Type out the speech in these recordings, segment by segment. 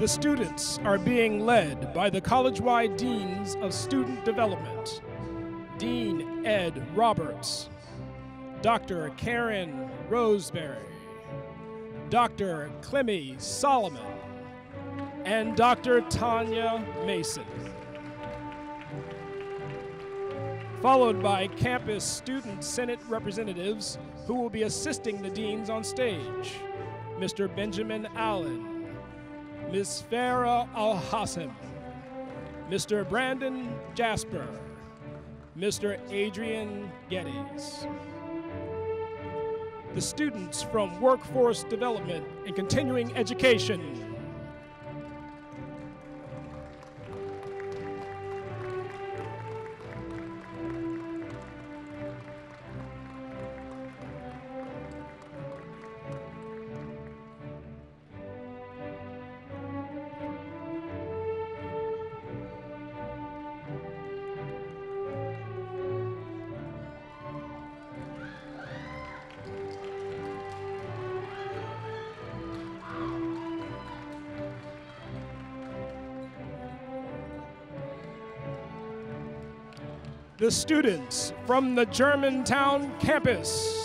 The students are being led by the college-wide Deans of Student Development, Dean Ed Roberts, Dr. Karen Roseberry, Dr. Clemmy Solomon, and Dr. Tanya Mason. Followed by campus student senate representatives who will be assisting the deans on stage, Mr. Benjamin Allen, Ms. Farah Al-Hassan, Mr. Brandon Jasper, Mr. Adrian Geddes. The students from Workforce Development and Continuing Education. The students from the Germantown campus.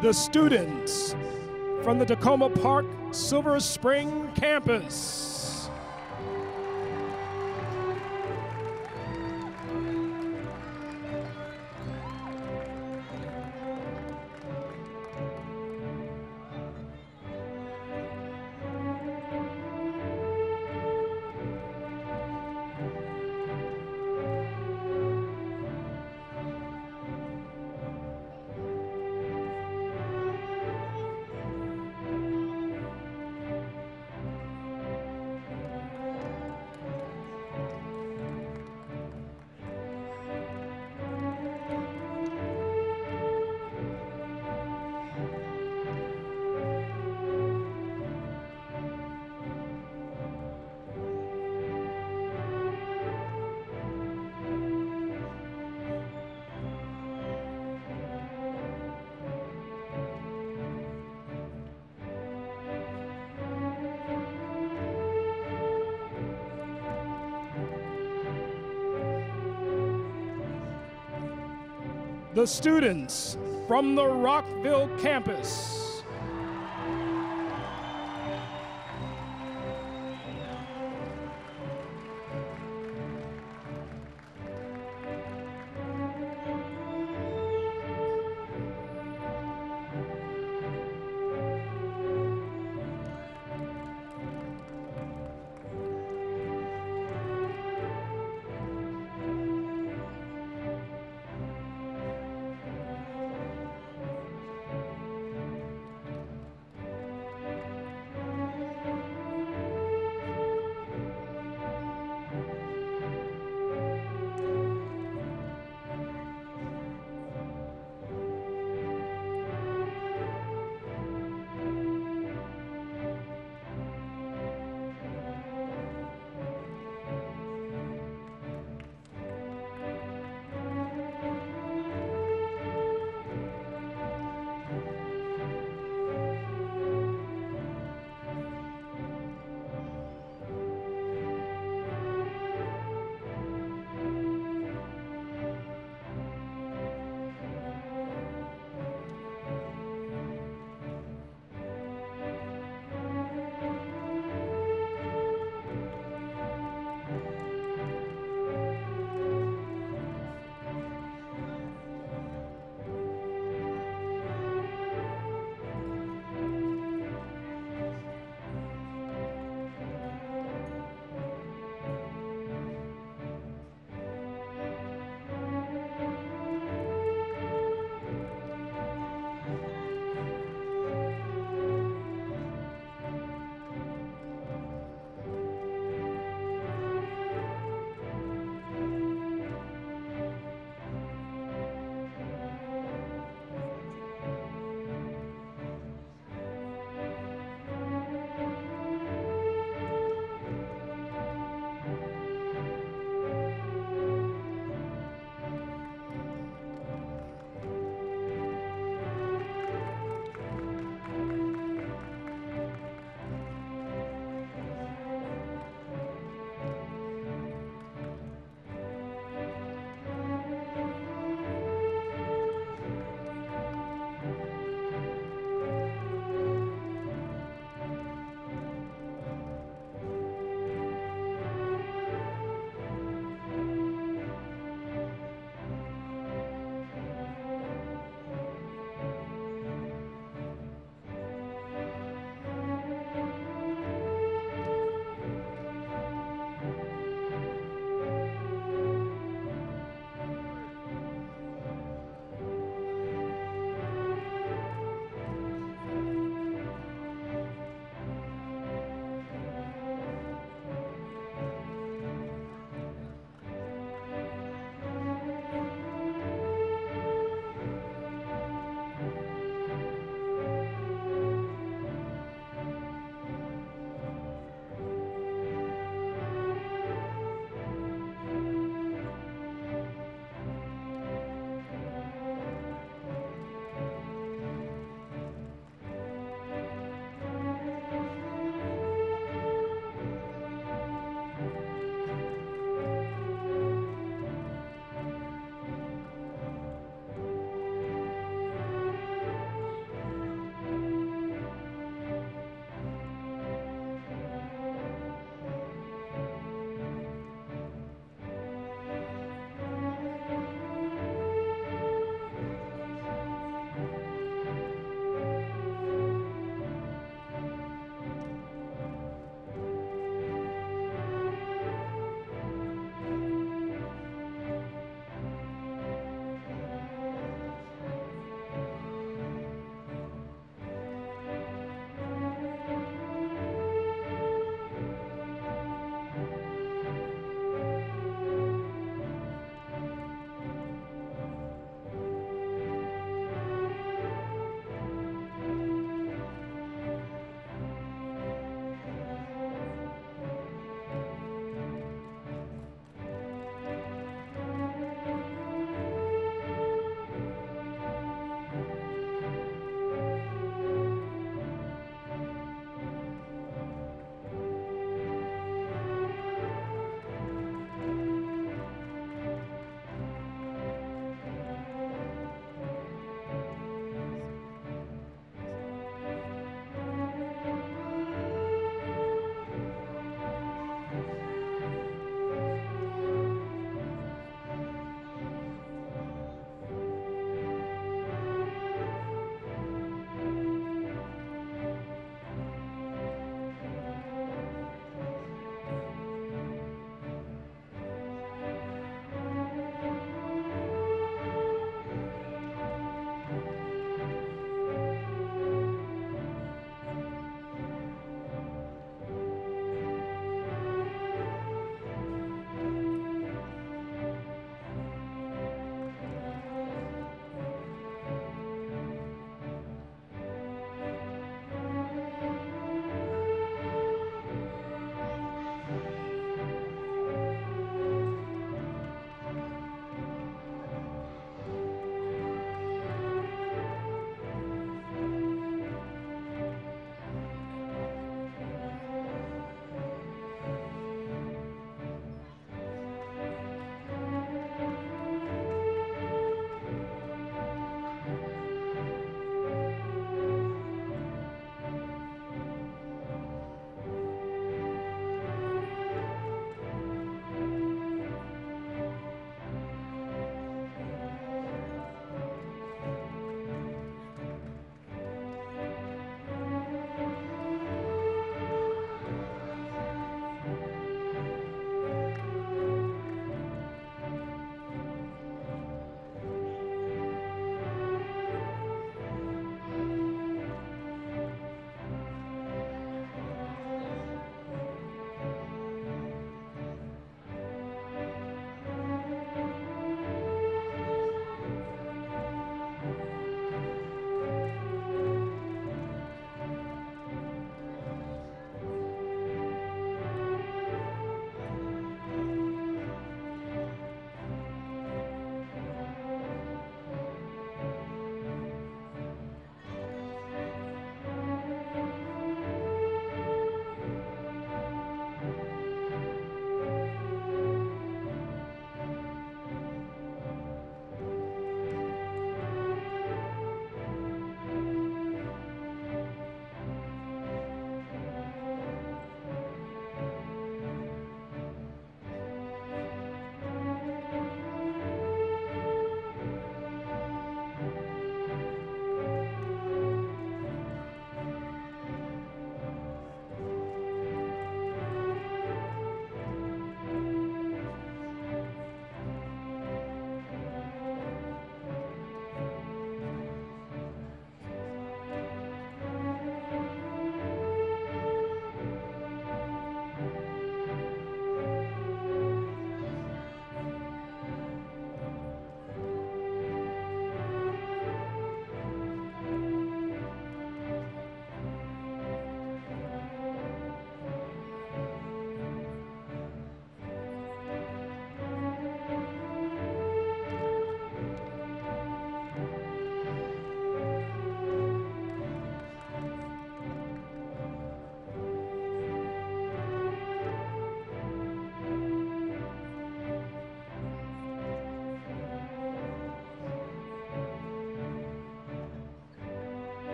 The students from the Tacoma Park Silver Spring campus. The students from the Rockville campus.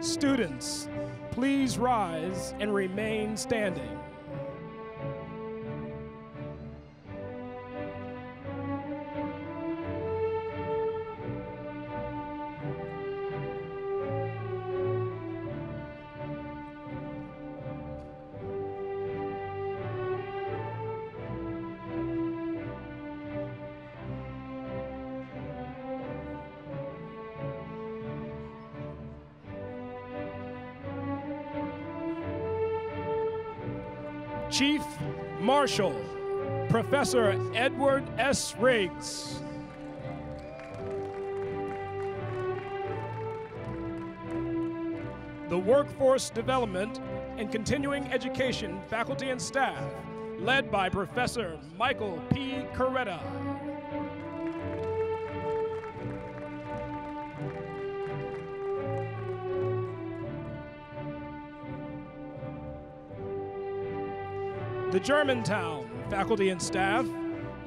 Students, please rise and remain standing. Chief Marshal, Professor Edward S. Riggs. The Workforce Development and Continuing Education faculty and staff, led by Professor Michael P. Coretta. The Germantown faculty and staff,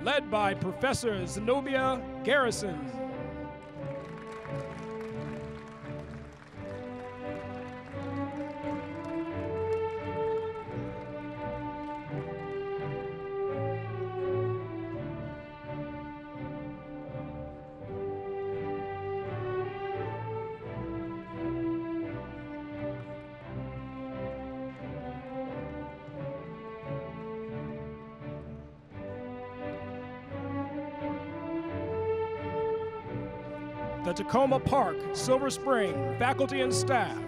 led by Professor Zenobia Garrison. The Tacoma Park Silver Spring faculty and staff,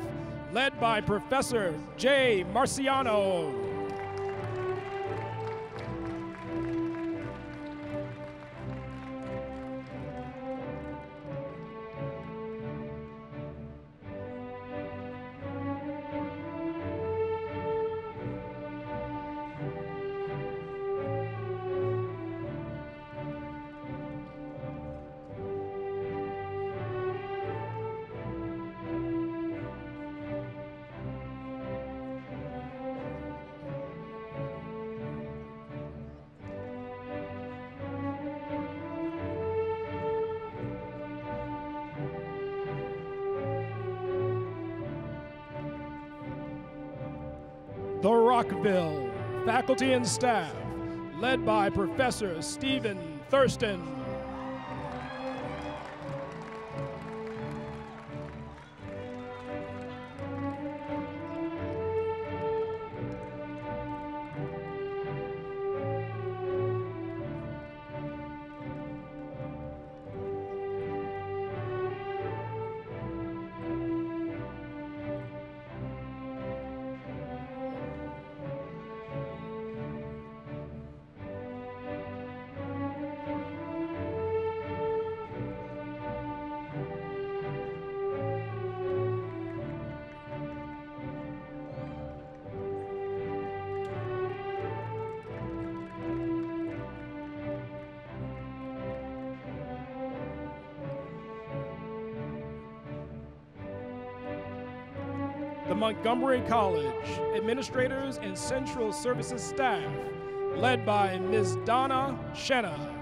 led by Professor J. Marciano. The Rockville faculty and staff, led by Professor Stephen Thurston. The Montgomery College administrators and central services staff, led by Ms. Donna Shenna.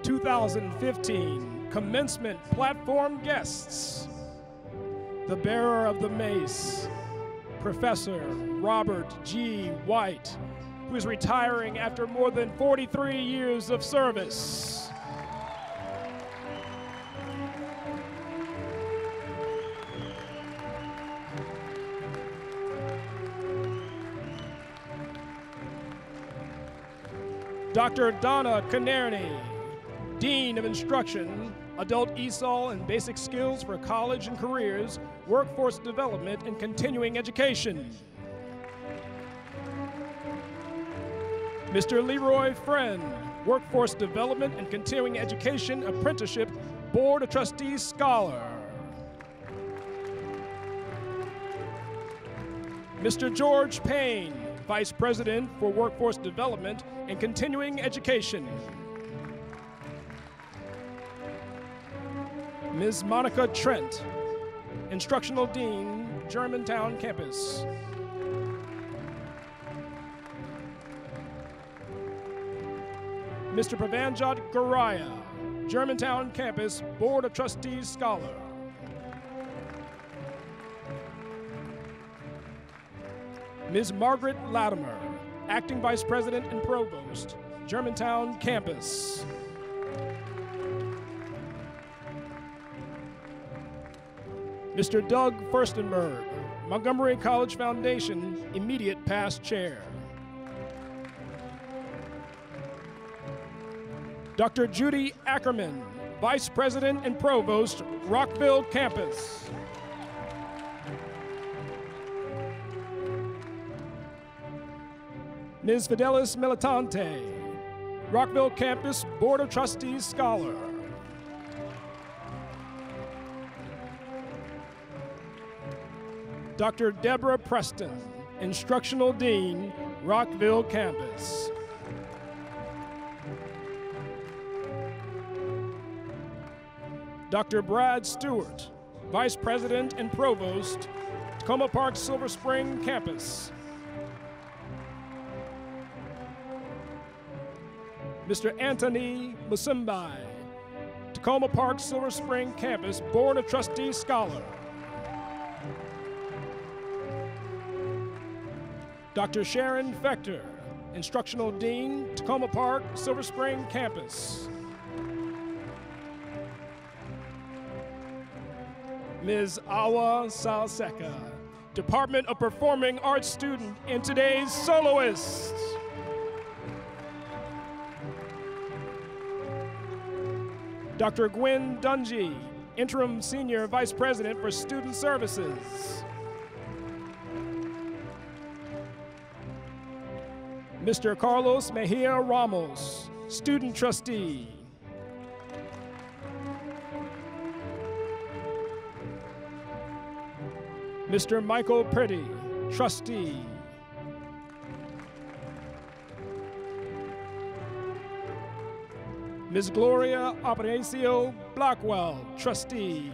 (2015) commencement platform guests. The bearer of the mace, Professor Robert G. White, who is retiring after more than 43 years of service. Dr. Donna Canerney, Dean of Instruction, Adult ESOL and Basic Skills for College and Careers, Workforce Development and Continuing Education. Mr. Leroy Friend, Workforce Development and Continuing Education Apprenticeship Board of Trustees Scholar. Mr. George Payne, Vice President for Workforce Development and Continuing Education. Ms. Monica Trent, Instructional Dean, Germantown Campus. Mr. Pravanjot Garaya, Germantown Campus Board of Trustees Scholar. Ms. Margaret Latimer, Acting Vice President and Provost, Germantown Campus. Mr. Doug Furstenberg, Montgomery College Foundation, Immediate Past Chair. Dr. Judy Ackerman, Vice President and Provost, Rockville Campus. Ms. Fidelis Militante, Rockville Campus Board of Trustees Scholar. Dr. Deborah Preston, Instructional Dean, Rockville Campus. Dr. Brad Stewart, Vice President and Provost, Tacoma Park Silver Spring Campus. Mr. Anthony Musimbai, Tacoma Park Silver Spring Campus Board of Trustees Scholar. Dr. Sharon Fector, Instructional Dean, Tacoma Park Silver Spring Campus. Ms. Awa Salseka, Department of Performing Arts student and today's soloist. Dr. Gwen Dungy, Interim Senior Vice President for Student Services. Mr. Carlos Mejia Ramos, Student Trustee. Mr. Michael Pretty, Trustee. Ms. Gloria Aparicio Blackwell, Trustee.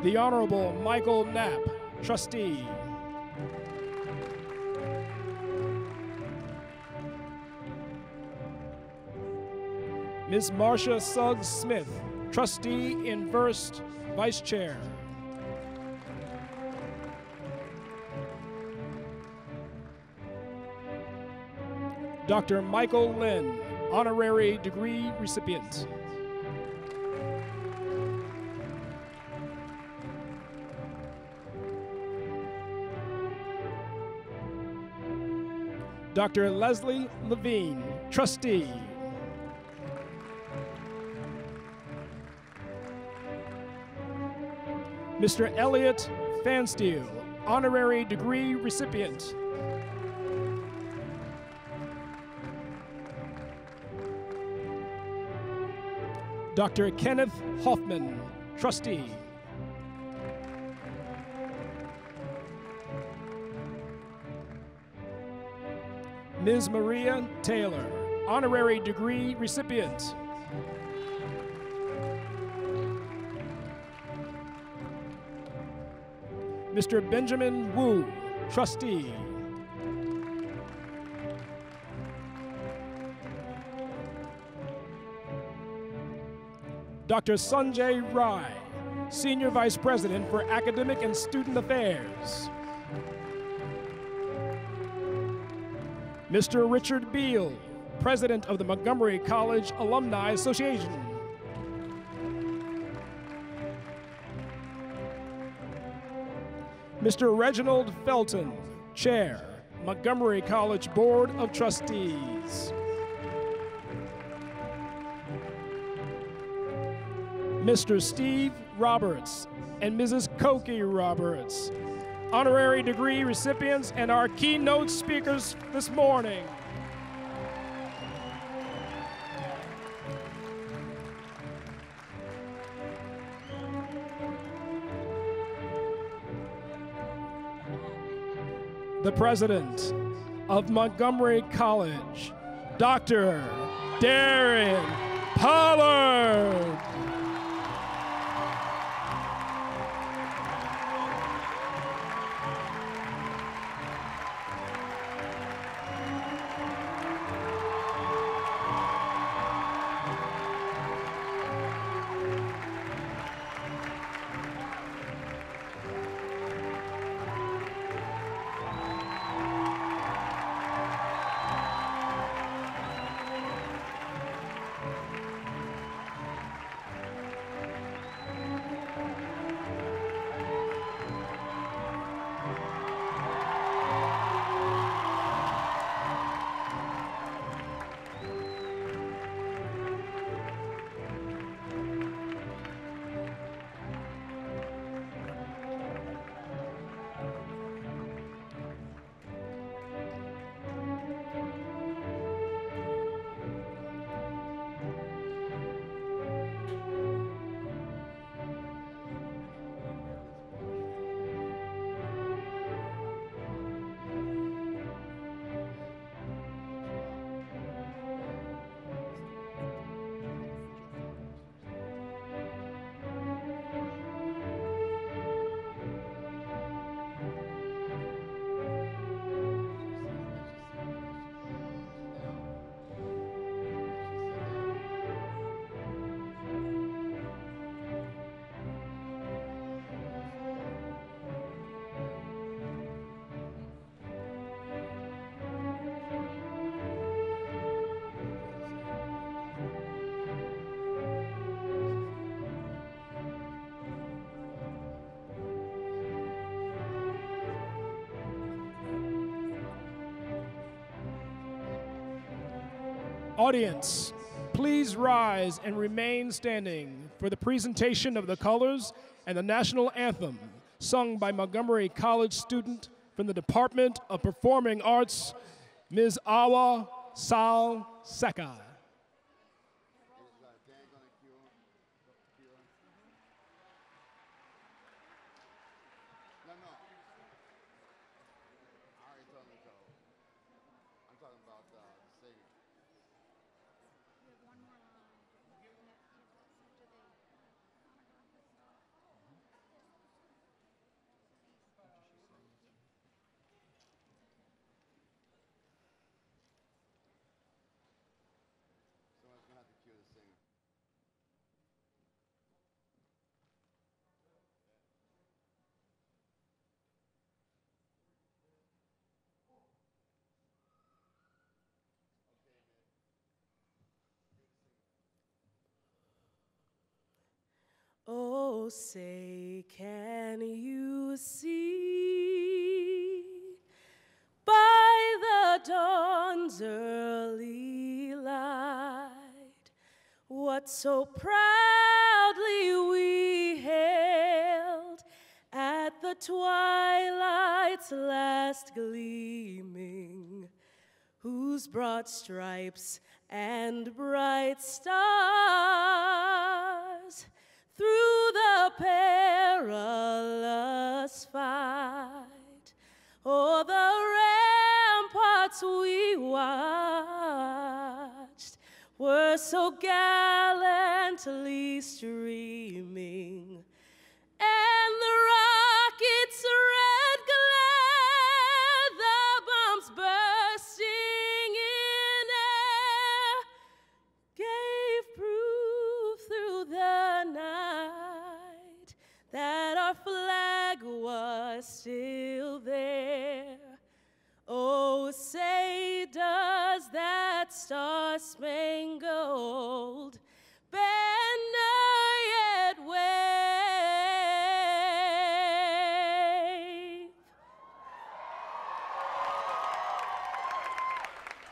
The Honorable Michael Knapp, Trustee. Ms. Marcia Suggs Smith, Trustee in First, Vice Chair. Dr. Michael Lynn, Honorary Degree Recipient. Dr. Leslie Levine, Trustee. Mr. Elliot Fansteel, Honorary Degree Recipient. Dr. Kenneth Hoffman, Trustee. Ms. Maria Taylor, Honorary Degree Recipient. Mr. Benjamin Wu, Trustee. Dr. Sanjay Rai, Senior Vice President for Academic and Student Affairs. Mr. Richard Beal, President of the Montgomery College Alumni Association. Mr. Reginald Felton, Chair, Montgomery College Board of Trustees. Mr. Steve Roberts and Mrs. Koki Roberts, honorary degree recipients, and our keynote speakers this morning. The president of Montgomery College, Dr. Darren Pollard. Audience, please rise and remain standing for the presentation of the colors and the national anthem sung by Montgomery College student from the Department of Performing Arts, Ms. Awa Sal Seka. Oh, say, can you see by the dawn's early light what so proudly we hailed at the twilight's last gleaming, whose broad stripes and bright stars through the perilous fight o'er the ramparts we watched were so gallantly streaming, and the rockets' red glare, the bombs bursting in air, gave proof through the night that our flag was still there. Oh, say, does that star-spangled banner yet wave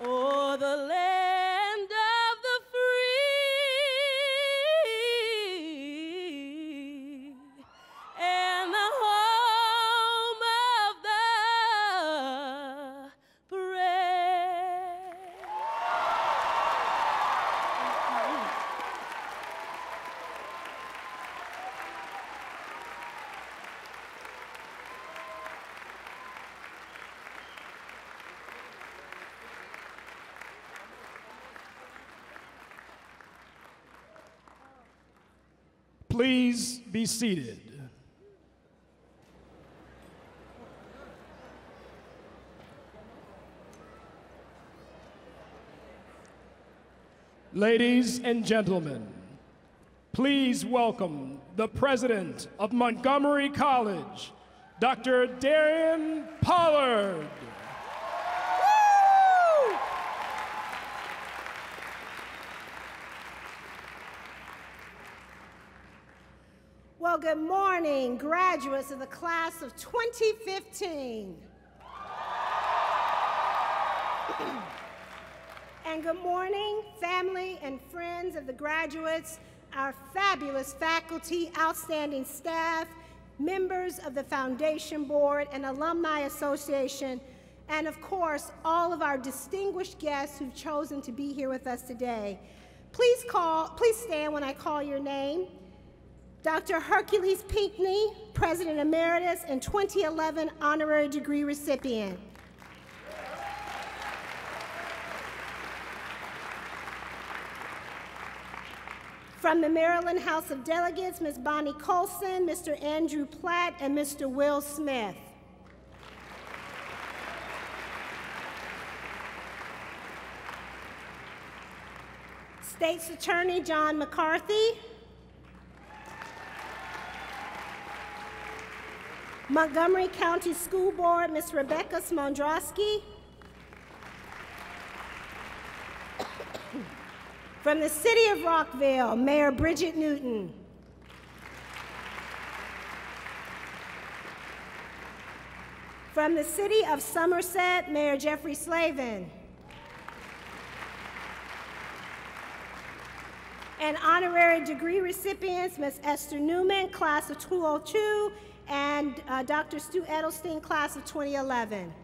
o'er the land of the free and the home Please be seated. Ladies and gentlemen, please welcome the president of Montgomery College, Dr. Darian Pollard. Well, good morning, graduates of the class of 2015. And good morning, family and friends of the graduates, our fabulous faculty, outstanding staff, members of the Foundation Board and Alumni Association, and of course, all of our distinguished guests who've chosen to be here with us today. Please stand when I call your name. Dr. Hercules Pinckney, President Emeritus and 2011 honorary degree recipient. From the Maryland House of Delegates, Ms. Bonnie Colson, Mr. Andrew Platt, and Mr. Will Smith. State's Attorney John McCarthy. Montgomery County School Board, Ms. Rebecca Smondrowski. From the City of Rockville, Mayor Bridget Newton. From the City of Somerset, Mayor Jeffrey Slavin. And honorary degree recipients, Ms. Esther Newman, class of 2002, and Dr. Stu Edelstein, class of 2011.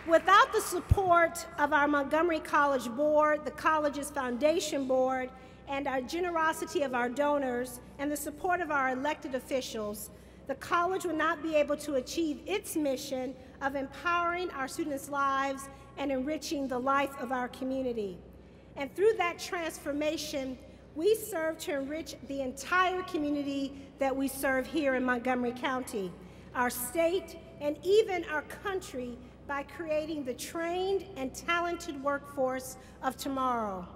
Without the support of our Montgomery College Board, the college's Foundation Board, and our generosity of our donors, and the support of our elected officials, the college would not be able to achieve its mission of empowering our students' lives and enriching the life of our community. And through that transformation, we serve to enrich the entire community that we serve here in Montgomery County, our state, and even our country by creating the trained and talented workforce of tomorrow.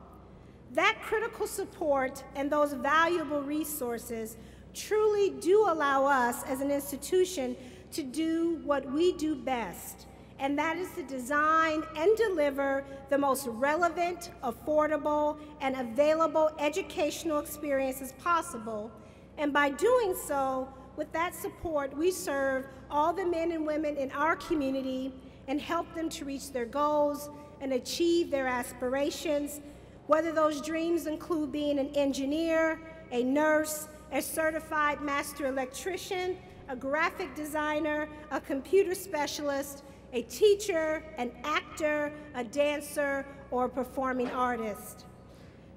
That critical support and those valuable resources truly do allow us as an institution to do what we do best, and that is to design and deliver the most relevant, affordable, and available educational experiences possible. And by doing so, with that support, we serve all the men and women in our community and help them to reach their goals and achieve their aspirations, whether those dreams include being an engineer, a nurse, a certified master electrician, a graphic designer, a computer specialist, a teacher, an actor, a dancer, or a performing artist.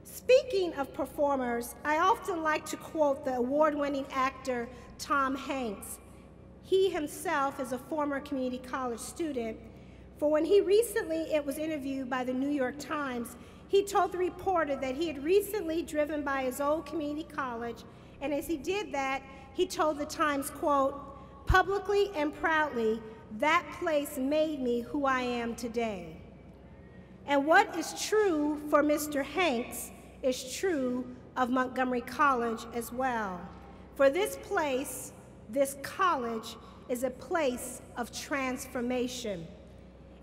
Speaking of performers, I often like to quote the award-winning actor Tom Hanks. He himself is a former community college student, for when he recently was interviewed by the New York Times, he told the reporter that he had recently driven by his old community college, and as he did that, he told the Times, quote, "Publicly and proudly, that place made me who I am today." And what is true for Mr. Hanks is true of Montgomery College as well. For this place, this college, is a place of transformation.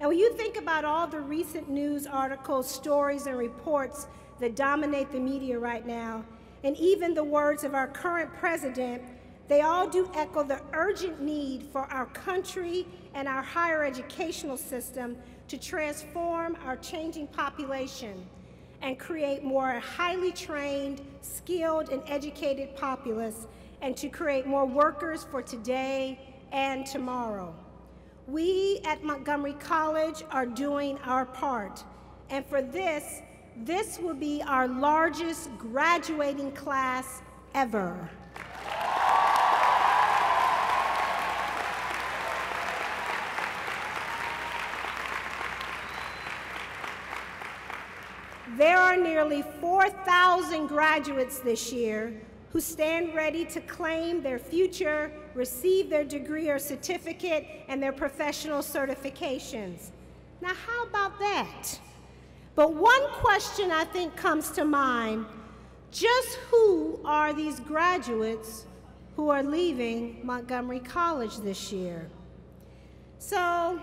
And when you think about all the recent news articles, stories, and reports that dominate the media right now, and even the words of our current president, they all do echo the urgent need for our country and our higher educational system to transform our changing population and create more highly trained, skilled, and educated populace, and to create more workers for today and tomorrow. We at Montgomery College are doing our part, and for this will be our largest graduating class ever. There nearly 4,000 graduates this year who stand ready to claim their future, receive their degree or certificate, and their professional certifications. Now, how about that? But one question I think comes to mind: just who are these graduates who are leaving Montgomery College this year? So,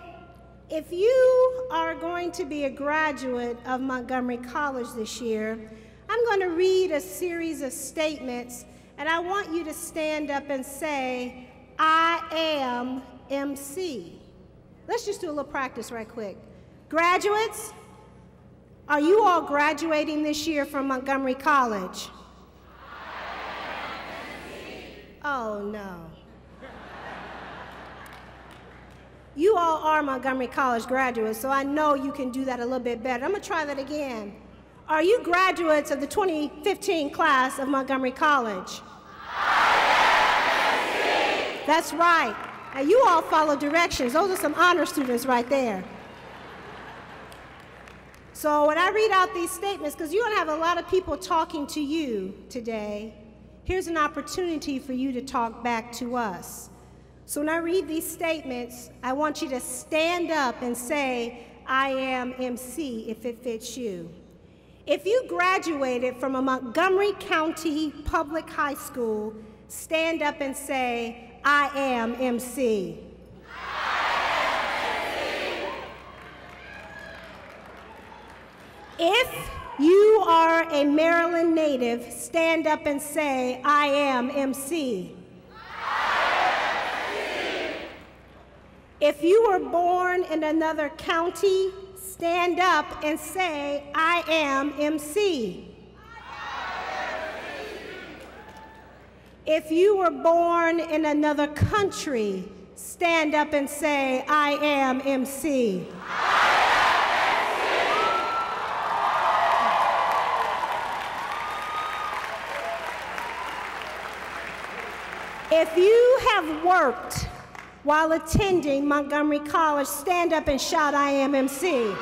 if you are going to be a graduate of Montgomery College this year, I'm going to read a series of statements, and I want you to stand up and say, "I am MC." Let's just do a little practice right quick. Graduates, are you all graduating this year from Montgomery College? Oh, no. You all are Montgomery College graduates, so I know you can do that a little bit better. I'm going to try that again. Are you graduates of the 2015 class of Montgomery College? That's right. Now, you all follow directions. Those are some honor students right there. So when I read out these statements, because you're going to have a lot of people talking to you today, here's an opportunity for you to talk back to us. So when I read these statements, I want you to stand up and say, "I am MC," if it fits you. If you graduated from a Montgomery County public high school, stand up and say, "I am MC." If you are a Maryland native, stand up and say, "I am MC." If you were born in another county, stand up and say, "I am MC." If you were born in another country, stand up and say, "I am MC." If you have worked while attending Montgomery College, stand up and shout, "I am MC."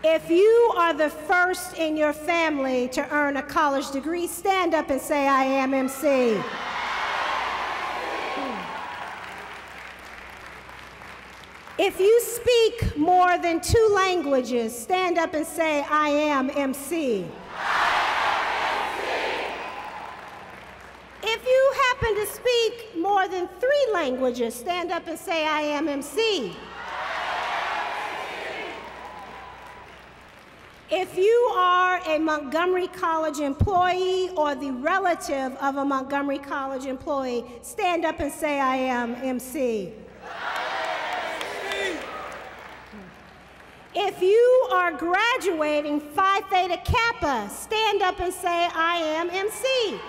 If you are the first in your family to earn a college degree, stand up and say, "I am MC." If you speak more than 2 languages, stand up and say, "I am MC." If you happen to speak more than 3 languages, stand up and say, "I am MC." If you are a Montgomery College employee or the relative of a Montgomery College employee, stand up and say, "I am MC." If you are graduating Phi Theta Kappa, stand up and say, "I am MC."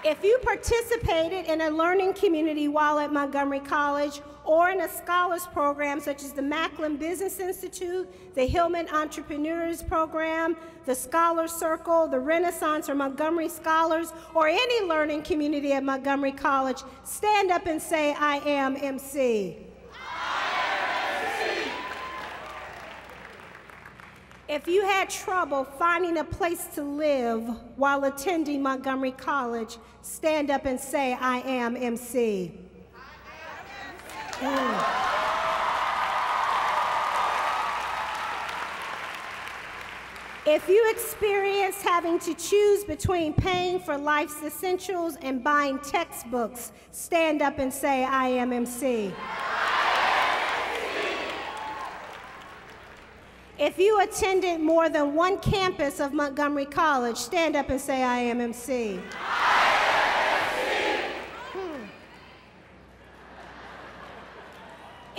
If you participated in a learning community while at Montgomery College or in a scholars program such as the Macklin Business Institute, the Hillman Entrepreneurs Program, the Scholar Circle, the Renaissance or Montgomery Scholars, or any learning community at Montgomery College, stand up and say, "I am MC." If you had trouble finding a place to live while attending Montgomery College, stand up and say, "I am MC." If you experience having to choose between paying for life's essentials and buying textbooks, stand up and say, "I am MC." If you attended more than 1 campus of Montgomery College, stand up and say, "I am MC."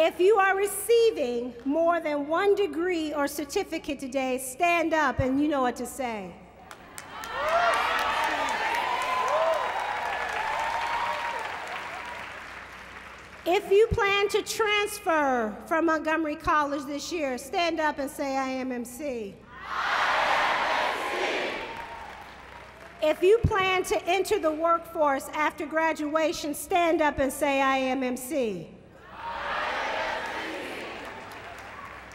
If you are receiving more than 1 degree or certificate today, stand up and you know what to say. If you plan to transfer from Montgomery College this year, stand up and say, "I am MC." If you plan to enter the workforce after graduation, stand up and say, I am MC.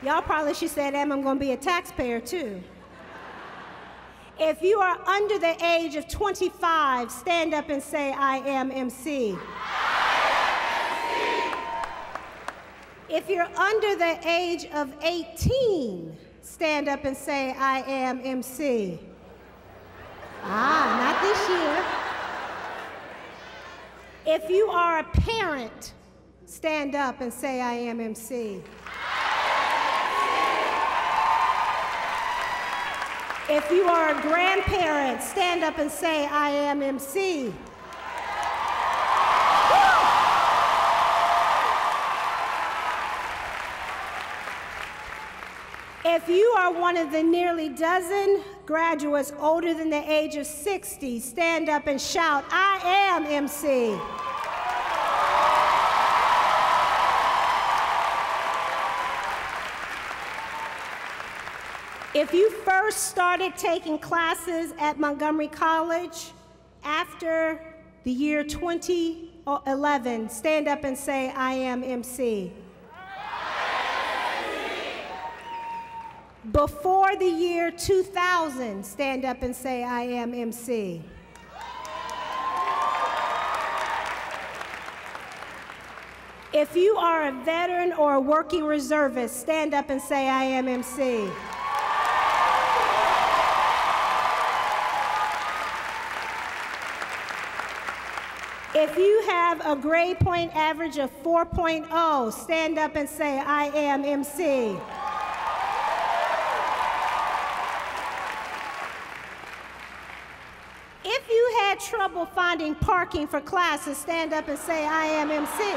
Y'all probably should say, I'm going to be a taxpayer too. If you are under the age of 25, stand up and say, I am MC. If you're under the age of 18, stand up and say, I am MC. Not this year. If you are a parent, stand up and say, I am MC. If you are a grandparent, stand up and say, I am MC. If you are one of the nearly dozen graduates older than the age of 60, stand up and shout, I am MC. If you first started taking classes at Montgomery College after the year 2011, stand up and say, I am MC. Before the year 2000, stand up and say, I am MC. If you are a veteran or a working reservist, stand up and say, I am MC. If you have a grade point average of 4.0, stand up and say, I am MC. If you had trouble finding parking for classes, stand up and say, I am MC.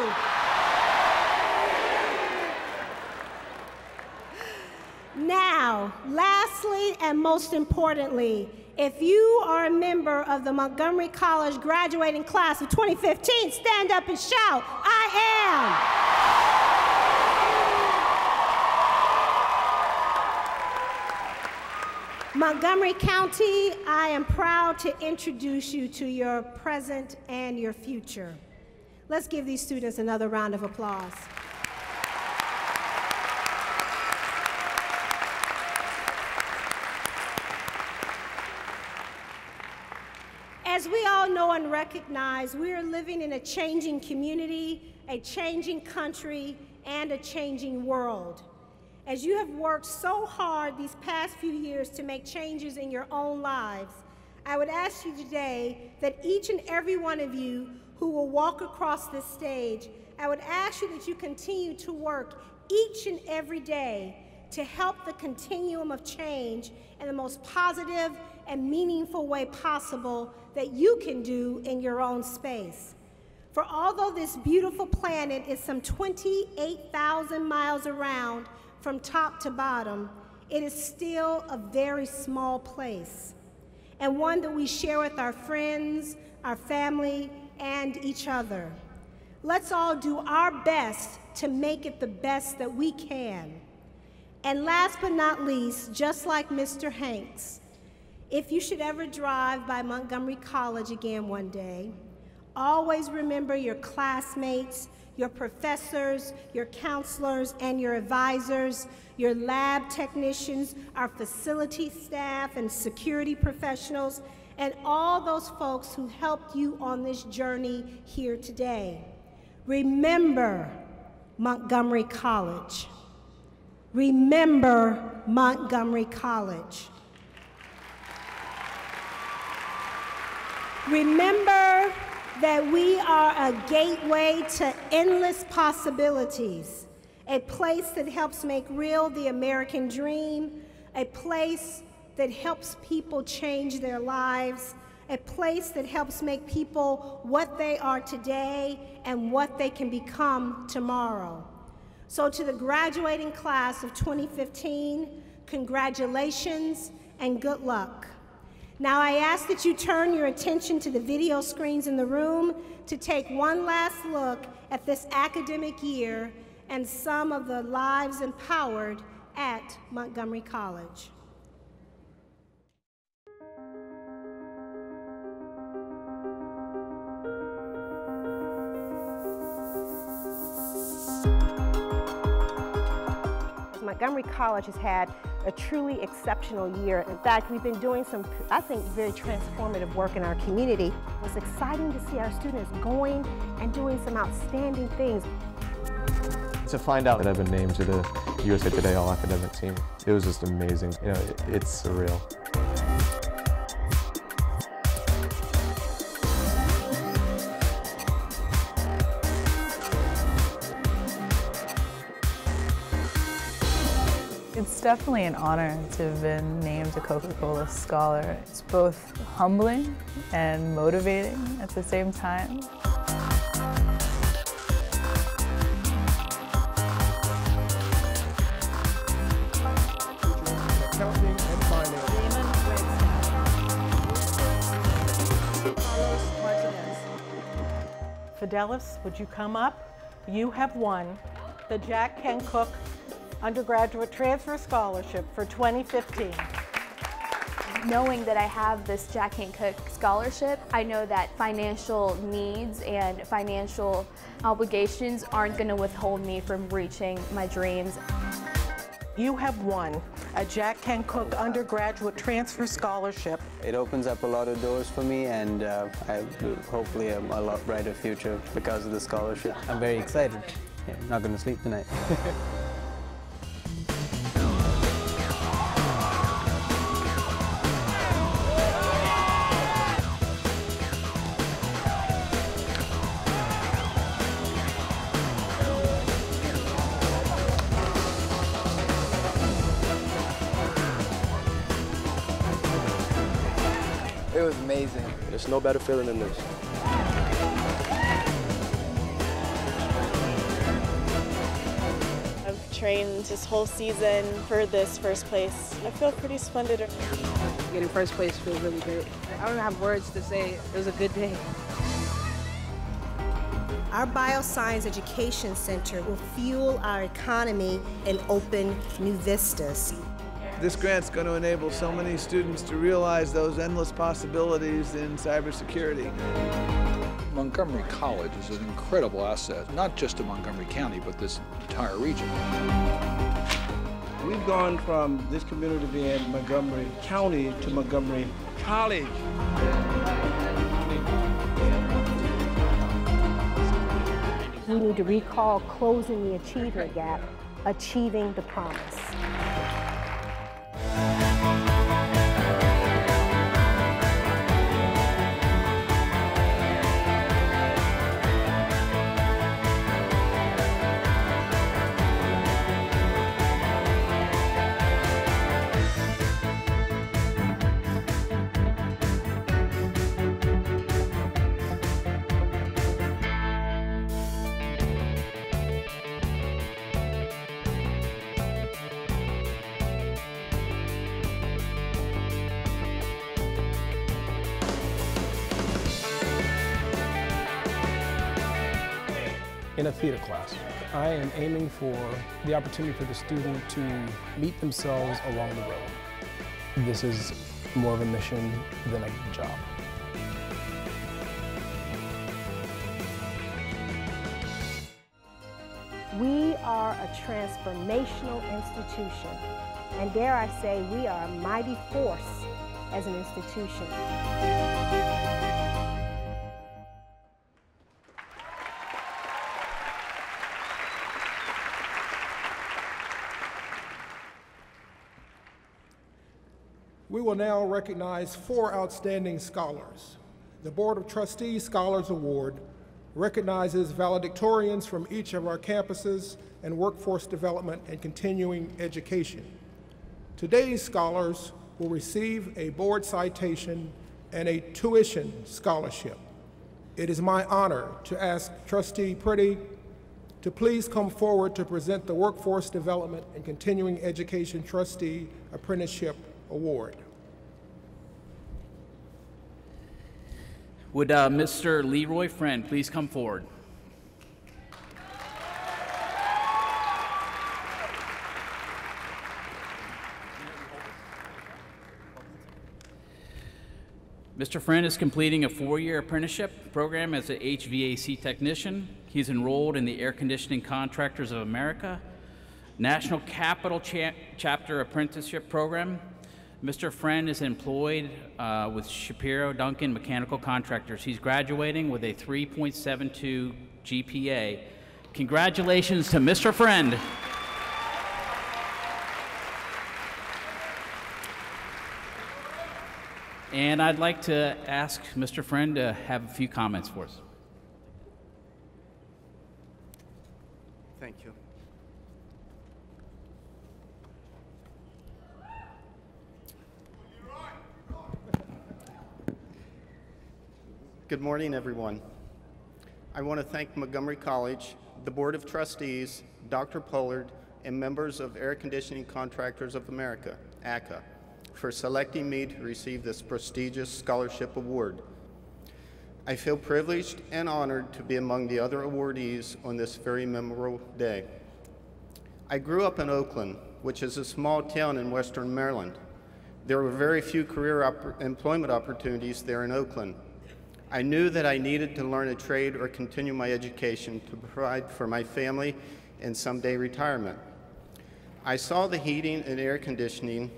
Now, lastly and most importantly, if you are a member of the Montgomery College graduating class of 2015, stand up and shout, I am. Montgomery County, I am proud to introduce you to your present and your future. Let's give these students another round of applause. As we all know and recognize, we are living in a changing community, a changing country, and a changing world. As you have worked so hard these past few years to make changes in your own lives, I would ask you today that each and every one of you who will walk across this stage, I would ask you that you continue to work each and every day to help the continuum of change in the most positive and meaningful way possible that you can do in your own space. For although this beautiful planet is some 28,000 miles around from top to bottom, it is still a very small place, and one that we share with our friends, our family, and each other. Let's all do our best to make it the best that we can. And last but not least, just like Mr. Hanks, if you should ever drive by Montgomery College again one day, always remember your classmates, your professors, your counselors, and your advisors, your lab technicians, our facility staff and security professionals, and all those folks who helped you on this journey here today. Remember Montgomery College. Remember Montgomery College. Remember that we are a gateway to endless possibilities, a place that helps make real the American dream, a place that helps people change their lives, a place that helps make people what they are today and what they can become tomorrow. So to the graduating class of 2015, congratulations and good luck. Now I ask that you turn your attention to the video screens in the room to take one last look at this academic year and some of the lives empowered at Montgomery College. Montgomery College has had a truly exceptional year. In fact, we've been doing some, I think, very transformative work in our community. It's exciting to see our students going and doing some outstanding things. To find out that I've been named to the USA Today All-Academic Team, it was just amazing. You know, it's surreal. It's definitely an honor to have been named a Coca-Cola Scholar. It's both humbling and motivating at the same time. Accounting and finance. Fidelis, would you come up? You have won the Jack Kent Cooke Undergraduate Transfer Scholarship for 2015. Knowing that I have this Jack Kent Cooke Scholarship, I know that financial needs and financial obligations aren't going to withhold me from reaching my dreams. You have won a Jack Kent Cooke Undergraduate Transfer Scholarship. It opens up a lot of doors for me, and I hopefully have a lot brighter future because of the scholarship. I'm very excited. Yeah, I'm not going to sleep tonight. It was amazing. There's no better feeling than this. I've trained this whole season for this first place. I feel pretty splendid. Getting first place feels really good. I don't have words to say it was a good day. Our Bioscience Education Center will fuel our economy and open new vistas. This grant's going to enable so many students to realize those endless possibilities in cybersecurity. Montgomery College is an incredible asset, not just to Montgomery County, but this entire region. We've gone from this community being Montgomery County to Montgomery College. We need to recall closing the achievement gap, achieving the promise. In a theater class, I am aiming for the opportunity for the student to meet themselves along the road. This is more of a mission than a job. We are a transformational institution, and dare I say, we are a mighty force as an institution. We will now recognize 4 outstanding scholars. The Board of Trustees Scholars Award recognizes valedictorians from each of our campuses and workforce development and continuing education. Today's scholars will receive a board citation and a tuition scholarship. It is my honor to ask Trustee Pretty to please come forward to present the Workforce Development and Continuing Education Trustee Apprenticeship Award. Would Mr. Leroy Friend please come forward? Mr. Friend is completing a 4-year apprenticeship program as an HVAC technician. He's enrolled in the Air Conditioning Contractors of America. National Capital Chapter Apprenticeship Program. Mr. Friend is employed with Shapiro Duncan Mechanical Contractors. He's graduating with a 3.72 GPA. Congratulations to Mr. Friend. And I'd like to ask Mr. Friend to have a few comments for us. Thank you. Good morning, everyone. I want to thank Montgomery College, the Board of Trustees, Dr. Pollard, and members of Air Conditioning Contractors of America, ACA, for selecting me to receive this prestigious scholarship award. I feel privileged and honored to be among the other awardees on this very memorable day. I grew up in Oakland, which is a small town in western Maryland. There were very few career employment opportunities there in Oakland. I knew that I needed to learn a trade or continue my education to provide for my family and someday retirement. I saw the heating and air conditioning,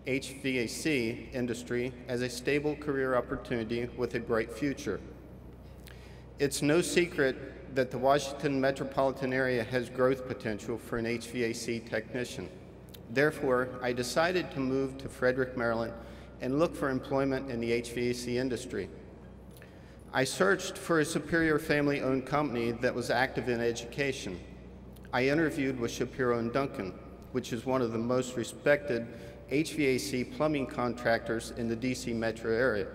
HVAC, industry as a stable career opportunity with a bright future. It's no secret that the Washington metropolitan area has growth potential for an HVAC technician. Therefore, I decided to move to Frederick, Maryland, and look for employment in the HVAC industry. I searched for a Superior family-owned company that was active in education. I interviewed with Shapiro & Duncan, which is one of the most respected HVAC plumbing contractors in the DC metro area.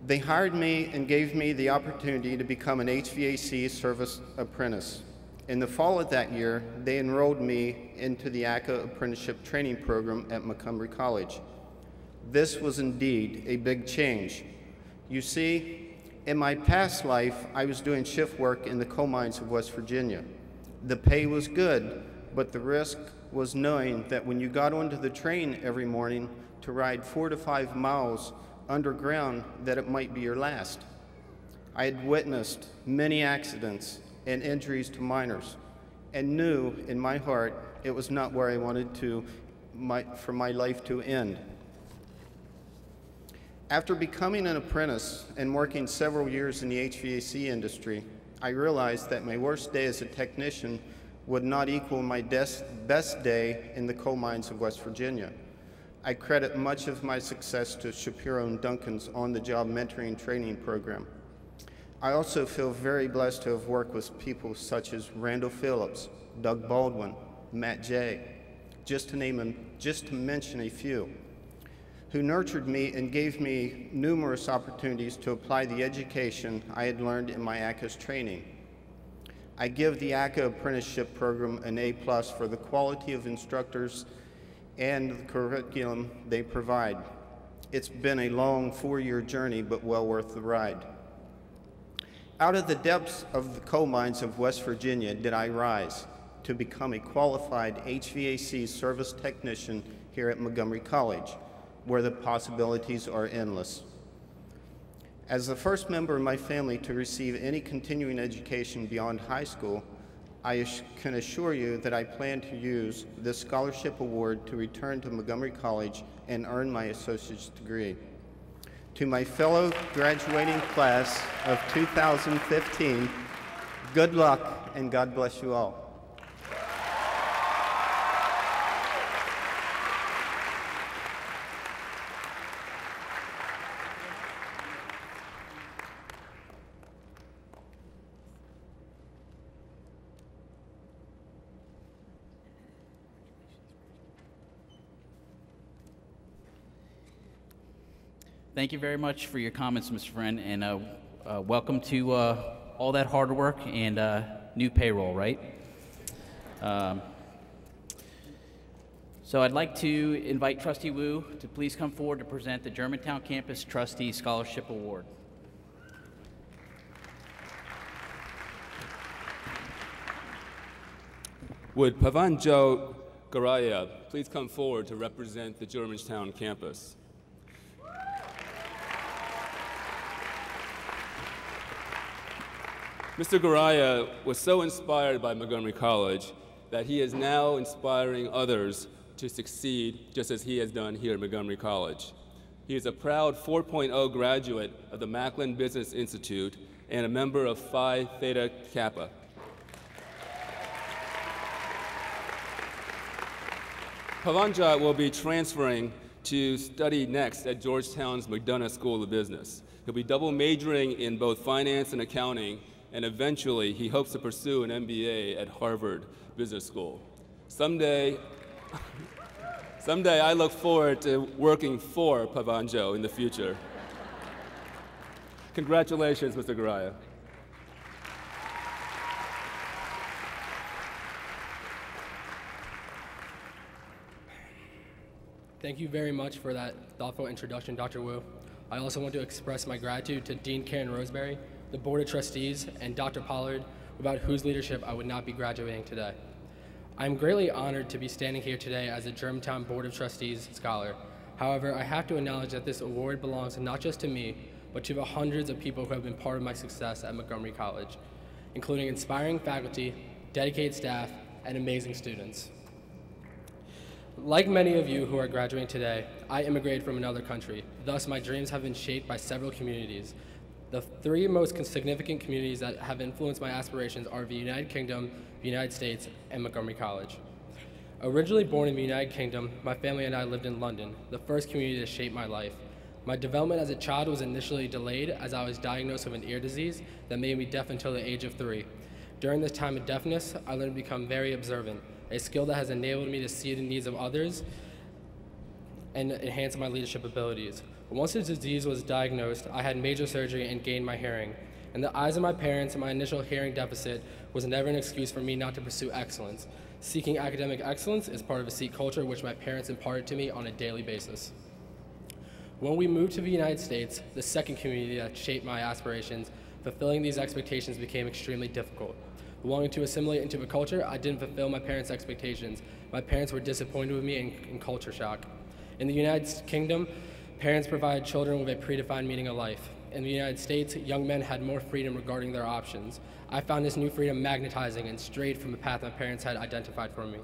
They hired me and gave me the opportunity to become an HVAC service apprentice. In the fall of that year, they enrolled me into the ACA apprenticeship training program at Montgomery College. This was indeed a big change. You see, in my past life, I was doing shift work in the coal mines of West Virginia. The pay was good, but the risk was knowing that when you got onto the train every morning to ride 4 to 5 miles underground, that it might be your last. I had witnessed many accidents and injuries to miners and knew in my heart it was not where I wanted for my life to end. After becoming an apprentice and working several years in the HVAC industry, I realized that my worst day as a technician would not equal my best day in the coal mines of West Virginia. I credit much of my success to Shapiro & Duncan's on-the-job mentoring training program. I also feel very blessed to have worked with people such as Randall Phillips, Doug Baldwin, Matt Jay, just to mention a few, who nurtured me and gave me numerous opportunities to apply the education I had learned in my ACA's training. I give the ACA apprenticeship program an A+ for the quality of instructors and the curriculum they provide. It's been a long 4-year journey, but well worth the ride. Out of the depths of the coal mines of West Virginia did I rise to become a qualified HVAC service technician here at Montgomery College, where the possibilities are endless. As the first member of my family to receive any continuing education beyond high school, I can assure you that I plan to use this scholarship award to return to Montgomery College and earn my associate's degree. To my fellow graduating class of 2015, good luck and God bless you all. Thank you very much for your comments, Mr. Friend, and welcome to all that hard work and new payroll, right? So I'd like to invite Trustee Wu to please come forward to present the Germantown Campus Trustee Scholarship Award. Would Pavanjo Garaya please come forward to represent the Germantown campus? Mr. Garaya was so inspired by Montgomery College that he is now inspiring others to succeed just as he has done here at Montgomery College. He is a proud 4.0 graduate of the Macklin Business Institute and a member of Phi Theta Kappa. Pavanjot will be transferring to study next at Georgetown's McDonough School of Business. He'll be double majoring in both finance and accounting, and eventually he hopes to pursue an MBA at Harvard Business School. Someday I look forward to working for Pavanjot in the future. Congratulations, Mr. Garaya. Thank you very much for that thoughtful introduction, Dr. Wu. I also want to express my gratitude to Dean Karen Roseberry, the Board of Trustees, and Dr. Pollard, without whose leadership I would not be graduating today. I am greatly honored to be standing here today as a Germantown Board of Trustees scholar. However, I have to acknowledge that this award belongs not just to me, but to the hundreds of people who have been part of my success at Montgomery College, including inspiring faculty, dedicated staff, and amazing students. Like many of you who are graduating today, I immigrated from another country. Thus, my dreams have been shaped by several communities. The three most significant communities that have influenced my aspirations are the United Kingdom, the United States, and Montgomery College. Originally born in the United Kingdom, my family and I lived in London, the first community to shape my life. My development as a child was initially delayed as I was diagnosed with an ear disease that made me deaf until the age of 3. During this time of deafness, I learned to become very observant, a skill that has enabled me to see the needs of others and enhance my leadership abilities. Once the disease was diagnosed, I had major surgery and gained my hearing. In the eyes of my parents, my initial hearing deficit was never an excuse for me not to pursue excellence. Seeking academic excellence is part of a Sikh culture which my parents imparted to me on a daily basis. When we moved to the United States, the second community that shaped my aspirations, fulfilling these expectations became extremely difficult. Longing to assimilate into the culture, I didn't fulfill my parents' expectations. My parents were disappointed with me and in culture shock. In the United Kingdom, parents provided children with a predefined meaning of life. In the United States, young men had more freedom regarding their options. I found this new freedom magnetizing and strayed from the path my parents had identified for me,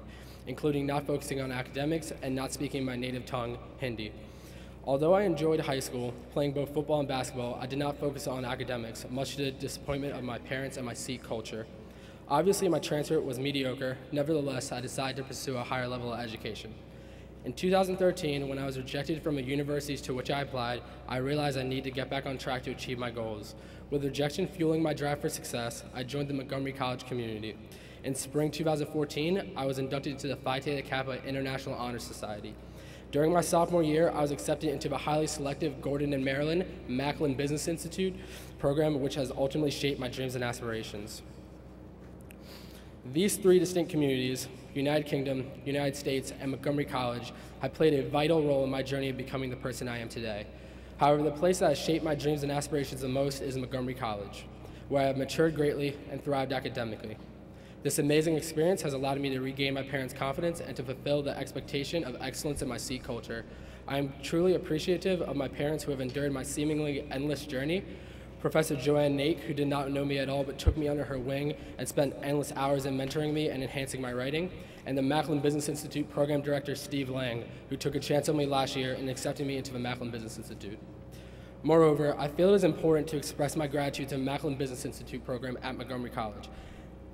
including not focusing on academics and not speaking my native tongue, Hindi. Although I enjoyed high school, playing both football and basketball, I did not focus on academics, much to the disappointment of my parents and my Sikh culture. Obviously, my transfer was mediocre. Nevertheless, I decided to pursue a higher level of education. In 2013, when I was rejected from the universities to which I applied, I realized I needed to get back on track to achieve my goals. With rejection fueling my drive for success, I joined the Montgomery College community. In spring 2014, I was inducted into the Phi Theta Kappa International Honor Society. During my sophomore year, I was accepted into the highly selective Gordon and Maryland Macklin Business Institute program, which has ultimately shaped my dreams and aspirations. These three distinct communities, United Kingdom, United States, and Montgomery College, have played a vital role in my journey of becoming the person I am today. However, the place that has shaped my dreams and aspirations the most is Montgomery College, where I have matured greatly and thrived academically. This amazing experience has allowed me to regain my parents' confidence and to fulfill the expectation of excellence in my Sikh culture. I am truly appreciative of my parents who have endured my seemingly endless journey. Professor Joanne Nake, who did not know me at all but took me under her wing and spent endless hours in mentoring me and enhancing my writing, and the Macklin Business Institute Program Director Steve Lang, who took a chance on me last year and accepted me into the Macklin Business Institute. Moreover, I feel it is important to express my gratitude to the Macklin Business Institute program at Montgomery College.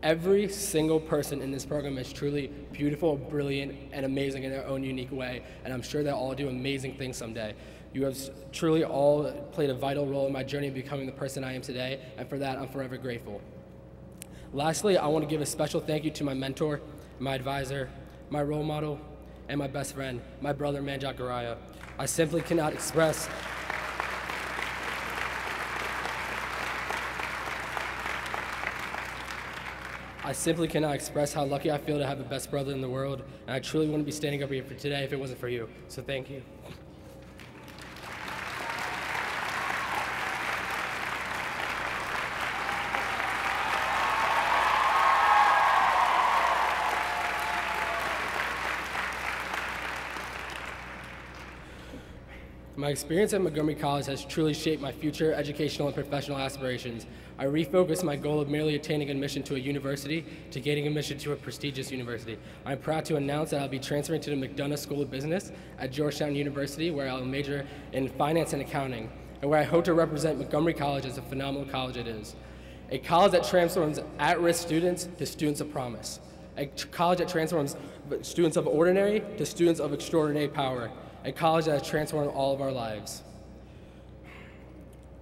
Every single person in this program is truly beautiful, brilliant, and amazing in their own unique way, and I'm sure they'll all do amazing things someday. You have truly all played a vital role in my journey of becoming the person I am today, and for that, I'm forever grateful. Lastly, I want to give a special thank you to my mentor, my advisor, my role model, and my best friend, my brother, Manjot Garaya. I simply cannot express how lucky I feel to have the best brother in the world, and I truly wouldn't be standing up here for today if it wasn't for you, so thank you. My experience at Montgomery College has truly shaped my future educational and professional aspirations. I refocused my goal of merely attaining admission to a university to gaining admission to a prestigious university. I'm proud to announce that I'll be transferring to the McDonough School of Business at Georgetown University, where I'll major in finance and accounting, and where I hope to represent Montgomery College as a phenomenal college it is. A college that transforms at-risk students to students of promise. A college that transforms students of ordinary to students of extraordinary power. A college that has transformed all of our lives.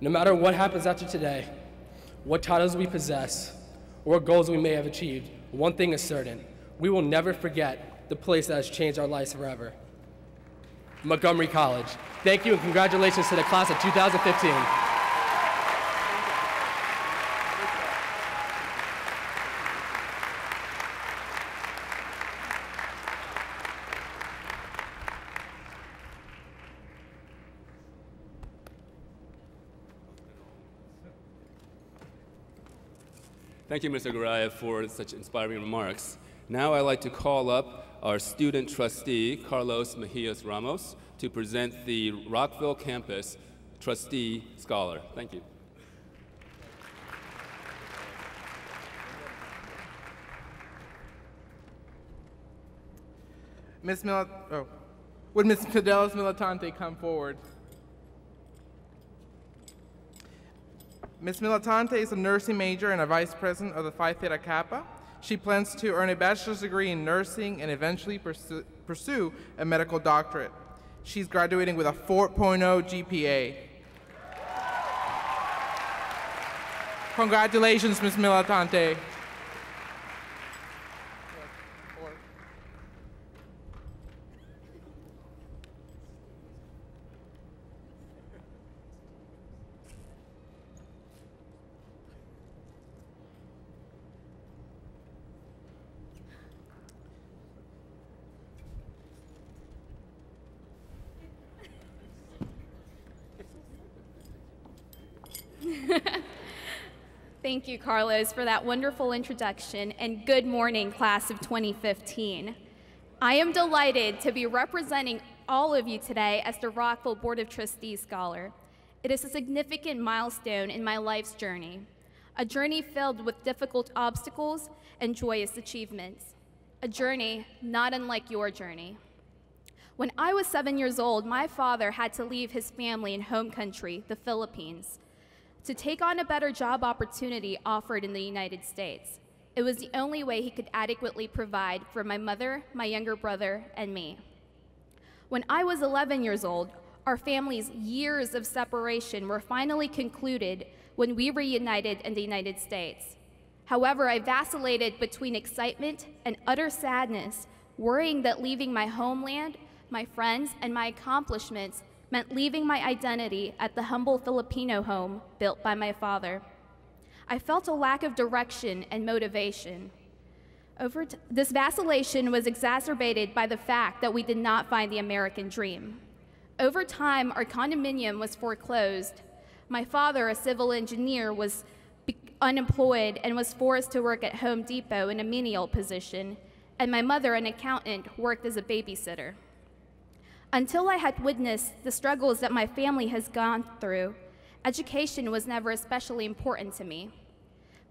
No matter what happens after today, what titles we possess, or what goals we may have achieved, one thing is certain: we will never forget the place that has changed our lives forever. Montgomery College. Thank you and congratulations to the class of 2015. Thank you, Mr. Garaya, for such inspiring remarks. Now I'd like to call up our student trustee, Carlos Mejias Ramos, to present the Rockville Campus Trustee Scholar. Thank you. Would Ms. Fidelis Militante come forward? Ms. Militante is a nursing major and a vice president of the Phi Theta Kappa. She plans to earn a bachelor's degree in nursing and eventually pursue a medical doctorate. She's graduating with a 4.0 GPA. Congratulations, Ms. Militante. Thank you, Carlos, for that wonderful introduction, and good morning, class of 2015. I am delighted to be representing all of you today as the Rockville Board of Trustees Scholar. It is a significant milestone in my life's journey, a journey filled with difficult obstacles and joyous achievements, a journey not unlike your journey. When I was 7 years old, my father had to leave his family in home country, the Philippines, to take on a better job opportunity offered in the United States. It was the only way he could adequately provide for my mother, my younger brother, and me. When I was 11 years old, our family's years of separation were finally concluded when we reunited in the United States. However, I vacillated between excitement and utter sadness, worrying that leaving my homeland, my friends, and my accomplishments meant leaving my identity at the humble Filipino home built by my father. I felt a lack of direction and motivation. This vacillation was exacerbated by the fact that we did not find the American dream. Over time, our condominium was foreclosed. My father, a civil engineer, was unemployed and was forced to work at Home Depot in a menial position, and my mother, an accountant, worked as a babysitter. Until I had witnessed the struggles that my family has gone through, education was never especially important to me.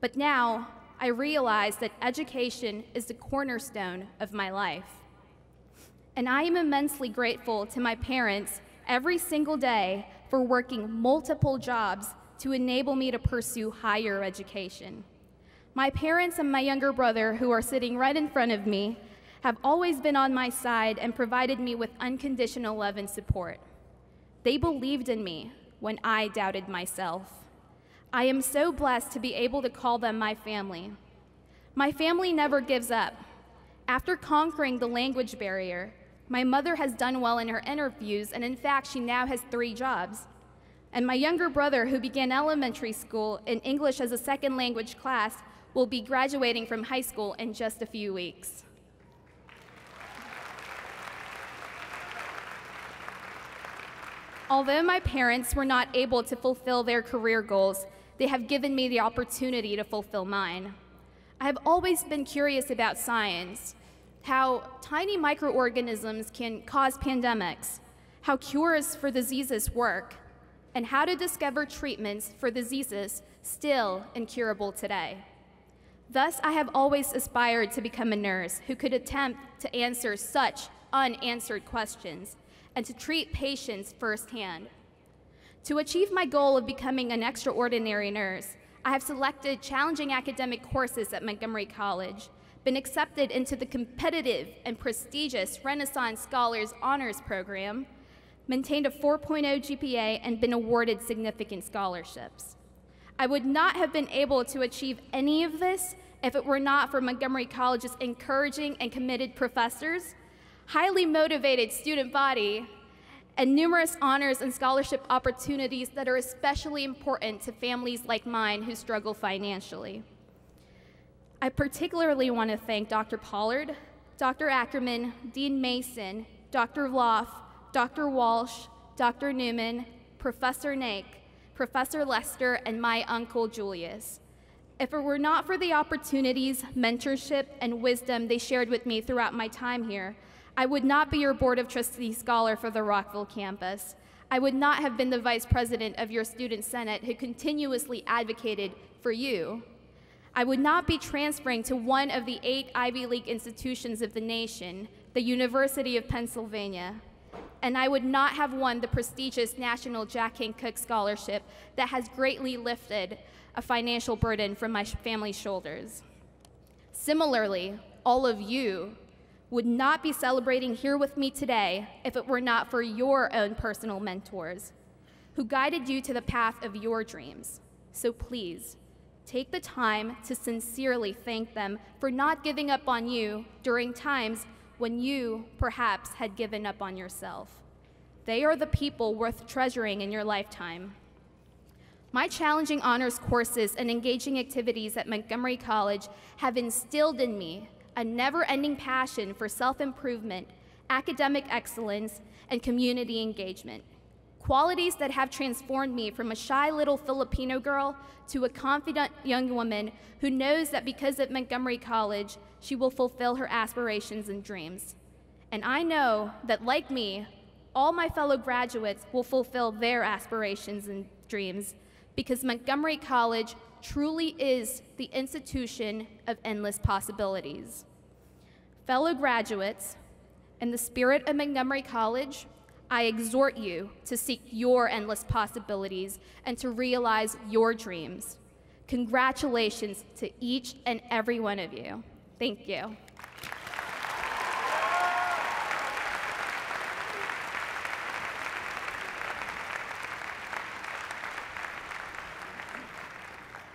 But now, I realize that education is the cornerstone of my life. And I am immensely grateful to my parents every single day for working multiple jobs to enable me to pursue higher education. My parents and my younger brother, who are sitting right in front of me, have always been on my side and provided me with unconditional love and support. They believed in me when I doubted myself. I am so blessed to be able to call them my family. My family never gives up. After conquering the language barrier, my mother has done well in her interviews, and in fact, she now has 3 jobs. And my younger brother, who began elementary school in English as a second language class, will be graduating from high school in just a few weeks. Although my parents were not able to fulfill their career goals, they have given me the opportunity to fulfill mine. I have always been curious about science, how tiny microorganisms can cause pandemics, how cures for diseases work, and how to discover treatments for diseases still incurable today. Thus, I have always aspired to become a nurse who could attempt to answer such unanswered questions and to treat patients firsthand. To achieve my goal of becoming an extraordinary nurse, I have selected challenging academic courses at Montgomery College, been accepted into the competitive and prestigious Renaissance Scholars Honors Program, maintained a 4.0 GPA, and been awarded significant scholarships. I would not have been able to achieve any of this if it were not for Montgomery College's encouraging and committed professors, highly motivated student body, and numerous honors and scholarship opportunities that are especially important to families like mine who struggle financially. I particularly want to thank Dr. Pollard, Dr. Ackerman, Dean Mason, Dr. Loff, Dr. Walsh, Dr. Newman, Professor Nake, Professor Lester, and my uncle Julius. If it were not for the opportunities, mentorship, and wisdom they shared with me throughout my time here, I would not be your Board of Trustees scholar for the Rockville campus. I would not have been the vice president of your student senate who continuously advocated for you. I would not be transferring to one of the 8 Ivy League institutions of the nation, the University of Pennsylvania. And I would not have won the prestigious National Jack Kane Cooke Scholarship that has greatly lifted a financial burden from my family's shoulders. Similarly, all of you would not be celebrating here with me today if it were not for your own personal mentors who guided you to the path of your dreams. So please, take the time to sincerely thank them for not giving up on you during times when you perhaps had given up on yourself. They are the people worth treasuring in your lifetime. My challenging honors courses and engaging activities at Montgomery College have instilled in me a never-ending passion for self-improvement, academic excellence, and community engagement. Qualities that have transformed me from a shy little Filipino girl to a confident young woman who knows that because of Montgomery College, she will fulfill her aspirations and dreams. And I know that, like me, all my fellow graduates will fulfill their aspirations and dreams because Montgomery College truly is the institution of endless possibilities. Fellow graduates, in the spirit of Montgomery College, I exhort you to seek your endless possibilities and to realize your dreams. Congratulations to each and every one of you. Thank you.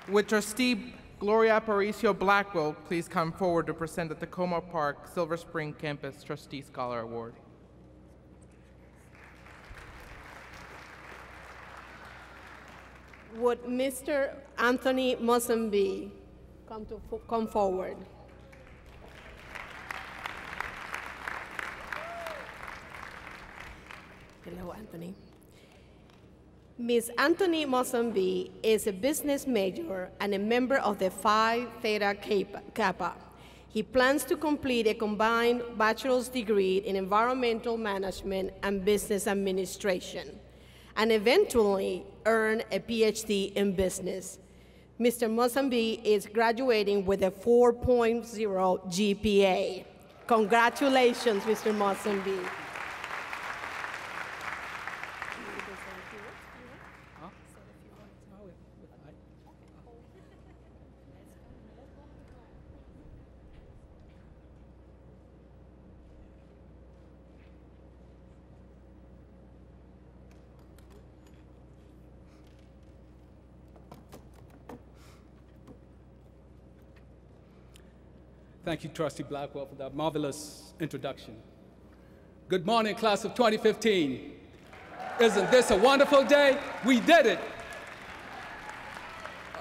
Would Trustee Gloria Aparicio Blackwell please come forward to present the Tacoma Park Silver Spring Campus Trustee Scholar Award? Would Mr. Anthony Mosambie come forward? Hello, Anthony. Ms. Anthony Mosambie is a business major and a member of the Phi Theta Kappa. He plans to complete a combined bachelor's degree in environmental management and business administration, and eventually earn a PhD in business. Mr. Mosambie is graduating with a 4.0 GPA. Congratulations, Mr. Mosambie. Thank you, Trustee Blackwell, for that marvelous introduction. Good morning, class of 2015. Isn't this a wonderful day? We did it.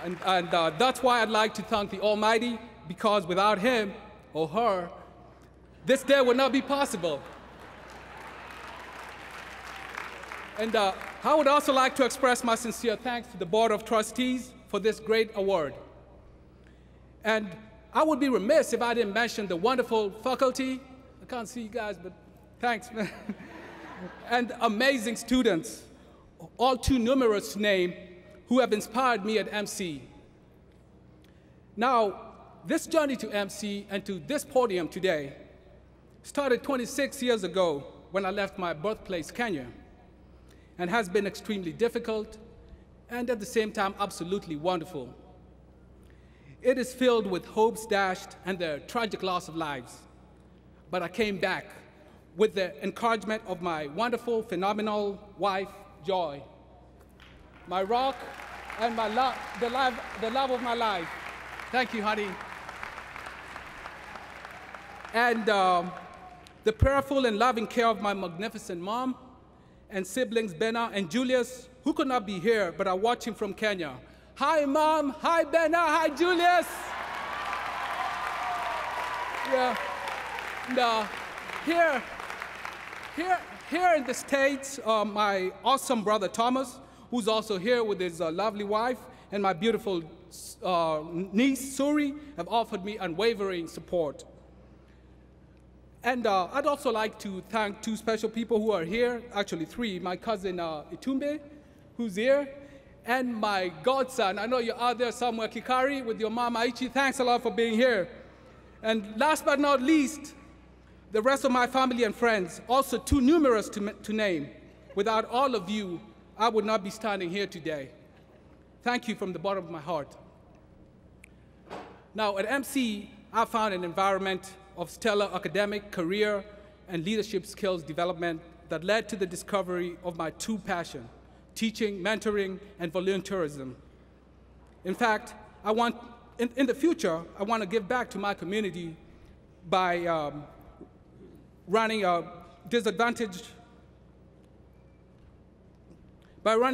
And that's why I'd like to thank the Almighty, because without him or her, this day would not be possible. And I would also like to express my sincere thanks to the Board of Trustees for this great award. And I would be remiss if I didn't mention the wonderful faculty. I can't see you guys, but thanks, man. and amazing students, all too numerous to name, who have inspired me at MC. Now, this journey to MC and to this podium today started 26 years ago when I left my birthplace, Kenya, and has been extremely difficult and at the same time absolutely wonderful. It is filled with hopes dashed and the tragic loss of lives. But I came back with the encouragement of my wonderful, phenomenal wife, Joy, my rock and my the love of my life. Thank you, honey. And the prayerful and loving care of my magnificent mom and siblings, Benna and Julius, who could not be here, but are watching from Kenya. Hi, Mom. Hi, Benna. Hi, Julius. Yeah. And, here in the States, my awesome brother, Thomas, who's also here with his lovely wife, and my beautiful niece, Suri, have offered me unwavering support. And I'd also like to thank two special people who are here, actually three, my cousin Itumbe, who's here, and my godson. I know you're out there somewhere, Kikari, with your mom, Aichi. Thanks a lot for being here. And last but not least, the rest of my family and friends, also too numerous to name. Without all of you, I would not be standing here today. Thank you from the bottom of my heart. Now, at MC, I found an environment of stellar academic, career, and leadership skills development that led to the discovery of my true passion: teaching, mentoring, and volunteerism. In fact, in the future, I want to give back to my community by running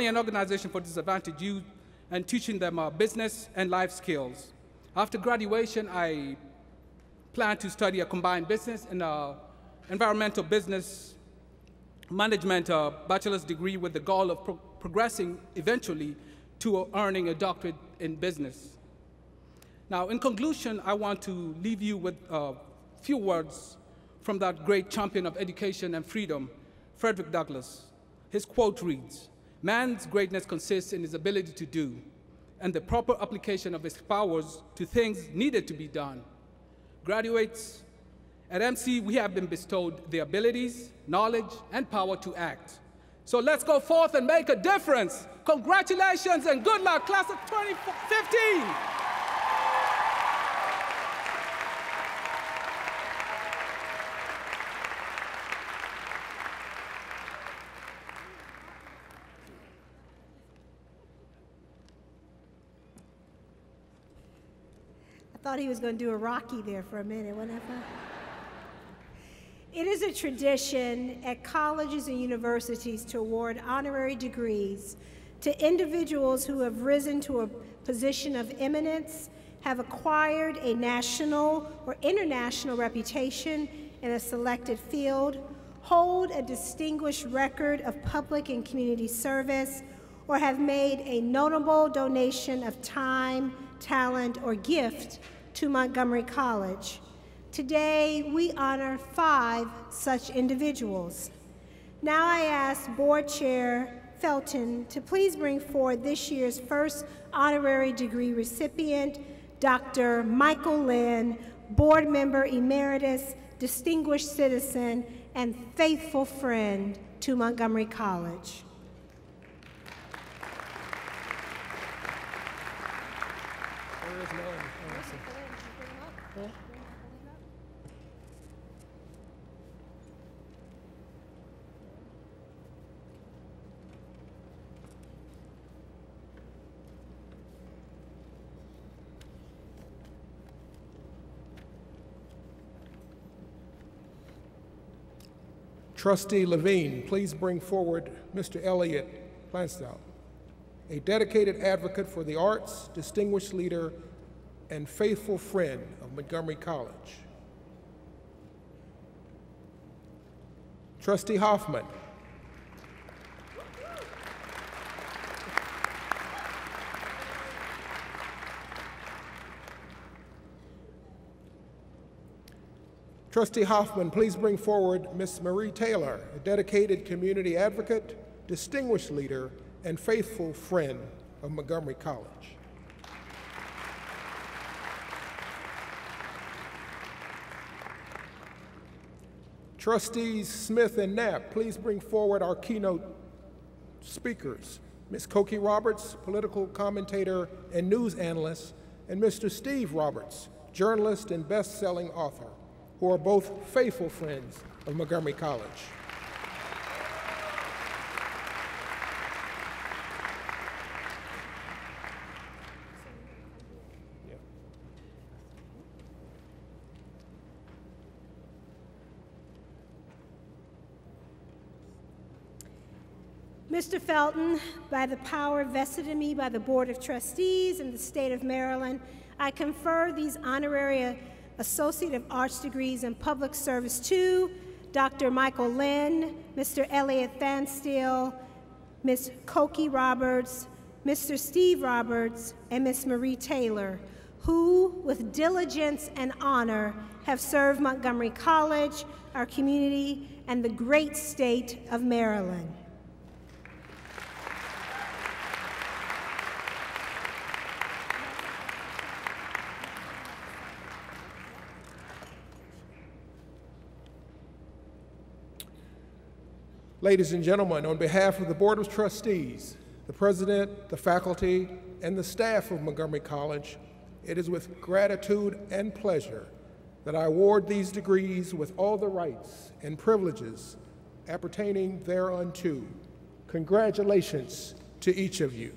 an organization for disadvantaged youth and teaching them business and life skills. After graduation, I plan to study a combined business and environmental business management bachelor's degree with the goal of progressing eventually to earning a doctorate in business. Now, in conclusion, I want to leave you with a few words from that great champion of education and freedom, Frederick Douglass. His quote reads, "Man's greatness consists in his ability to do, and the proper application of his powers to things needed to be done." Graduates, at MC, we have been bestowed the abilities, knowledge, and power to act. So let's go forth and make a difference. Congratulations and good luck, class of 2015. I thought he was going to do a Rocky there for a minute, wasn't it? It is a tradition at colleges and universities to award honorary degrees to individuals who have risen to a position of eminence, have acquired a national or international reputation in a selected field, hold a distinguished record of public and community service, or have made a notable donation of time, talent, or gift to Montgomery College. Today, we honor 5 such individuals. Now I ask Board Chair Felton to please bring forward this year's first honorary degree recipient, Dr. Michael Lynn, Board Member Emeritus, distinguished citizen, and faithful friend to Montgomery College. Trustee Levine, please bring forward Mr. Elliot Planstout, a dedicated advocate for the arts, distinguished leader, and faithful friend of Montgomery College. Trustee Hoffman. Trustee Hoffman, please bring forward Ms. Marie Taylor, a dedicated community advocate, distinguished leader, and faithful friend of Montgomery College. Trustees Smith and Knapp, please bring forward our keynote speakers, Ms. Cokie Roberts, political commentator and news analyst, and Mr. Steve Roberts, journalist and best-selling author, who are both faithful friends of Montgomery College. Mr. Felton, by the power vested in me by the Board of Trustees in the state of Maryland, I confer these honorary Associate of Arts degrees in Public Service to Dr. Michael Lynn, Mr. Elliot Thanstill, Ms. Cokie Roberts, Mr. Steve Roberts, and Ms. Marie Taylor, who, with diligence and honor, have served Montgomery College, our community, and the great state of Maryland. Ladies and gentlemen, on behalf of the Board of Trustees, the President, the faculty, and the staff of Montgomery College, it is with gratitude and pleasure that I award these degrees with all the rights and privileges appertaining thereunto. Congratulations to each of you.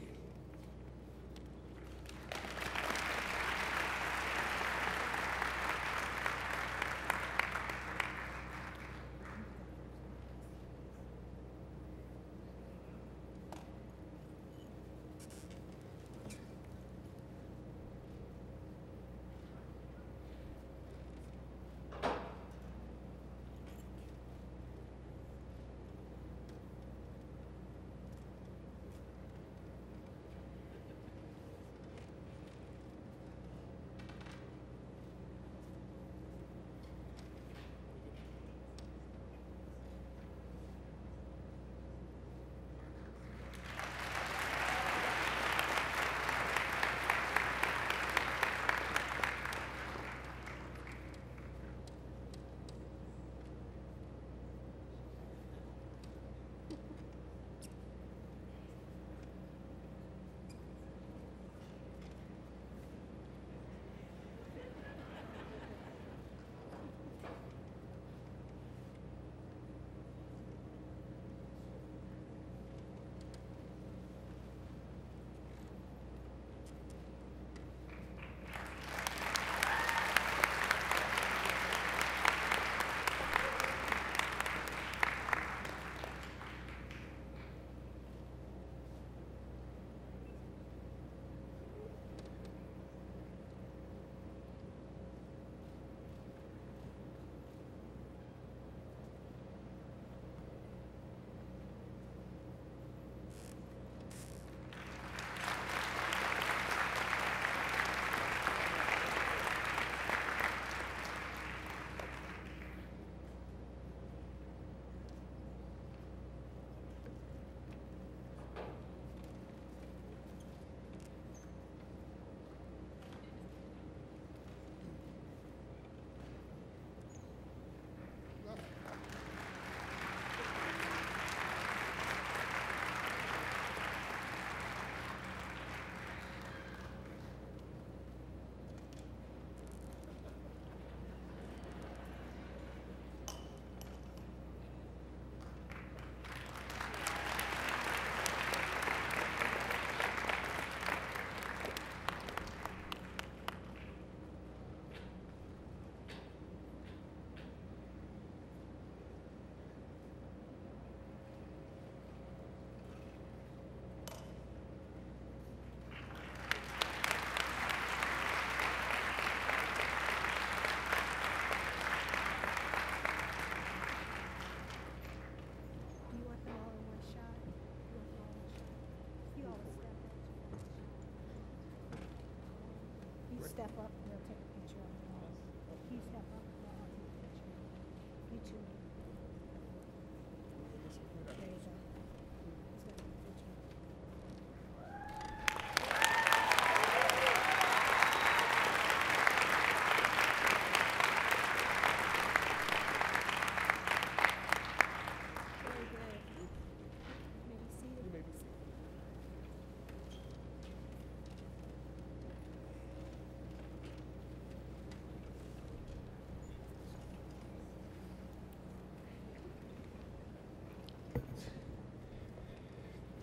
Step up, we'll take a picture of you. You step up, we'll take a picture.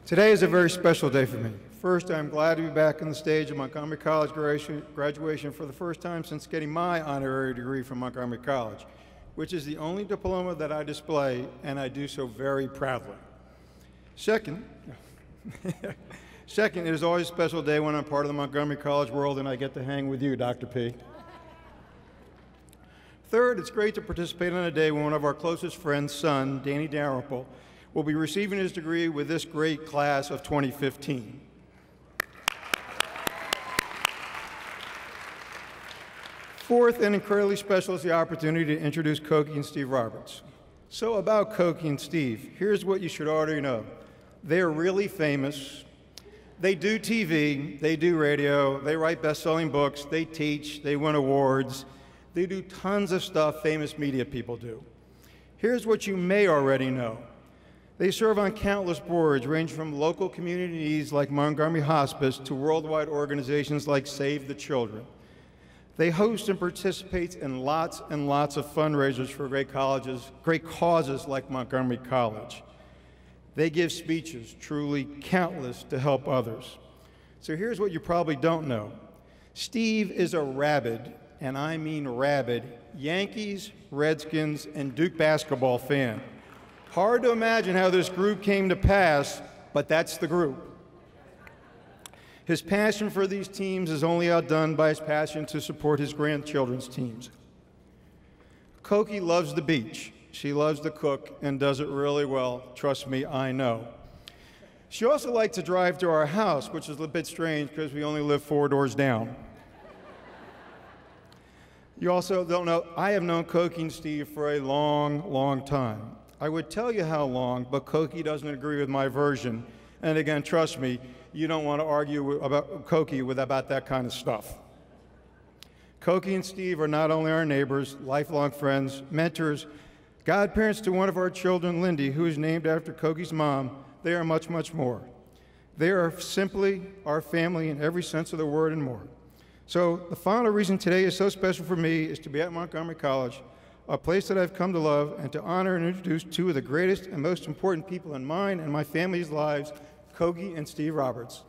Today is a very special day for me. First, I'm glad to be back on the stage of Montgomery College graduation for the first time since getting my honorary degree from Montgomery College, which is the only diploma that I display, and I do so very proudly. Second, it is always a special day when I'm part of the Montgomery College world and I get to hang with you, Dr. P. Third, it's great to participate on a day when one of our closest friends' son, Danny Dalrymple, will be receiving his degree with this great class of 2015. Fourth, and incredibly special, is the opportunity to introduce Cokie and Steve Roberts. So about Cokie and Steve, here's what you should already know. They are really famous. They do TV, they do radio, they write best-selling books, they teach, they win awards. They do tons of stuff famous media people do. Here's what you may already know. They serve on countless boards, ranging from local communities like Montgomery Hospice to worldwide organizations like Save the Children. They host and participate in lots and lots of fundraisers for great causes like Montgomery College. They give speeches, truly countless, to help others. So here's what you probably don't know. Steve is a rabid, and I mean rabid, Yankees, Redskins, and Duke basketball fan. Hard to imagine how this group came to pass, but that's the group. His passion for these teams is only outdone by his passion to support his grandchildren's teams. Cokie loves the beach. She loves to cook and does it really well. Trust me, I know. She also likes to drive to our house, which is a bit strange because we only live 4 doors down. You also don't know, I have known Cokie and Steve for a long, long time. I would tell you how long, but Cokie doesn't agree with my version. And again, trust me, you don't want to argue about Cokie about that kind of stuff. Cokie and Steve are not only our neighbors, lifelong friends, mentors, godparents to one of our children, Lindy, who is named after Cokie's mom. They are much, much more. They are simply our family in every sense of the word and more. So the final reason today is so special for me is to be at Montgomery College, a place that I've come to love, and to honor and introduce two of the greatest and most important people in mine and my family's lives, Cokie and Steve Roberts.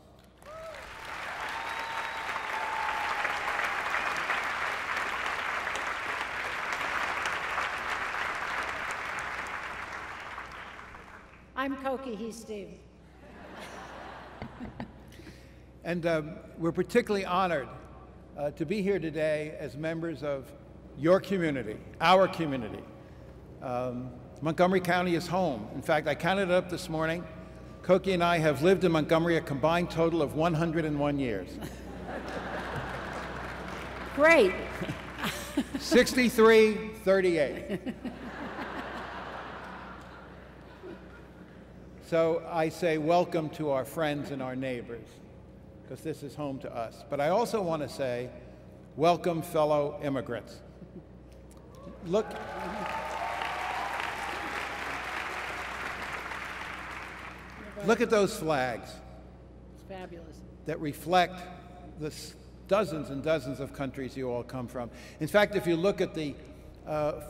I'm Cokie, he's Steve. And we're particularly honored to be here today as members of your community, our community. Montgomery County is home. In fact, I counted it up this morning. Cokie and I have lived in Montgomery a combined total of 101 years. Great. 63, 38. So I say welcome to our friends and our neighbors, because this is home to us. But I also want to say welcome, fellow immigrants. Look at those flags. It's fabulous. That reflect the dozens and dozens of countries you all come from. In fact, if you look at the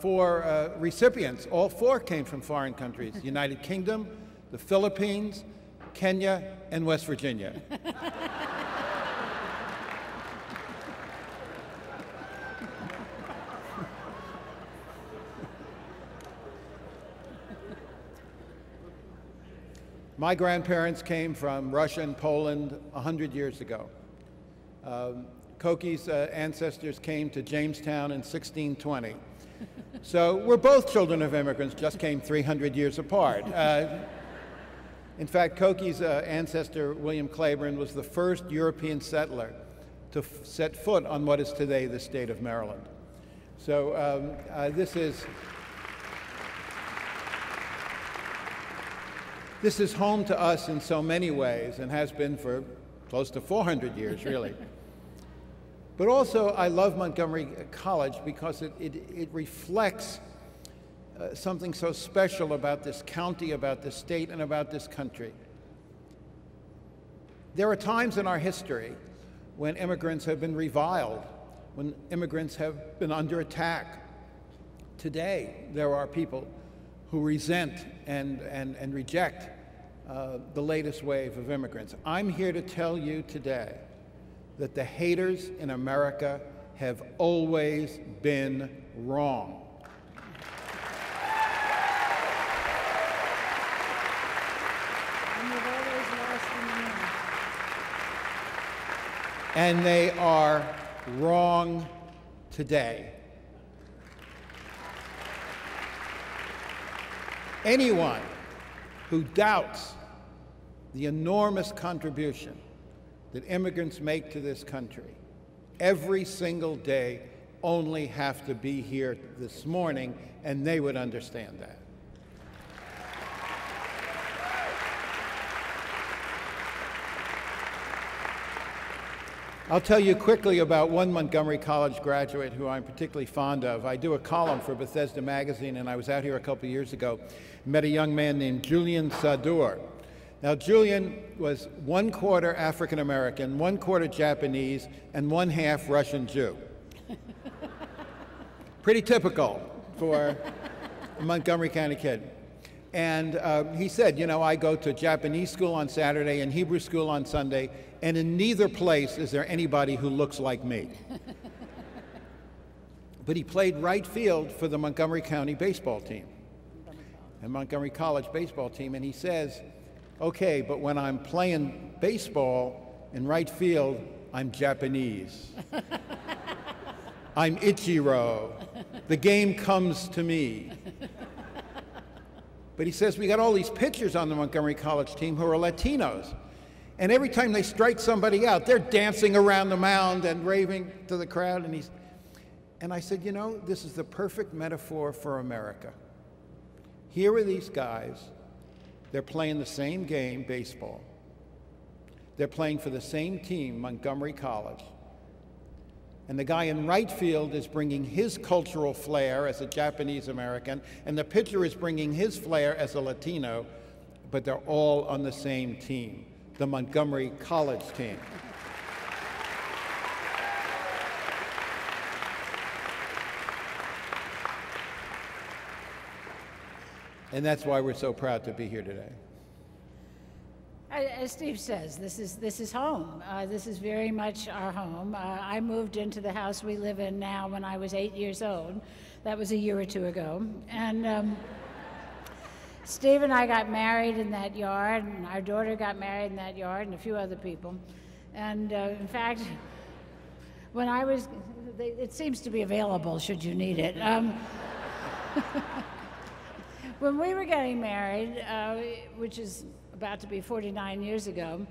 4 recipients, all 4 came from foreign countries: the United Kingdom, the Philippines, Kenya, and West Virginia. My grandparents came from Russia and Poland 100 years ago. Cokie's ancestors came to Jamestown in 1620. So we're both children of immigrants, just came 300 years apart. In fact, Cokie's ancestor, William Claiborne, was the first European settler to set foot on what is today the state of Maryland. So this is home to us in so many ways, and has been for close to 400 years, really. But also, I love Montgomery College because it reflects something so special about this county, about this state, and about this country. There are times in our history when immigrants have been reviled, when immigrants have been under attack. Today, there are people who resent and reject the latest wave of immigrants. I'm here to tell you today that the haters in America have always been wrong. And they are wrong today. Anyone who doubts the enormous contribution that immigrants make to this country every single day only have to be here this morning, and they would understand that. I'll tell you quickly about one Montgomery College graduate who I'm particularly fond of. I do a column for Bethesda Magazine, and I was out here a couple years ago, met a young man named Julian Sadur. Now, Julian was 1/4 African American, 1/4 Japanese, and 1/2 Russian Jew. Pretty typical for a Montgomery County kid. And he said, you know, I go to Japanese school on Saturday and Hebrew school on Sunday, and in neither place is there anybody who looks like me. But he played right field for the Montgomery County baseball team, and Montgomery College baseball team, and he says, okay, but when I'm playing baseball in right field, I'm Japanese. I'm Ichiro. The game comes to me. But he says, we got all these pitchers on the Montgomery College team who are Latinos. And every time they strike somebody out, they're dancing around the mound and raving to the crowd. And I said, you know, this is the perfect metaphor for America. Here are these guys. They're playing the same game, baseball. They're playing for the same team, Montgomery College. And the guy in right field is bringing his cultural flair as a Japanese American, and the pitcher is bringing his flair as a Latino, but they're all on the same team, the Montgomery College team. And that's why we're so proud to be here today. As Steve says, this is home. This is very much our home. I moved into the house we live in now when I was 8 years old. That was a year or two ago. And Steve and I got married in that yard, and our daughter got married in that yard, and a few other people. And in fact, when I was, it seems to be available should you need it. When we were getting married, which is about to be 49 years ago,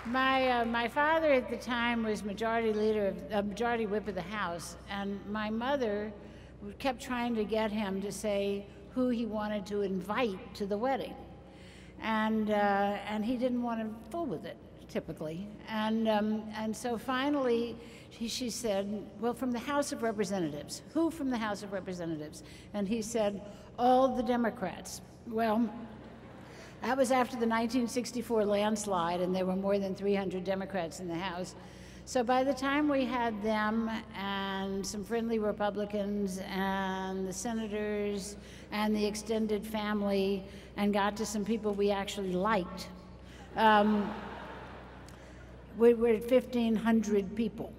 my father at the time was majority whip of the House, and my mother kept trying to get him to say who he wanted to invite to the wedding, and he didn't want to fool with it, typically, and so finally she said, well, from the House of Representatives. Who from the House of Representatives? And he said, all the Democrats. Well, that was after the 1964 landslide, and there were more than 300 Democrats in the House. So by the time we had them and some friendly Republicans and the senators and the extended family and got to some people we actually liked, we were at 1,500 people.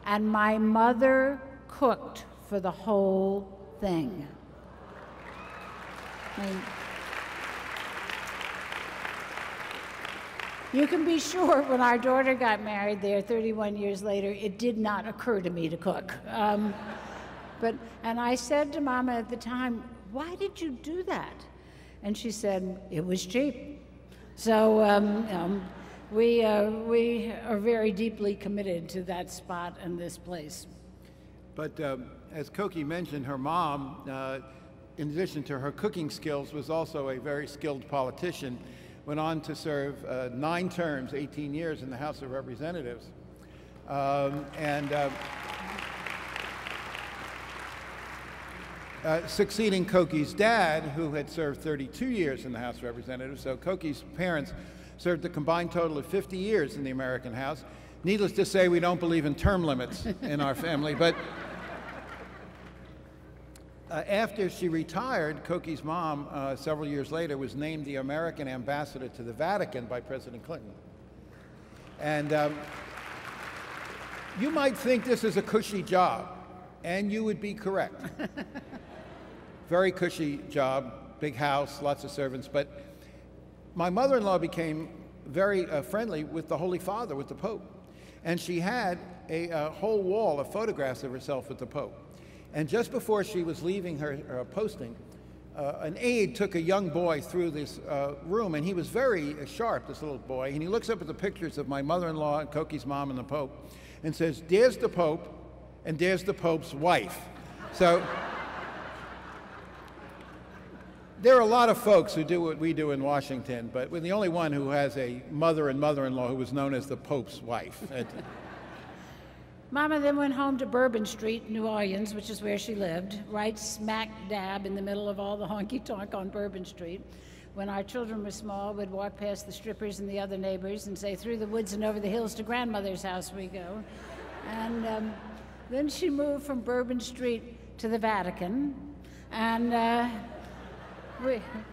And my mother cooked for the whole thing. You can be sure when our daughter got married there 31 years later, it did not occur to me to cook. And I said to Mama at the time, why did you do that? And she said, it was cheap. So we are very deeply committed to that spot and this place. But as Koki mentioned, her mom, in addition to her cooking skills, was also a very skilled politician. Went on to serve 9 terms, 18 years in the House of Representatives. Succeeding Koki's dad, who had served 32 years in the House of Representatives. So Koki's parents served a combined total of 50 years in the American House. Needless to say, we don't believe in term limits in our family, but After she retired, Koki's mom, several years later, was named the American ambassador to the Vatican by President Clinton. And you might think this is a cushy job, and you would be correct. Very cushy job, big house, lots of servants. But my mother-in-law became very friendly with the Holy Father, with the Pope. And she had a whole wall of photographs of herself with the Pope. And just before she was leaving her posting, an aide took a young boy through this room, and he was very sharp, this little boy, and he looks up at the pictures of my mother-in-law, and Koki's mom, and the Pope, and says, "There's the Pope, and there's the Pope's wife." So there are a lot of folks who do what we do in Washington, but we're the only one who has a mother and mother-in-law who was known as the Pope's wife. Mama then went home to Bourbon Street, New Orleans, which is where she lived, right smack dab in the middle of all the honky-tonk on Bourbon Street. When our children were small, we'd walk past the strippers and the other neighbors and say, "Through the woods and over the hills to grandmother's house we go." And then she moved from Bourbon Street to the Vatican, and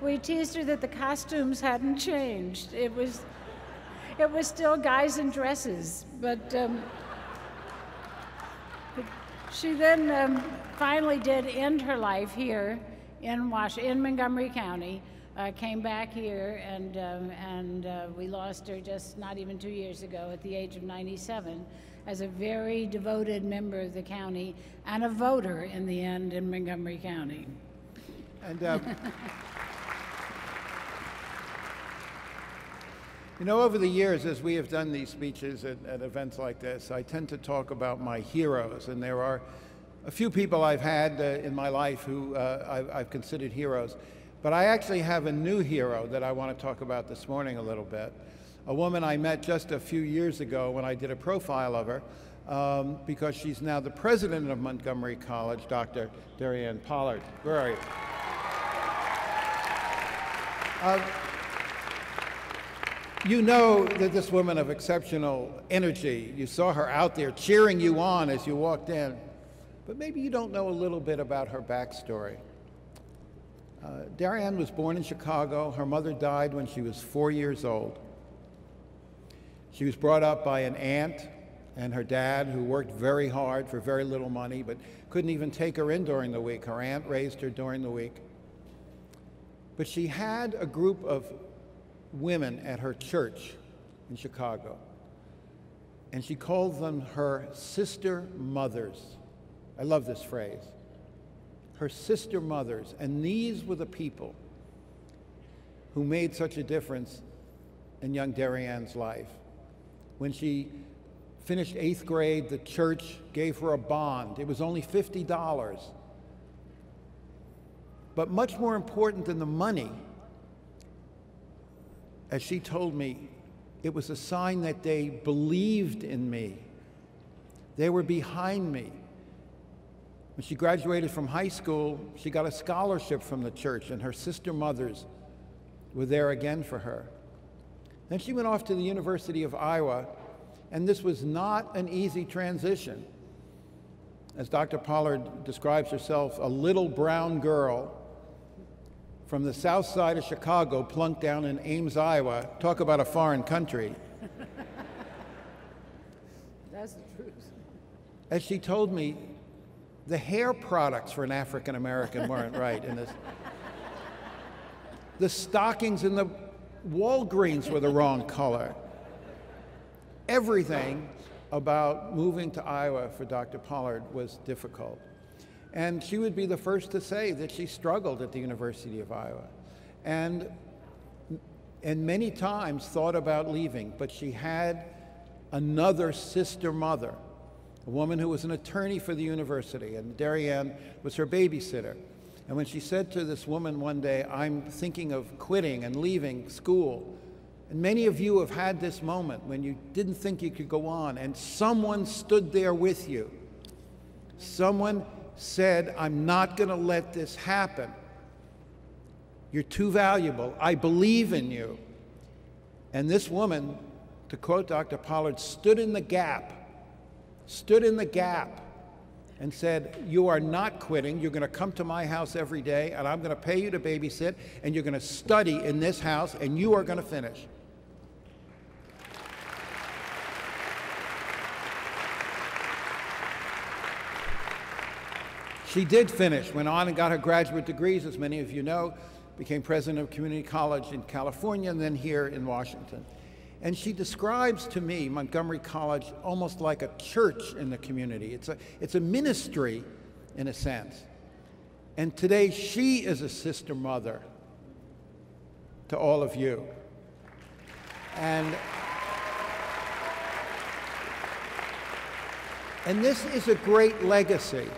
we teased her that the costumes hadn't changed. It was still guys in dresses, but she then finally did end her life here in Montgomery County, came back here, and we lost her just not even 2 years ago at the age of 97 as a very devoted member of the county and a voter in the end in Montgomery County. And you know, over the years, as we have done these speeches at events like this, I tend to talk about my heroes, and there are a few people I've had in my life who I've considered heroes. But I actually have a new hero that I want to talk about this morning a little bit. A woman I met just a few years ago when I did a profile of her, because she's now the president of Montgomery College, Dr. Darrienne Pollard. Where are you? You know that this woman of exceptional energy, you saw her out there cheering you on as you walked in, but maybe you don't know a little bit about her backstory. Darrienne was born in Chicago. Her mother died when she was 4 years old. She was brought up by an aunt and her dad, who worked very hard for very little money, but couldn't even take her in during the week. Her aunt raised her during the week. But she had a group of women at her church in Chicago, and she called them her sister mothers. I love this phrase, her sister mothers. And these were the people who made such a difference in young Darrienne's life. When she finished 8th grade, the church gave her a bond. It was only $50. But much more important than the money, as she told me, it was a sign that they believed in me. They were behind me. When she graduated from high school, she got a scholarship from the church, and her sister mothers were there again for her. Then she went off to the University of Iowa, and this was not an easy transition. As Dr. Pollard describes herself, a little brown girl from the south side of Chicago, plunked down in Ames, Iowa. Talk about a foreign country. That's the truth. As she told me, the hair products for an African American weren't right in this. The stockings in the Walgreens were the wrong color. Everything about moving to Iowa for Dr. Pollard was difficult. And she would be the first to say that she struggled at the University of Iowa and many times thought about leaving, but she had another sister mother, a woman who was an attorney for the university, and Darrienne was her babysitter. And when she said to this woman one day, "I'm thinking of quitting and leaving school," and many of you have had this moment when you didn't think you could go on, and someone stood there with you. Someone said, "I'm not going to let this happen. You're too valuable. I believe in you." And this woman, to quote Dr. Pollard, stood in the gap and said, you are not quitting. You're going to come to my house every day, and I'm going to pay you to babysit, and you're going to study in this house, and you are going to finish. She did finish, went on and got her graduate degrees, as many of you know, became president of community college in California and then here in Washington. And she describes to me Montgomery College almost like a church in the community. It's a ministry in a sense. And today she is a sister mother to all of you. And this is a great legacy.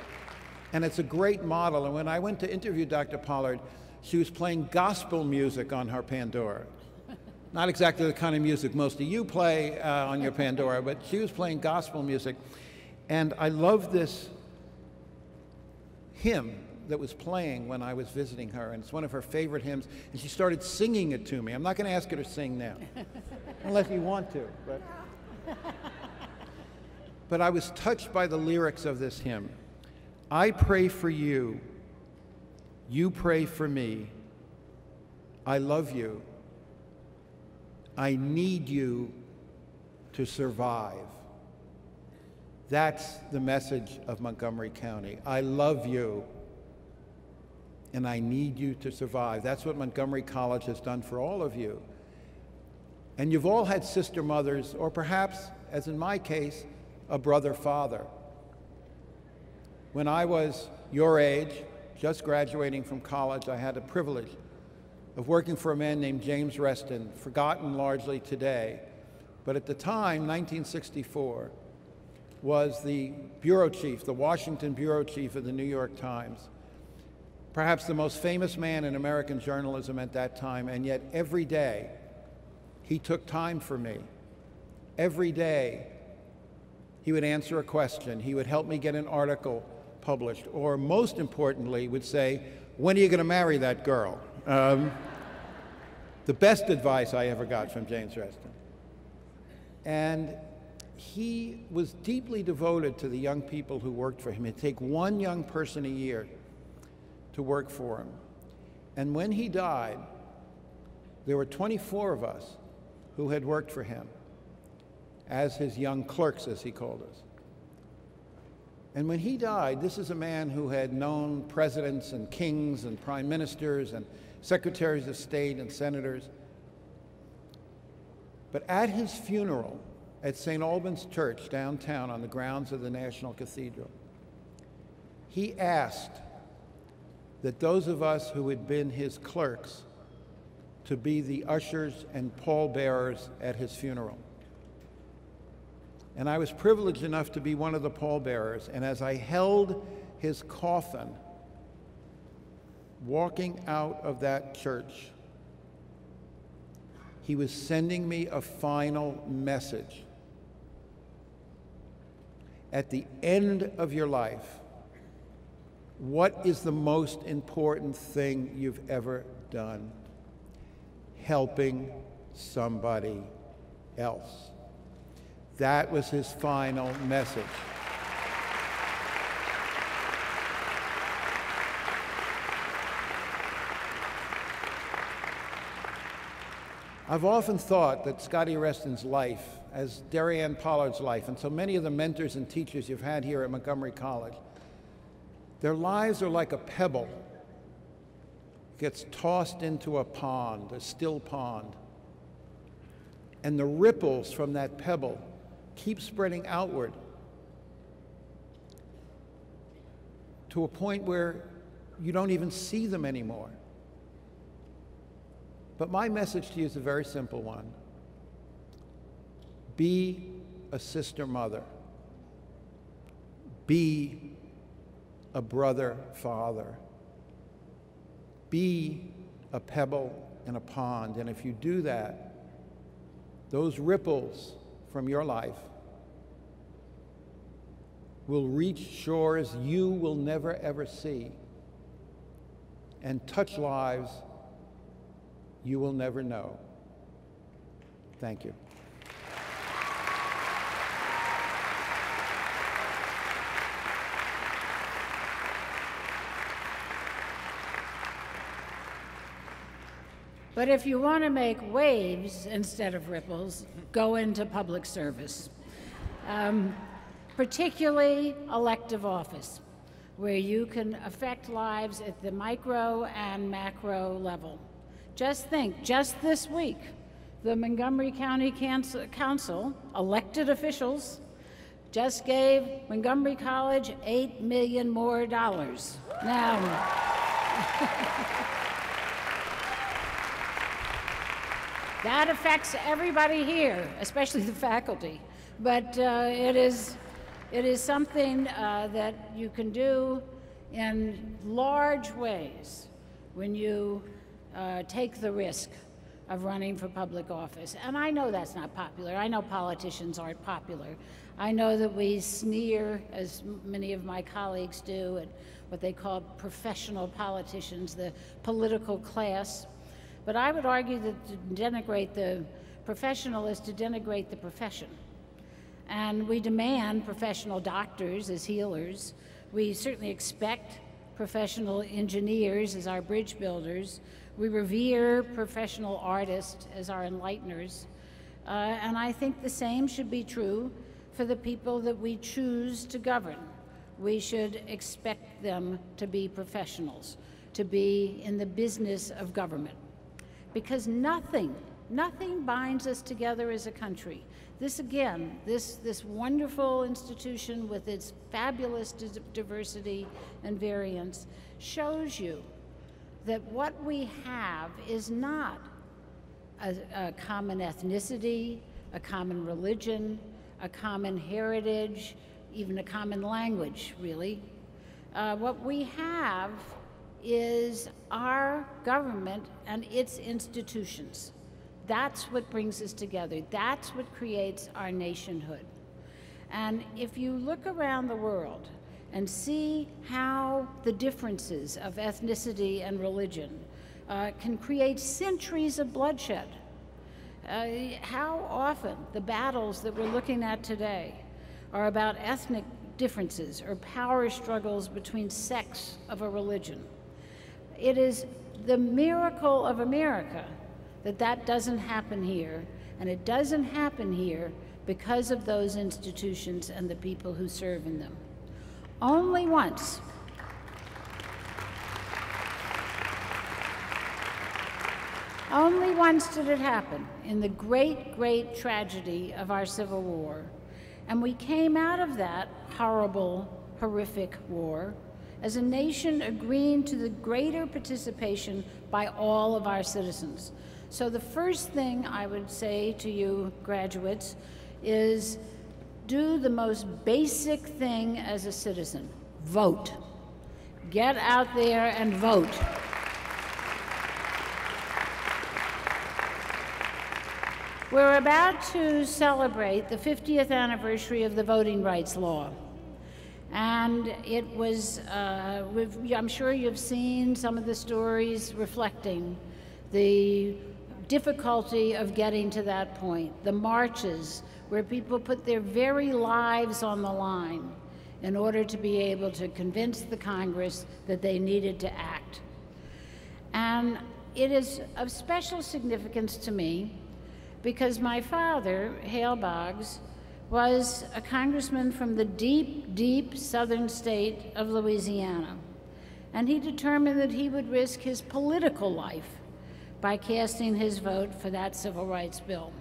And it's a great model. And when I went to interview Dr. Pollard, she was playing gospel music on her Pandora. Not exactly the kind of music most of you play on your Pandora, but she was playing gospel music. And I love this hymn that was playing when I was visiting her, and it's one of her favorite hymns, and she started singing it to me. I'm not going to ask her to sing now, unless you want to. But I was touched by the lyrics of this hymn. I pray for you, you pray for me, I love you, I need you to survive. That's the message of Montgomery County. I love you, and I need you to survive. That's what Montgomery College has done for all of you. And you've all had sister mothers, or perhaps, as in my case, a brother-father. When I was your age, just graduating from college, I had the privilege of working for a man named James Reston, forgotten largely today, but at the time, 1964, was the bureau chief, the Washington bureau chief of the New York Times, perhaps the most famous man in American journalism at that time, and yet every day he took time for me. Every day he would answer a question, he would help me get an article published, or most importantly would say, when are you going to marry that girl? The best advice I ever got from James Reston. And he was deeply devoted to the young people who worked for him. He'd take one young person a year to work for him. And when he died, there were 24 of us who had worked for him as his young clerks, as he called us. And when he died, this is a man who had known presidents and kings and prime ministers and secretaries of state and senators. But at his funeral at St. Albans Church downtown on the grounds of the National Cathedral, he asked that those of us who had been his clerks to be the ushers and pallbearers at his funeral. And I was privileged enough to be one of the pallbearers, and as I held his coffin, walking out of that church, he was sending me a final message. At the end of your life, what is the most important thing you've ever done? Helping somebody else. That was his final message. I've often thought that Scotty Reston's life, as Darrienne Pollard's life, and so many of the mentors and teachers you've had here at Montgomery College, their lives are like a pebble. It gets tossed into a pond, a still pond. And the ripples from that pebble keep spreading outward to a point where you don't even see them anymore. But my message to you is a very simple one. Be a sister mother. Be a brother father. Be a pebble in a pond. And if you do that, those ripples from your life will reach shores you will never ever see and touch lives you will never know. Thank you. But if you want to make waves instead of ripples, go into public service, particularly elective office, where you can affect lives at the micro and macro level. Just think, just this week, the Montgomery County Council, elected officials, just gave Montgomery College $8 million more. Now, that affects everybody here, especially the faculty. But it is something that you can do in large ways when you take the risk of running for public office. And I know that's not popular. I know politicians aren't popular. I know that we sneer, as many of my colleagues do, at what they call professional politicians, the political class. But I would argue that to denigrate the professional is to denigrate the profession. And we demand professional doctors as healers. We certainly expect professional engineers as our bridge builders. We revere professional artists as our enlighteners. And I think the same should be true for the people that we choose to govern. We should expect them to be professionals, to be in the business of government. Because nothing binds us together as a country. This, again, this wonderful institution with its fabulous diversity and variance shows you that what we have is not a common ethnicity, a common religion, a common heritage, even a common language, really. What we have is our government and its institutions. That's what brings us together. That's what creates our nationhood. And if you look around the world and see how the differences of ethnicity and religion can create centuries of bloodshed, how often the battles that we're looking at today are about ethnic differences or power struggles between sects of a religion. It is the miracle of America that doesn't happen here, and it doesn't happen here because of those institutions and the people who serve in them. Only once did it happen in the great, great tragedy of our Civil War. And we came out of that horrible, horrific war as a nation agreeing to the greater participation by all of our citizens. So the first thing I would say to you graduates is do the most basic thing as a citizen: vote. Get out there and vote. We're about to celebrate the 50th anniversary of the Voting Rights Law. And it was, I'm sure you've seen some of the stories reflecting the difficulty of getting to that point. The marches where people put their very lives on the line in order to be able to convince the Congress that they needed to act. And it is of special significance to me because my father, Hale Boggs, was a congressman from the deep, deep southern state of Louisiana. And he determined that he would risk his political life by casting his vote for that civil rights bill.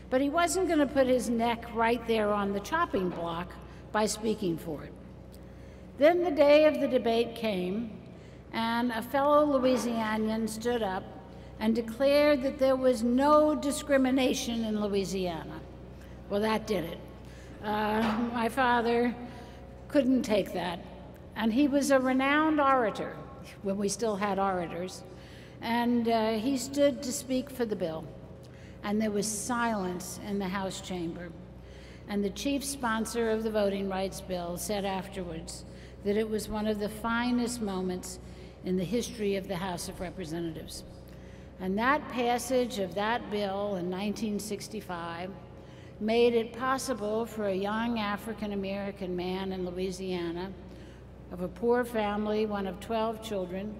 But he wasn't going to put his neck right there on the chopping block by speaking for it. Then the day of the debate came, and a fellow Louisianian stood up and declared that there was no discrimination in Louisiana. Well, that did it. My father couldn't take that. And he was a renowned orator when we still had orators. And he stood to speak for the bill. And there was silence in the House chamber. And the chief sponsor of the voting rights bill said afterwards that it was one of the finest moments in the history of the House of Representatives. And that passage of that bill in 1965 made it possible for a young African-American man in Louisiana, of a poor family, one of 12 children,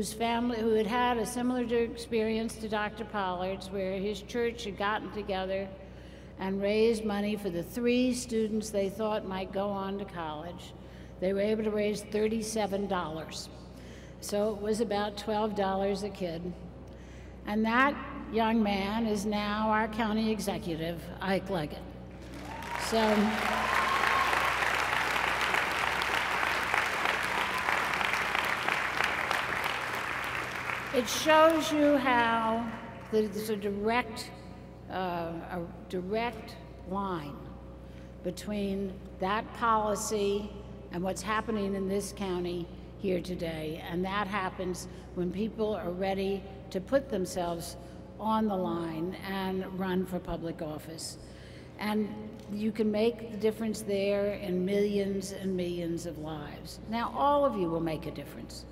who had had a similar experience to Dr. Pollard's, where his church had gotten together and raised money for the 3 students they thought might go on to college. They were able to raise $37. So it was about $12 a kid. And that young man is now our county executive, Ike Leggett. So, it shows you how there's a direct line between that policy and what's happening in this county here today. And that happens when people are ready to put themselves on the line and run for public office. And you can make the difference there in millions and millions of lives. Now, all of you will make a difference,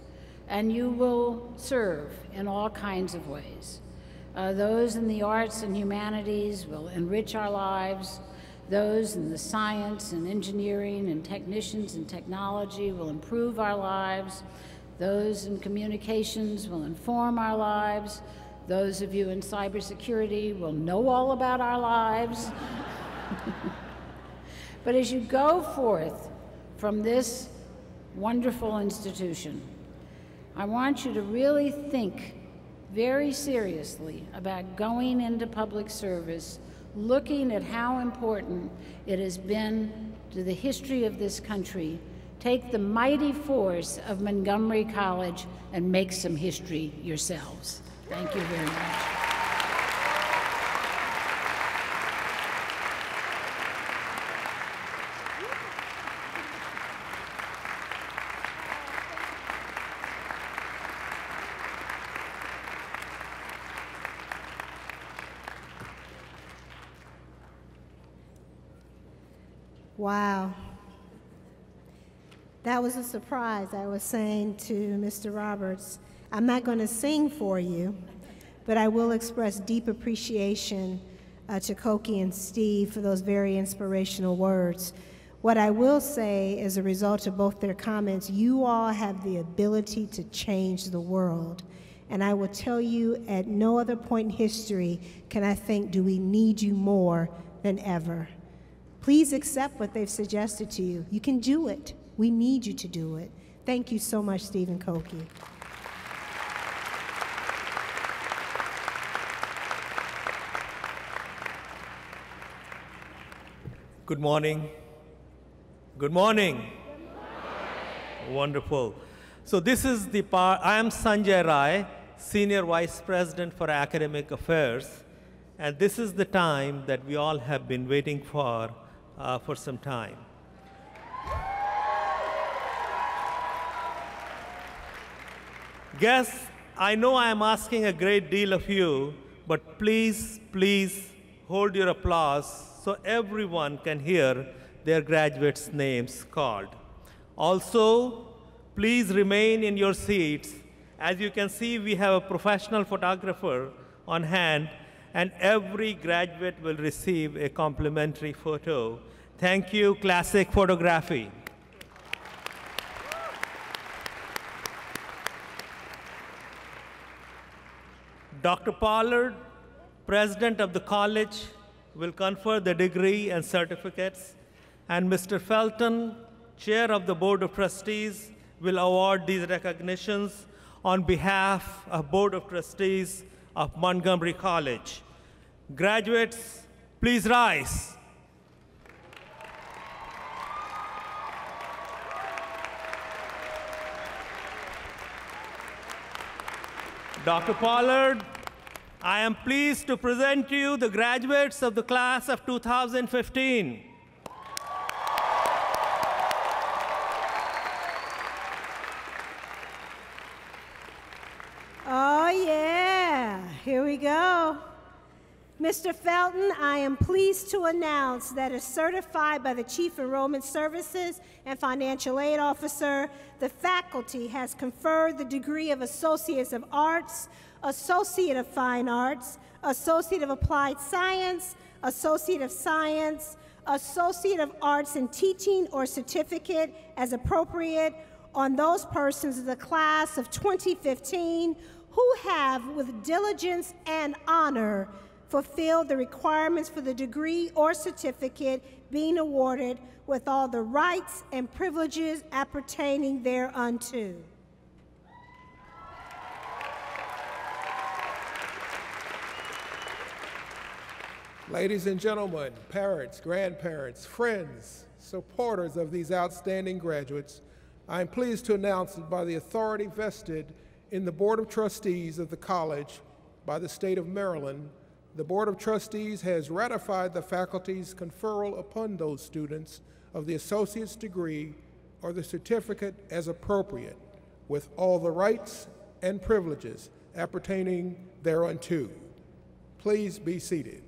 and you will serve in all kinds of ways. Those in the arts and humanities will enrich our lives. Those in the science and engineering and technicians and technology will improve our lives. Those in communications will inform our lives. Those of you in cybersecurity will know all about our lives. But as you go forth from this wonderful institution, I want you to really think very seriously about going into public service, looking at how important it has been to the history of this country. Take the mighty force of Montgomery College and make some history yourselves. Thank you very much. Wow. That was a surprise. I was saying to Mr. Roberts, I'm not going to sing for you, but I will express deep appreciation to Koki and Steve for those very inspirational words. What I will say, as a result of both their comments, you all have the ability to change the world. And I will tell you, at no other point in history can I think, do we need you more than ever. Please accept what they've suggested to you. You can do it. We need you to do it. Thank you so much, Steve and Koki. Good morning. Good morning. Good morning. Wonderful. So this is the part. I am Sanjay Rai, Senior Vice President for Academic Affairs, and this is the time that we all have been waiting for some time. Guests, I know I am asking a great deal of you, but please, please hold your applause so everyone can hear their graduates' names called. Also, please remain in your seats. As you can see, we have a professional photographer on hand, and every graduate will receive a complimentary photo. Thank you, Classic Photography. Dr. Pollard, President of the college, will confer the degree and certificates, and Mr. Felton, Chair of the Board of Trustees, will award these recognitions on behalf of Board of Trustees of Montgomery College. Graduates, please rise. Dr. Pollard, I am pleased to present to you the graduates of the class of 2015. Oh, yeah. Here we go. Mr. Felton, I am pleased to announce that as certified by the Chief Enrollment Services and Financial Aid Officer, the faculty has conferred the degree of Associate of Arts, Associate of Fine Arts, Associate of Applied Science, Associate of Science, Associate of Arts in Teaching or Certificate as appropriate, on those persons of the class of 2015 who have, with diligence and honor, fulfilled the requirements for the degree or certificate being awarded with all the rights and privileges appertaining thereunto. Ladies and gentlemen, parents, grandparents, friends, supporters of these outstanding graduates, I am pleased to announce that by the authority vested in the Board of Trustees of the college by the state of Maryland, the Board of Trustees has ratified the faculty's conferral upon those students of the associate's degree or the certificate as appropriate, with all the rights and privileges appertaining thereunto. Please be seated.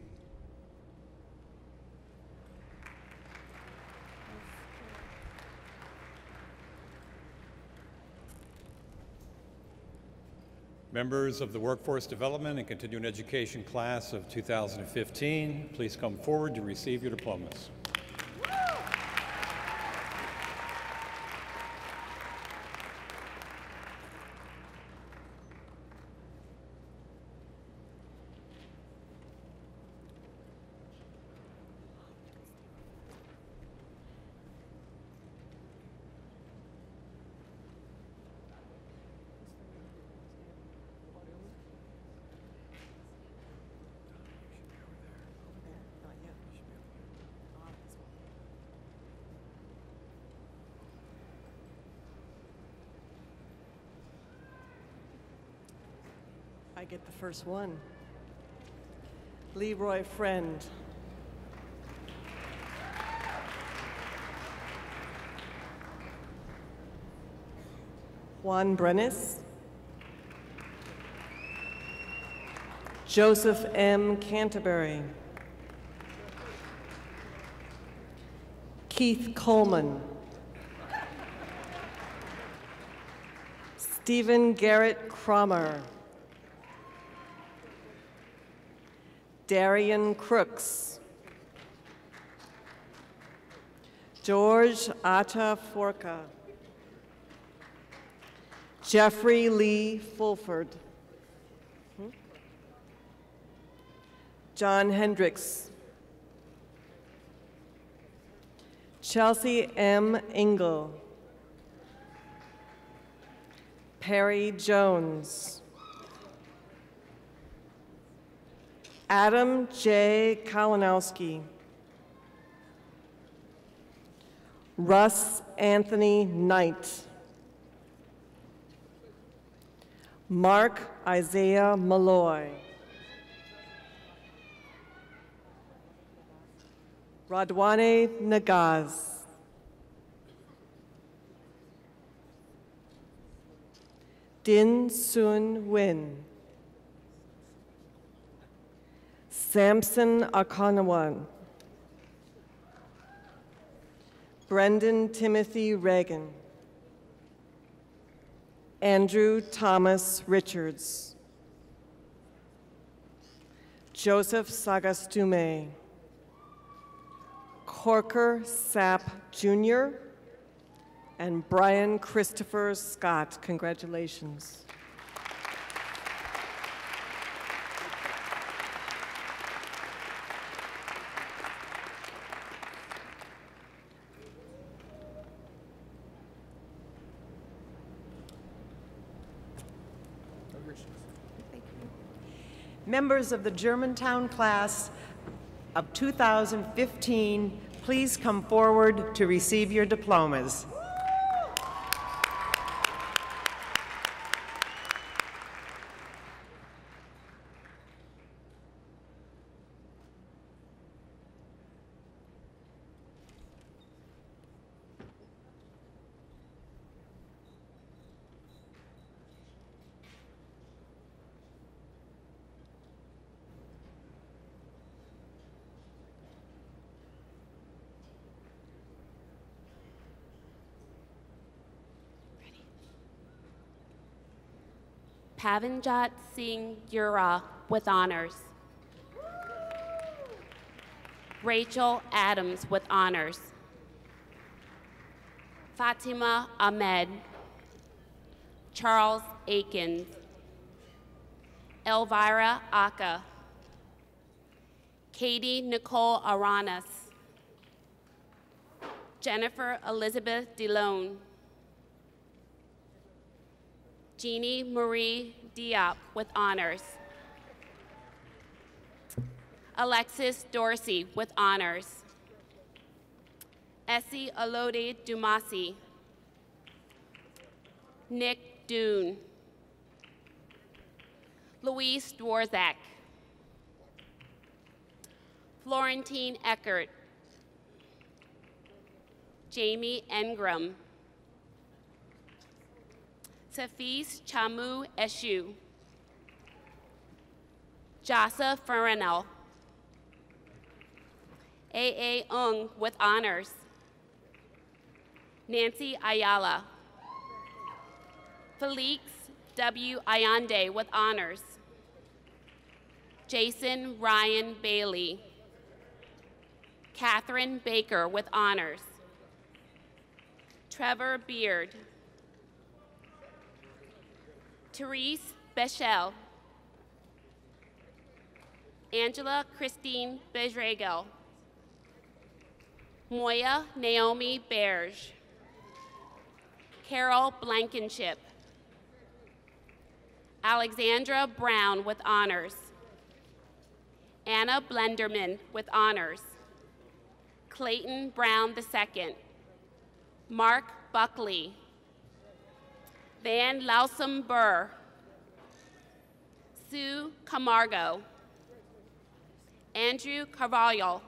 Members of the Workforce Development and Continuing Education class of 2015, please come forward to receive your diplomas. I get the first one. Leroy Friend. Juan Brenes. Joseph M. Canterbury. Keith Coleman. Stephen Garrett Cromer. Darian Crooks. George Atta Forca. Jeffrey Lee Fulford. John Hendricks. Chelsea M. Engel. Perry Jones. Adam J. Kalinowski. Russ Anthony Knight. Mark Isaiah Malloy. Radwane Nagaz. Din Sun Win. Samson Akanawan. Brendan Timothy Reagan. Andrew Thomas Richards. Joseph Sagastume. Corker Sapp Jr. and Brian Christopher Scott. Congratulations. Members of the Germantown class of 2015, please come forward to receive your diplomas. Pavanjot Singh Yura with honors. Rachel Adams with honors. Fatima Ahmed Charles Aikens, Elvira Aka, Katie Nicole Aranas, Jennifer Elizabeth DeLone, Jeannie Marie Diop with honors, Alexis Dorsey with honors, Essie Alode Dumasi, Nick Dune, Louise Dworzak, Florentine Eckert, Jamie Engram, Safis Chamu Eshu, Jasa Farinel, A.A. Ung with honors, Nancy Ayala, Felix W. Ayande with honors, Jason Ryan Bailey, Catherine Baker with honors, Trevor Beard, Therese Bechel, Angela Christine Bejregel, Moya Naomi Berge, Carol Blankenship, Alexandra Brown with honors, Anna Blenderman with honors, Clayton Brown II, Mark Buckley, Van Lausum Burr, Sue Camargo, Andrew Carvalho,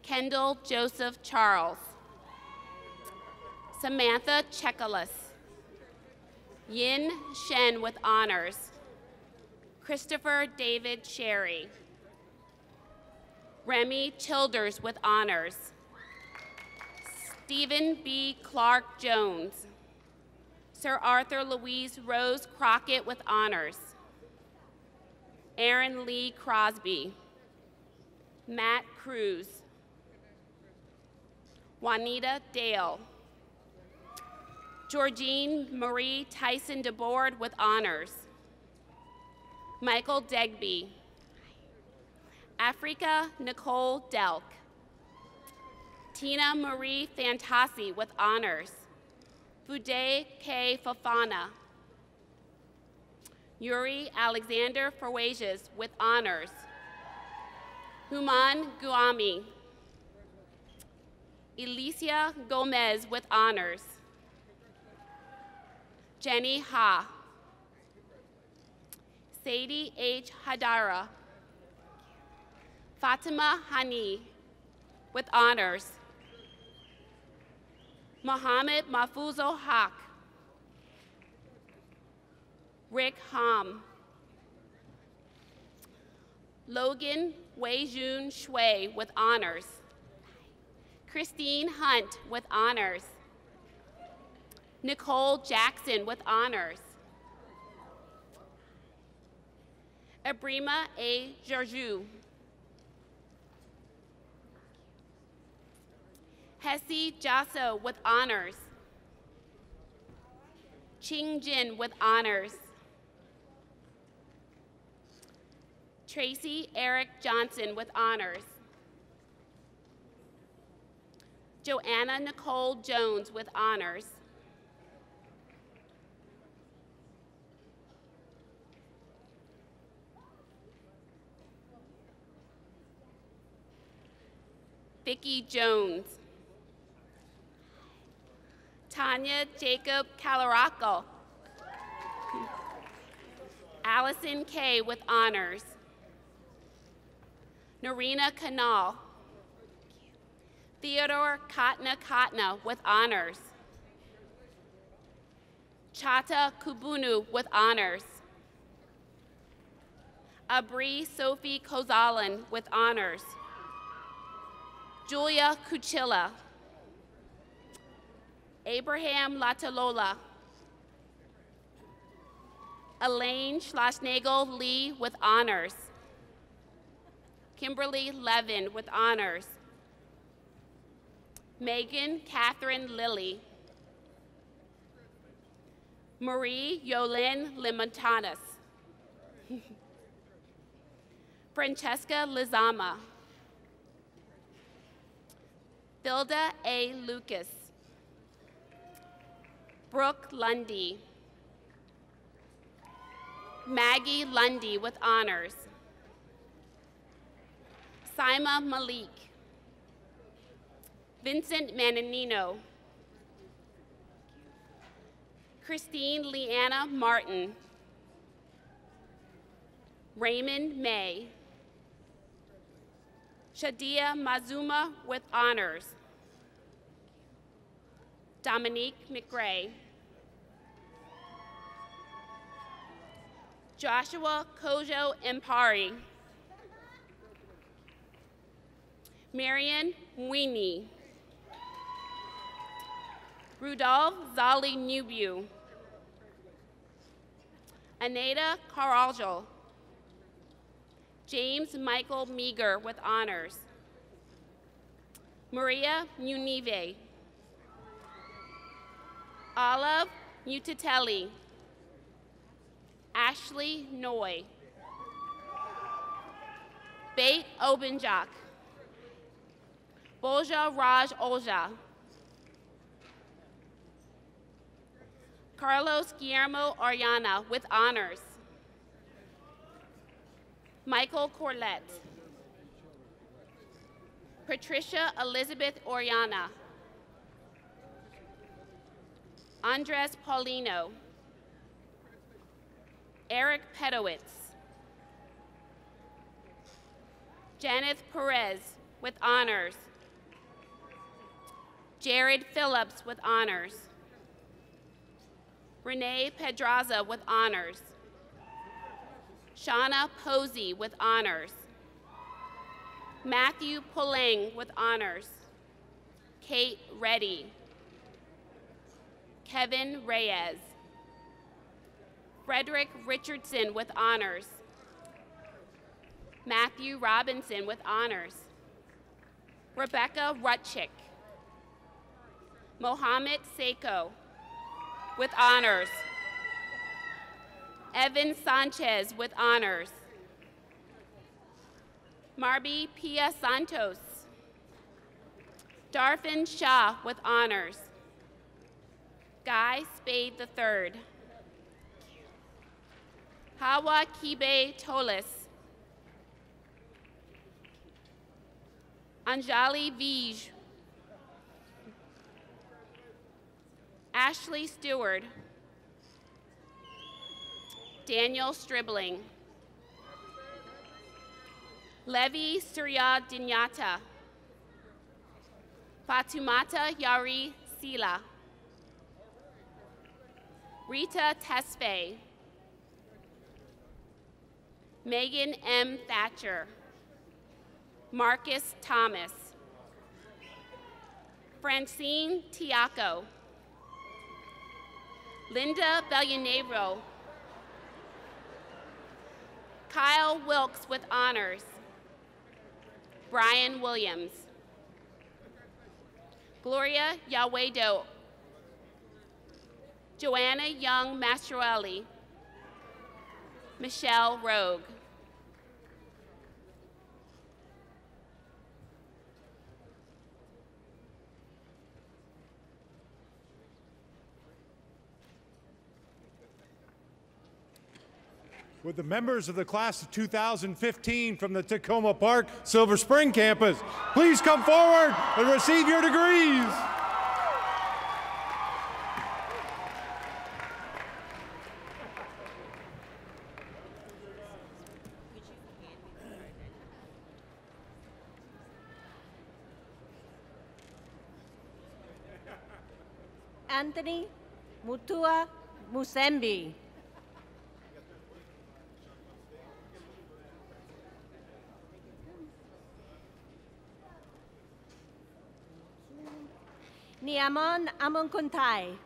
Kendall Joseph Charles, Samantha Chekalis, Yin Shen with honors, Christopher David Sherry, Remy Childers with honors, Stephen B. Clark Jones, Sir Arthur Louise Rose Crockett with honors, Aaron Lee Crosby, Matt Cruz, Juanita Dale, Georgine Marie Tyson DeBoard with honors, Michael Degby, Africa Nicole Delk, Tina Marie Fantasi with honors, Fude K. Fafana, Yuri Alexander Ferwages with honors, Human Guami, Alicia Gomez with honors, Jenny Ha, Sadie H. Hadara, Fatima Hani with honors, Mohammed Mahfuzo Haq, Rick Ham, Logan Weijun Shui with honors, Christine Hunt with honors, Nicole Jackson with honors, Abrima A. Georgiou, Hesse Jasso with honors, Ching Jin with honors, Tracy Eric Johnson with honors, Joanna Nicole Jones with honors, Vicki Jones, Tanya Jacob Calaraco, Allison Kay with honors, Narina Kanal, Theodore Katna with honors, Chata Kubunu with honors, Abri Sophie Kozalan with honors, Julia Kuchilla, Abraham Latalola, Elaine Schlossnagel Lee with honors, Kimberly Levin with honors, Megan Catherine Lilly, Marie Yolene Limontanas. Francesca Lizama. Filda A. Lucas. Brooke Lundy. Maggie Lundy with honors. Saima Malik. Vincent Mananino. Christine Leanna Martin. Raymond May. Shadia Mazuma with honors. Dominique McRae. Joshua Kojo Impari. Marion Mwini. Rudolph Zali Nubu. Aneta Caraljo. James Michael Meager with honors. Maria Munive. Olive Mutatelli. Ashley Noy. Bate Obenjak. Bolja Raj Olja. Carlos Guillermo Ariana with honors. Michael Corlett. Patricia Elizabeth Oriana. Andres Paulino. Eric Pedowitz. Janeth Perez with honors. Jared Phillips with honors. Renee Pedraza with honors. Shauna Posey with honors. Matthew Pulling with honors. Kate Reddy. Kevin Reyes. Frederick Richardson with honors. Matthew Robinson with honors. Rebecca Rutchick. Mohammed Seiko with honors. Evan Sanchez with honors. Marby Pia Santos. Darfin Shah with honors. Guy Spade III. Hawa Kibe Tolis. Anjali Vij. Ashley Stewart. Daniel Stribling. Levi Surya Dinyata. Fatumata Yari Sila. Rita Tesfaye. Megan M. Thatcher. Marcus Thomas. Francine Tiaco. Linda Bellanero. Kyle Wilkes with honors. Brian Williams. Gloria Yawedo. Joanna Young Mastroelli. Michelle Rogue. With the members of the class of 2015 from the Tacoma Park Silver Spring campus, please come forward and receive your degrees. Anthony Mutua Musembi. Niamon Amonkuntai.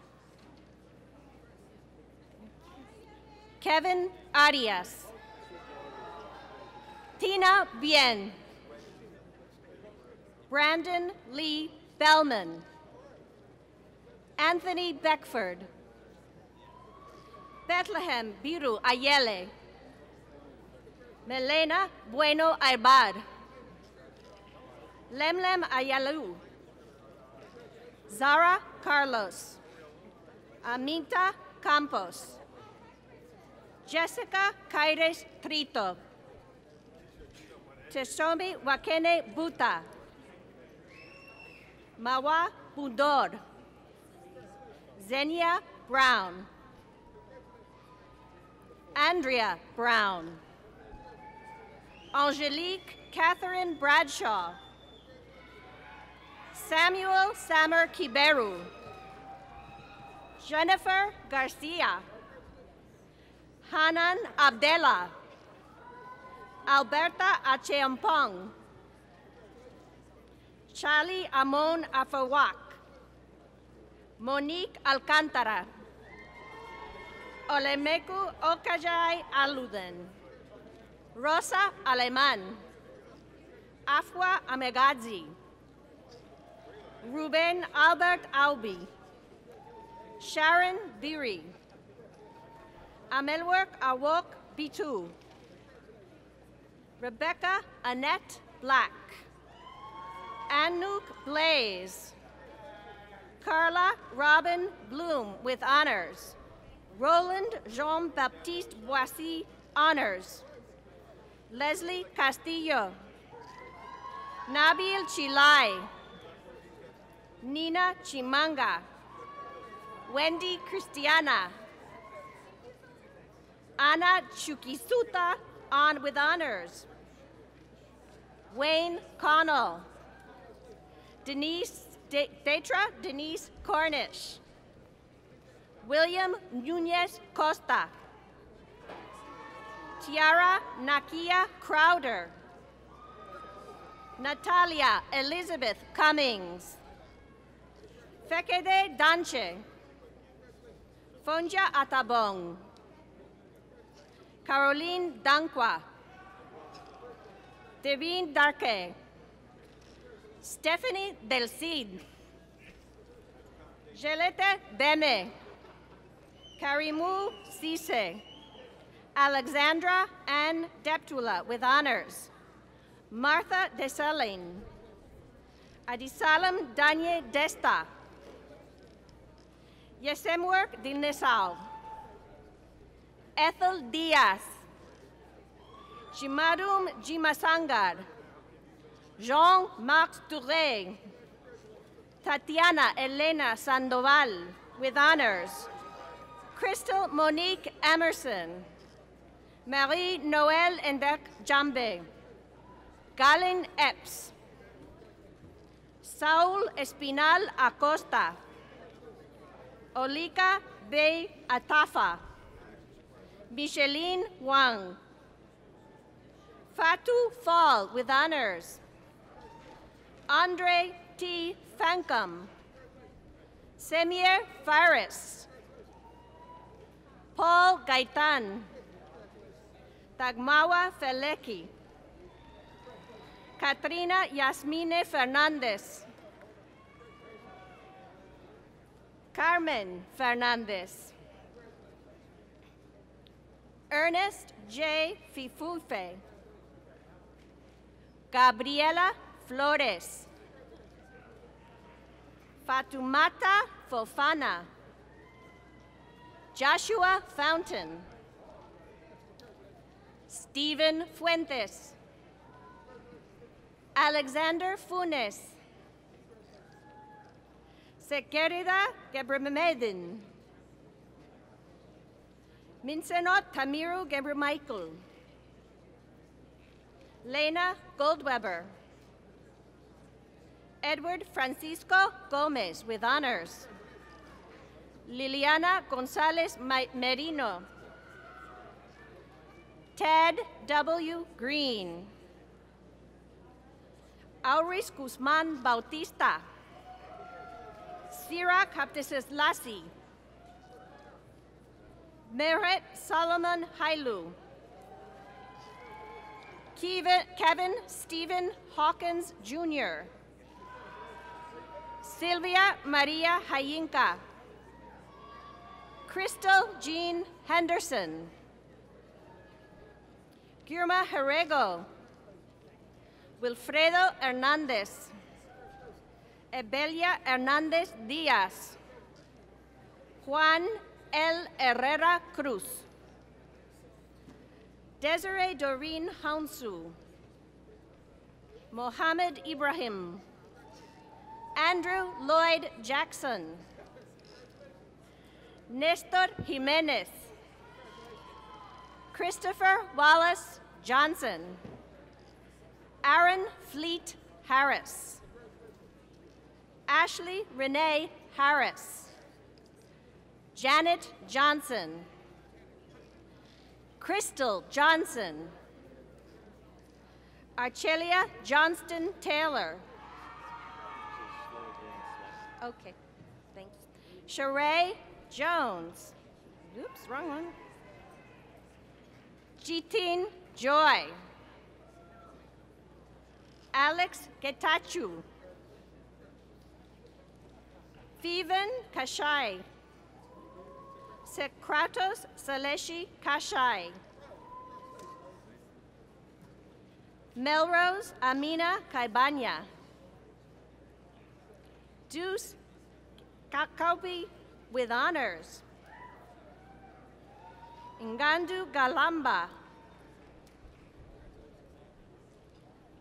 Kevin Arias. Tina Bien. Brandon Lee Bellman. Anthony Beckford. Bethlehem Biru Ayele, Melena Bueno Aibar, Lemlem Ayalu, Zara Carlos, Aminta Campos, Jessica Caires Trito, Tesomi Wakene Buta, Mawa Pudor, Zenia Brown, Andrea Brown, Angelique Catherine Bradshaw, Samuel Samer Kiberu, Jennifer Garcia, Hanan Abdella, Alberta Acheampong, Charlie Amon Afawak, Monique Alcantara, Olemeku Okajai Aluden, Rosa Aleman, Afwa Amegadzi, Ruben Albert Albi, Sharon Biri, Amelwork Awok Bitu, Rebecca Annette Black, Anouk Blaze, Carla Robin Bloom with honors, Roland Jean-Baptiste Boissy honors, Leslie Castillo, Nabil Chilai, Nina Chimanga, Wendy Christiana, Ana Chukisuta on with honors, Wayne Connell, Detra Denise Cornish, William Nunez Costa, Tiara Nakia Crowder, Natalia Elizabeth Cummings, Fekede Danche, Fonja Atabong, Caroline Dankwa, Devine Darke, Stephanie Del Cid, Gelete Beme, Karimu Sise, Alexandra Ann Deptula with honors, Martha Desalegn, Adisalam Danye Desta, Yesemwork Dilnesal, Ethel Diaz, Jimadum Jimasangar, Jean-Marc Touré, Tatiana Elena Sandoval with honors, Crystal Monique Emerson, Marie-Noël Endek Jambe, Galen Epps, Saul Espinal Acosta, Olika Bey Atafa, Micheline Wang, Fatu Fall with honors, Andre T. Fankum, Semir Faris, Paul Gaitan, Tagmawa Feleki, Katrina Yasmine Fernandez, Carmen Fernandez, Ernest J. Fifufe, Gabriela Flores, Fatumata Fofana, Joshua Fountain, Stephen Fuentes, Alexander Funes, Sekerida Gebremedin, Mincenot Tamiru Gebremichael, Lena Goldweber, Edward Francisco Gomez with honors, Liliana Gonzalez Merino, Ted W. Green, Auris Guzman Bautista, Sirach Hapteseslasi, Meret Solomon Hailu, Kevin Stephen Hawkins Jr., Sylvia Maria Hayinka, Crystal Jean Henderson. Guillermo Herrego. Wilfredo Hernandez. Ebelia Hernandez Diaz. Juan L. Herrera Cruz. Desiree Doreen Hounsu. Mohammed Ibrahim. Andrew Lloyd Jackson. Nestor Jimenez. Christopher Wallace Johnson. Aaron Fleet Harris. Ashley Renee Harris. Janet Johnson. Crystal Johnson. Archelia Johnston Taylor. Okay, thanks. Sheree Jones. Oops, wrong one. Jitin Joy. Alex Getachew. Vivian Kashai. Sekratos Saleshi Kashai. Melrose Amina Kaibanya. Deuce Kakabi with honors. Ngandu Galamba.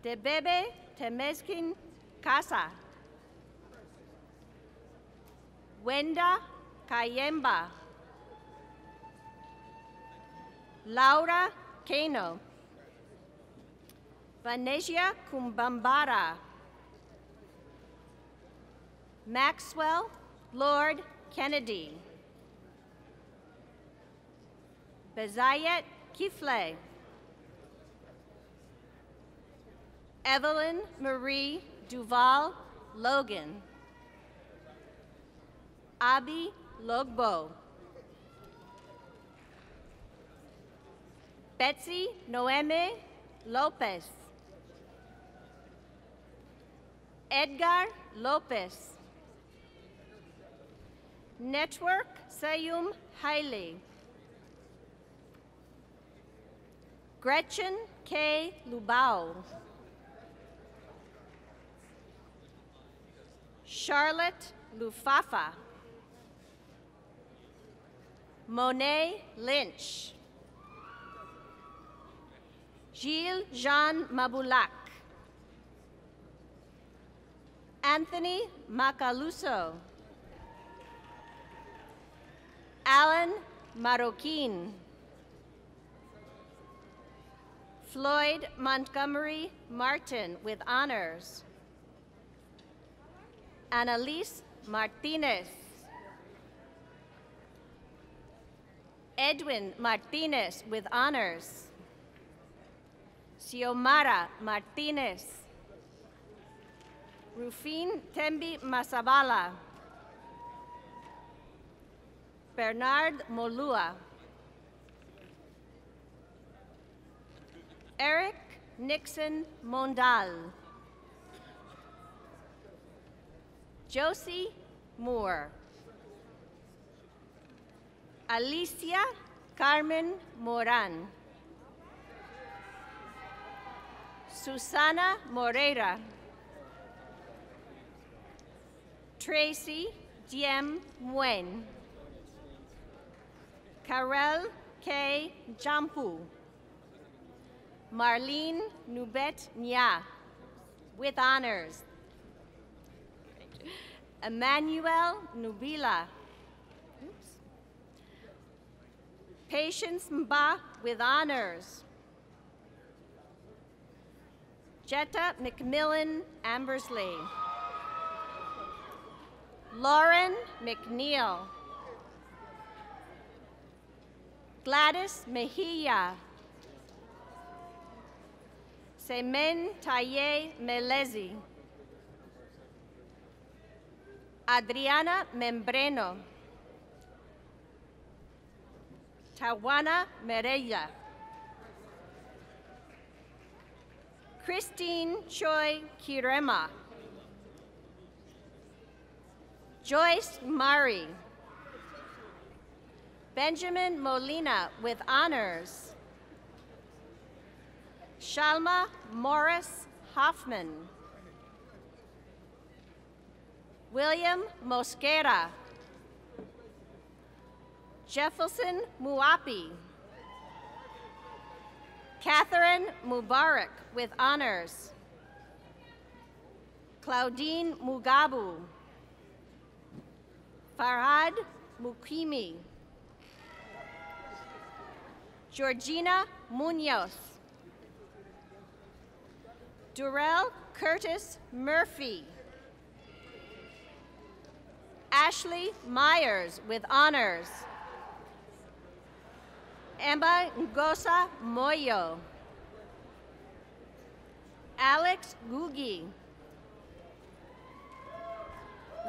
Debebe Temeskin Casa. Wenda Kayemba. Laura Kano. Vanesia Kumbambara. Maxwell Lord Kennedy. Bezayet Kifle. Evelyn Marie Duval Logan. Abi Logbo. Betsy Noeme Lopez. Edgar Lopez. Network Sayum Haile. Gretchen K. Lubao. Charlotte Lufafa. Monet Lynch. Gilles Jean Mabulak. Anthony Macaluso. Alan Marroquin. Floyd Montgomery Martin with honors. Annalise Martinez. Edwin Martinez with honors. Xiomara Martinez. Rufin Tembi Masabala. Bernard Molua. Eric Nixon Mondal. Josie Moore. Alicia Carmen Moran. Susana Moreira. Tracy Diem Muen. Karel K. Jampu. Marlene Nubet Nya with honors. Emmanuel Nubila. Oops. Patience Mba with honors. Jetta McMillan Ambersley. Lauren McNeil. Gladys Mejia. Semen Taye Melezi. Adriana Membreno. Tawana Merella. Christine Choi Kirema. Joyce Murray. Benjamin Molina with honors. Shalma Morris Hoffman. William Mosquera. Jefferson Muapi. Catherine Mubarak with honors. Claudine Mugabu. Farhad Mukimi. Georgina Munoz. Durrell Curtis Murphy. Ashley Myers with honors. Emma Ngosa Moyo. Alex Gugi.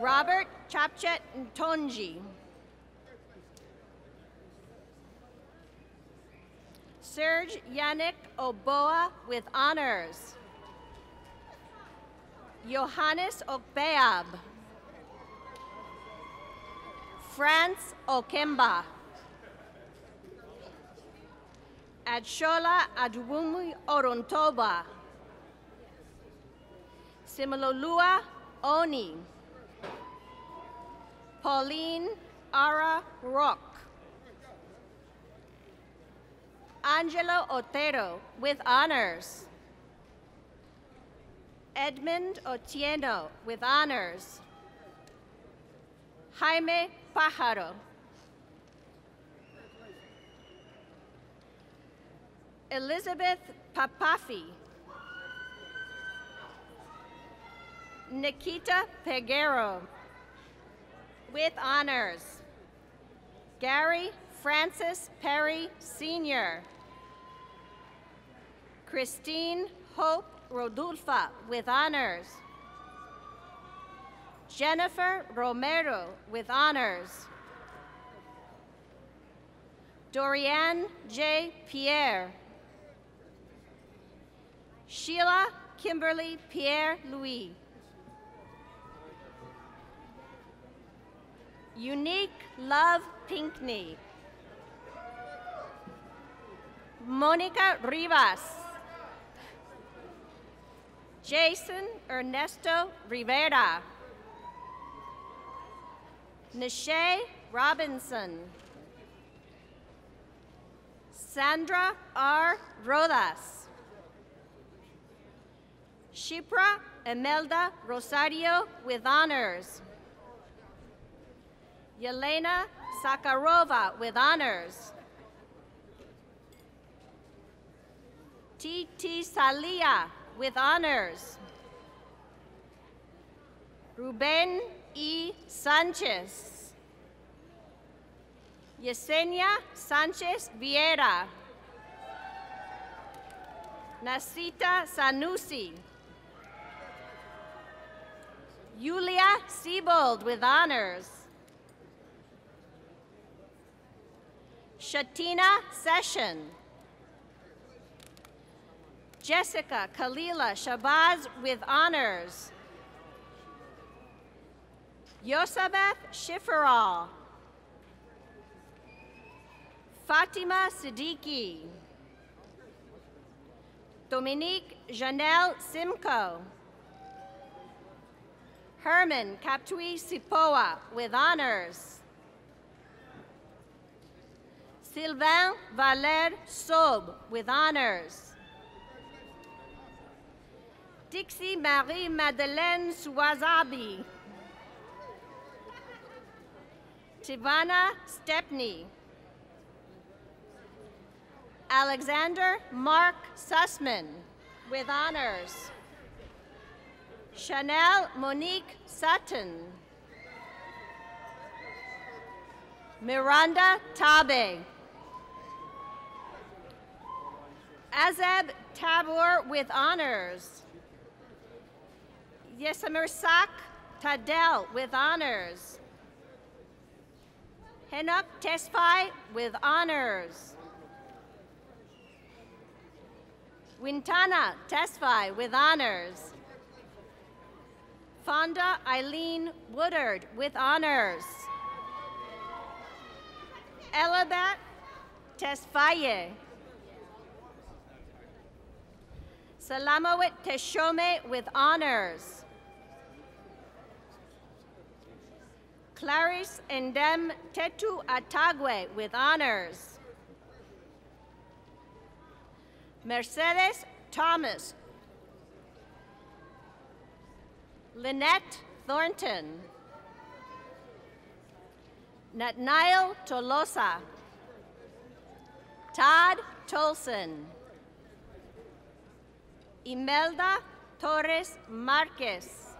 Robert Chapchet Ntonji. Serge Yannick Oboa with honors. Johannes Okbeab. France Okemba. Adshola Aduwumi Orontoba. Similolua Oni. Pauline Ara Rock. Angelo Otero with honors. Edmund Otieno with honors. Jaime Pájaro. Elizabeth Papafi. Nikita Peguero with honors. Gary Francis Perry Sr. Christine Hope Rodulfa with honors. Jennifer Romero with honors. Dorianne J. Pierre. Sheila Kimberly Pierre Louis. Unique Love Pinkney. Monica Rivas. Jason Ernesto Rivera. Nishay Robinson. Sandra R. Rodas. Shipra Emelda Rosario with honors. Yelena Sakharova with honors. Titi Salia with honors. Ruben E. Sanchez. Yesenia Sanchez Vieira. Nasita Sanusi. Yulia Siebold with honors. Shatina Session. Jessica Kalila Shabazz with honors. Yosabeth Shifaral. Fatima Siddiqui. Dominique Janelle Simcoe. Herman Kaptui Sipoa with honors. Sylvain Valère Sob with honors. Dixie Marie Madeleine Suazabi. Tivana Stepney. Alexander Mark Sussman with honors. Chanel Monique Sutton. Miranda Tabe. Azeb Tabor with honors. Yesamirsak Tadel with honors. Henok Tesfai with honors. Wintana Tesfai with honors. Fonda Eileen Woodard with honors. Elabat Tesfaye. Salamawit Teshome with honors. Clarice Endem Tetu Atagwe with honors. Mercedes Thomas. Lynette Thornton. Natnael Tolosa. Todd Tolson. Imelda Torres Marquez.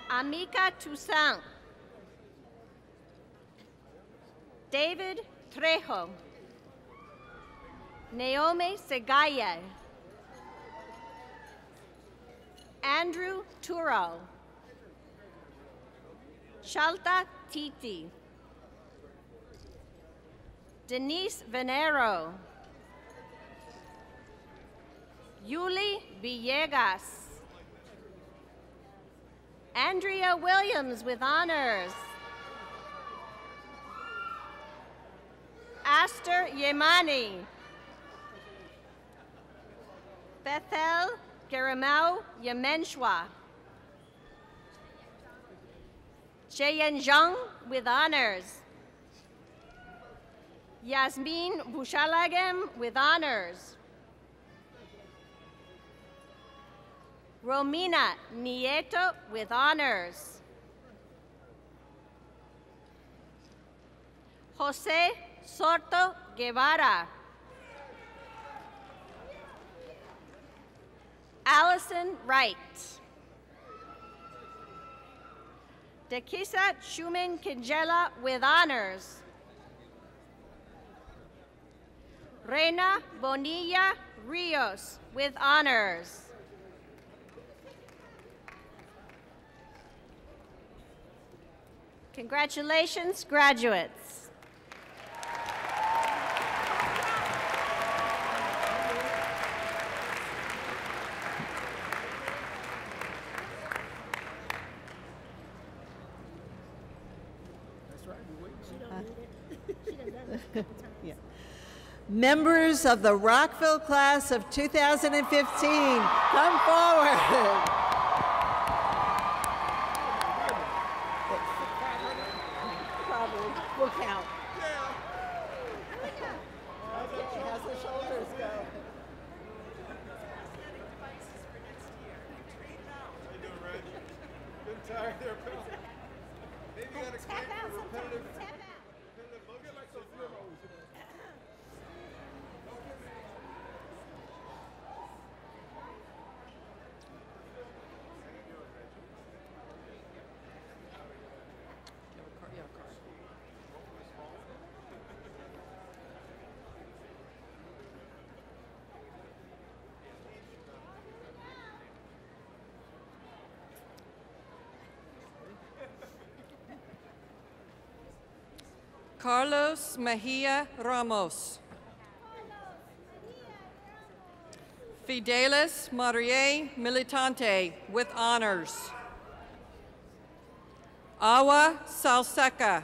Amika Toussaint. David Trejo. Naomi Segaya. Andrew Turo. Shalta Titi. Denise Venero. Yuli Villegas. Andrea Williams with honors. Aster Yemani. Bethel Geramau Yemenshwa. Cheyen Zhang with honors. Yasmin Bushalagem with honors. Romina Nieto with honors. Jose Soto Guevara. Allison Wright. Dekisa Shumin Kinjela with honors. Reina Bonilla Rios with honors. Congratulations, graduates. Yeah. Members of the Rockville class of 2015, come forward. We'll count. Okay, how's the shoulders go? Good tired there, pal. Maybe you got a crank for repetitive. Don't get like those limos. Carlos Mejia Ramos. Fidelis Marie Militante with honors. Awa Salseca.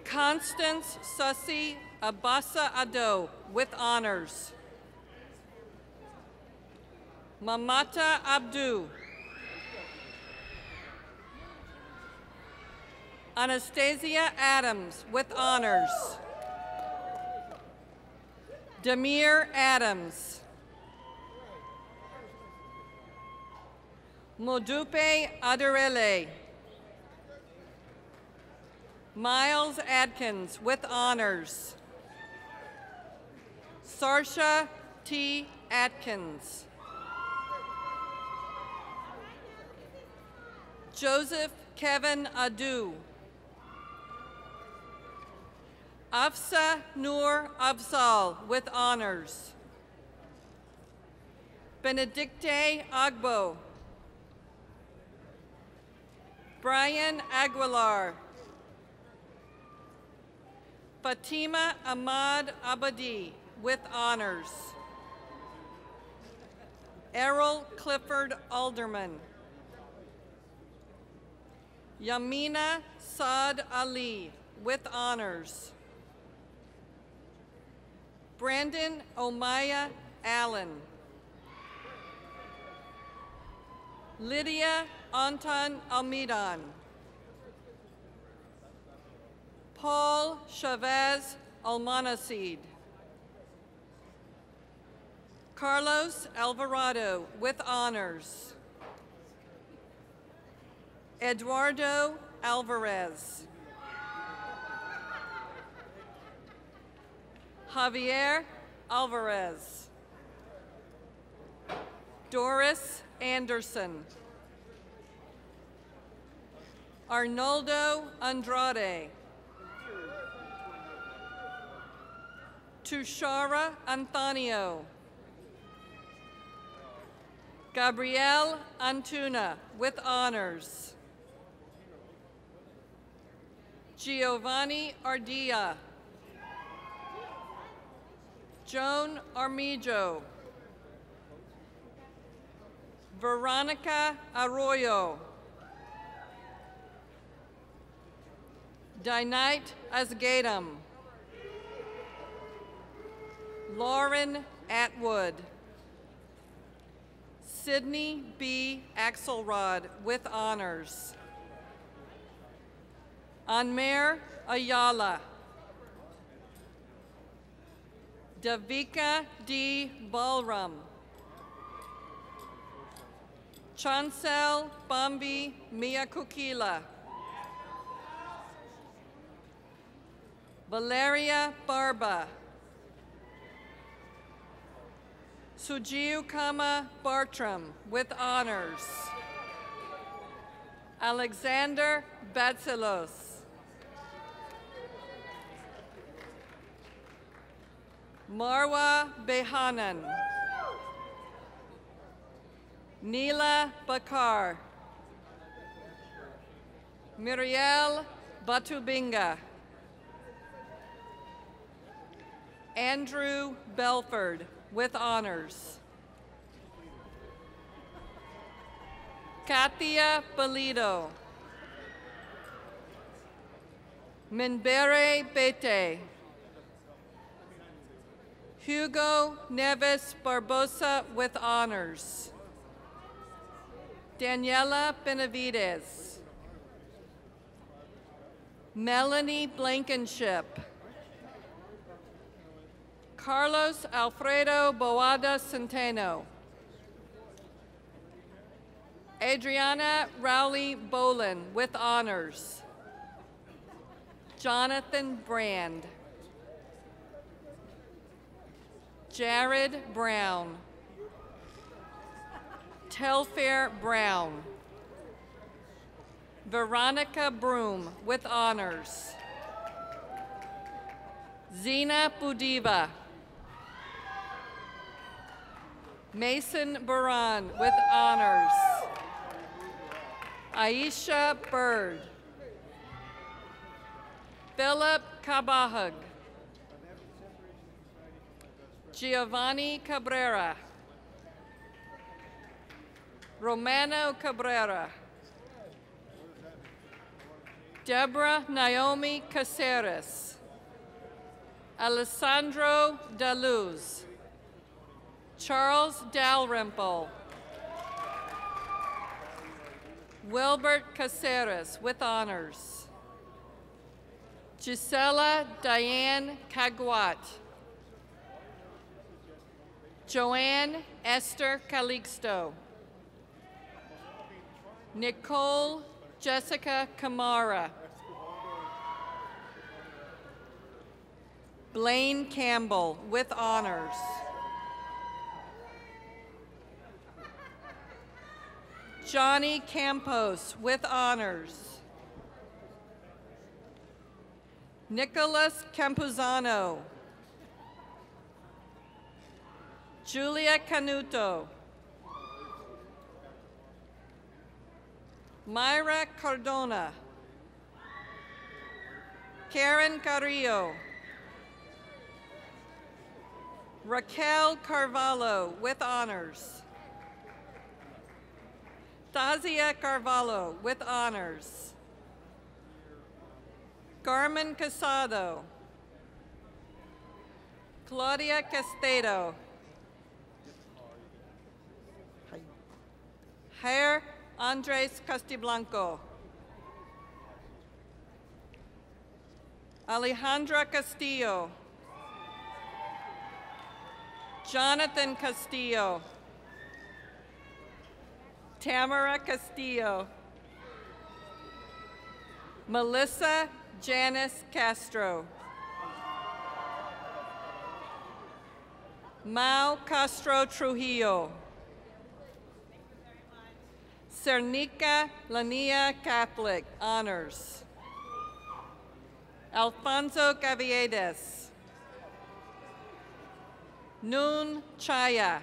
Constance Sussy Abassa Ado with honors. Mamata Abdu. Anastasia Adams with honors. Demir Adams. Modupe Adarele. Miles Adkins with honors. Sarsha T. Atkins. Joseph Kevin Adu. Afsa Noor Afzal with honors. Benedicte Agbo. Brian Aguilar. Fatima Ahmad Abadi with honors. Errol Clifford Alderman. Yamina Saad Ali, with honors. Brandon Omaya Allen. Lydia Anton Almidan. Paul Chavez Almonacid. Carlos Alvarado, with honors. Eduardo Alvarez. Javier Alvarez. Doris Anderson. Arnoldo Andrade. Tushara Antonio. Gabrielle Antuna, with honors. Giovanni Ardilla. Joan Armijo. Veronica Arroyo. Dinite Asgadam. Lauren Atwood. Sydney B. Axelrod, with honors. Anmer Ayala. Davika D. Balram. Chancel Bambi Miyakukila. Valeria Barba. Sujiukama Bartram, with honors. Alexander Batselos. Marwa Behanan. Neela Bakar. Miriel Batubinga. Andrew Belford, with honors. Katia Balido. Minbere Bete. Hugo Neves Barbosa, with honors. Daniela Benavides. Melanie Blankenship. Carlos Alfredo Boada Centeno. Adriana Rowley Bolin, with honors. Jonathan Brand. Jared Brown. Telfair Brown. Veronica Broom, with honors. Zina Budiva. Mason Baran, with honors. Aisha Bird. Philip Kabahug. Giovanni Cabrera. Romano Cabrera. Deborah Naomi Caceres. Alessandro Daluz. Charles Dalrymple. Wilbert Caceres, with honors. Gisela Diane Caguat. Joanne Esther Calixto. Nicole Jessica Camara. Blaine Campbell, with honors. Johnny Campos, with honors. Nicholas Campuzano. Julia Canuto. Myra Cardona. Karen Carrillo. Raquel Carvalho, with honors. Tazia Carvalho, with honors. Carmen Casado. Claudia Castedo. Jair Andres Castiblanco. Alejandra Castillo. Jonathan Castillo. Tamara Castillo. Melissa Janice Castro. Mau Castro Trujillo. Cernica Lania Catholic, honors. Alfonso Gaviedes. Noon Chaya.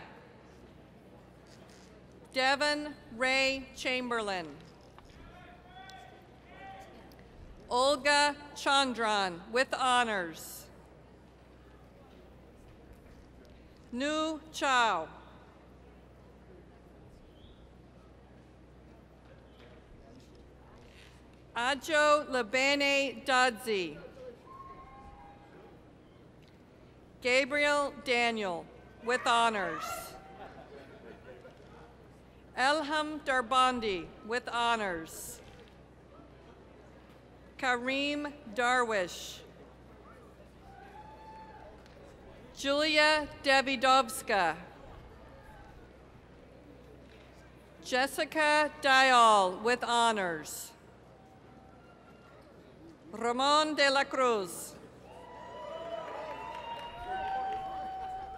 Devon Ray Chamberlain. Olga Chandran with honors. Nu Chao. Ajo Labane Dadzi. Gabriel Daniel with honors. Elham Darbandi with honors. Kareem Darwish. Julia Davidovska. Jessica Dial with honors. Ramon de la Cruz.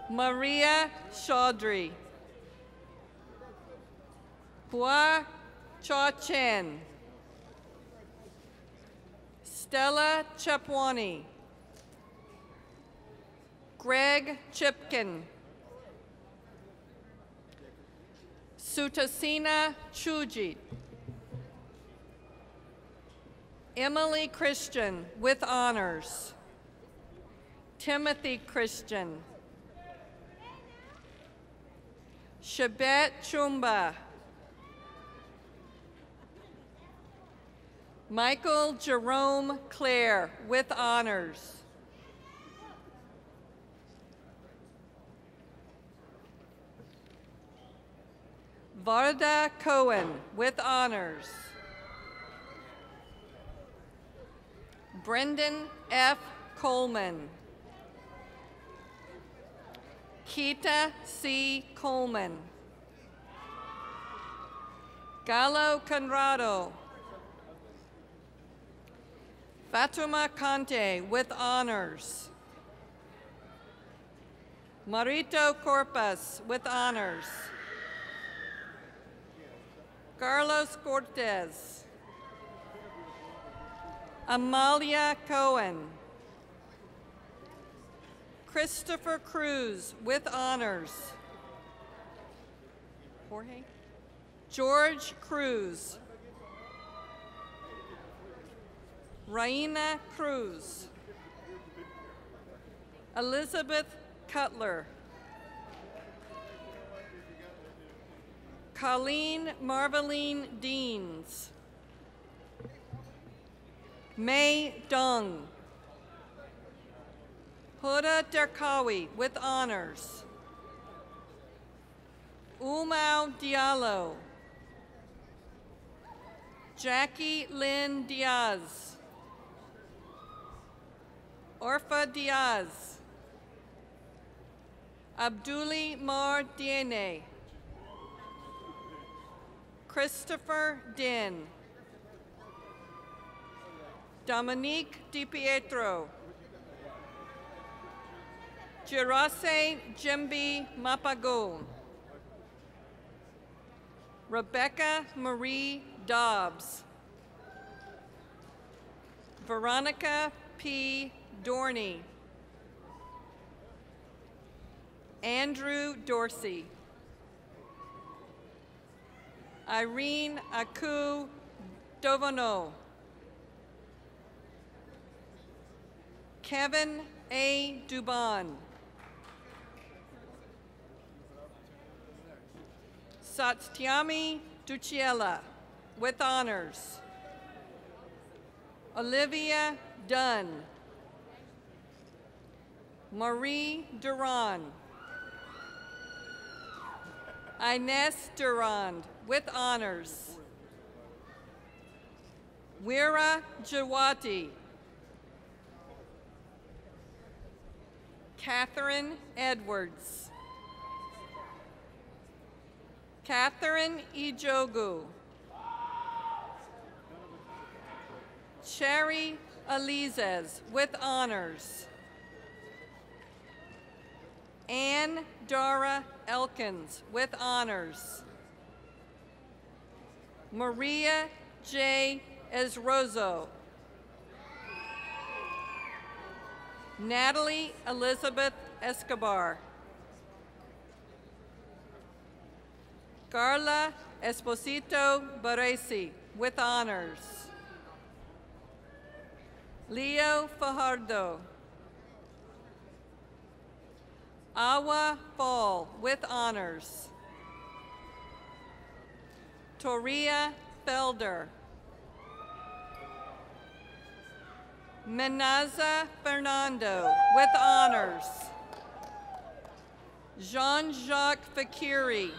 Maria Chaudhry. Hua Cha Chen. Stella Chapwani. Greg Chipkin. Sutasina Chujit. Emily Christian with honors. Timothy Christian. Shabet Chumba. Michael Jerome Clare with honors. Varda Cohen with honors. Brendan F. Coleman. Keita C. Coleman. Gallo Conrado. Fatuma Conte with honors. Marito Corpus with honors. Carlos Cortez. Amalia Cohen. Christopher Cruz with honors. Jorge? George Cruz. Raina Cruz. Elizabeth Cutler. Colleen Marveline Deans. May Dung. Huda Derkawi with honors. Umau Diallo. Jackie Lynn Diaz. Orfa Diaz. Abduli Mar Diene. Christopher Din. Dominique DiPietro. Girase Jimbi Mapago. Rebecca Marie Dobbs. Veronica P. Dorney. Andrew Dorsey. Irene Aku Dovano. Kevin A. Dubon. Satyami Duchiela with honors. Olivia Dunn. Marie Durand. Inez Durand, with honors. Weera Jawati. Catherine Edwards. Catherine Ijogu. Cherry Alizez, with honors. Ann Dara Elkins, with honors. Maria J. Esrozo. Natalie Elizabeth Escobar. Carla Esposito Baresi, with honors. Leo Fajardo. Awa Fall, with honors. Toria Felder. Menaza Fernando, with honors. Jean-Jacques Fakiri.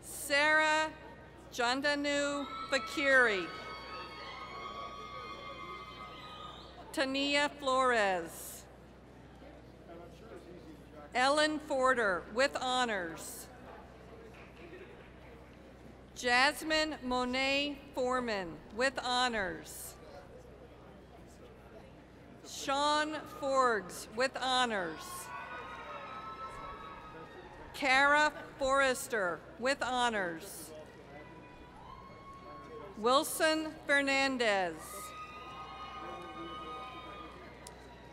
Sarah Jandanu Fakiri. Tania Flores. Ellen Forder, with honors. Jasmine Monet Foreman, with honors. Sean Forgs, with honors. Kara Forrester, with honors. Wilson Fernandez.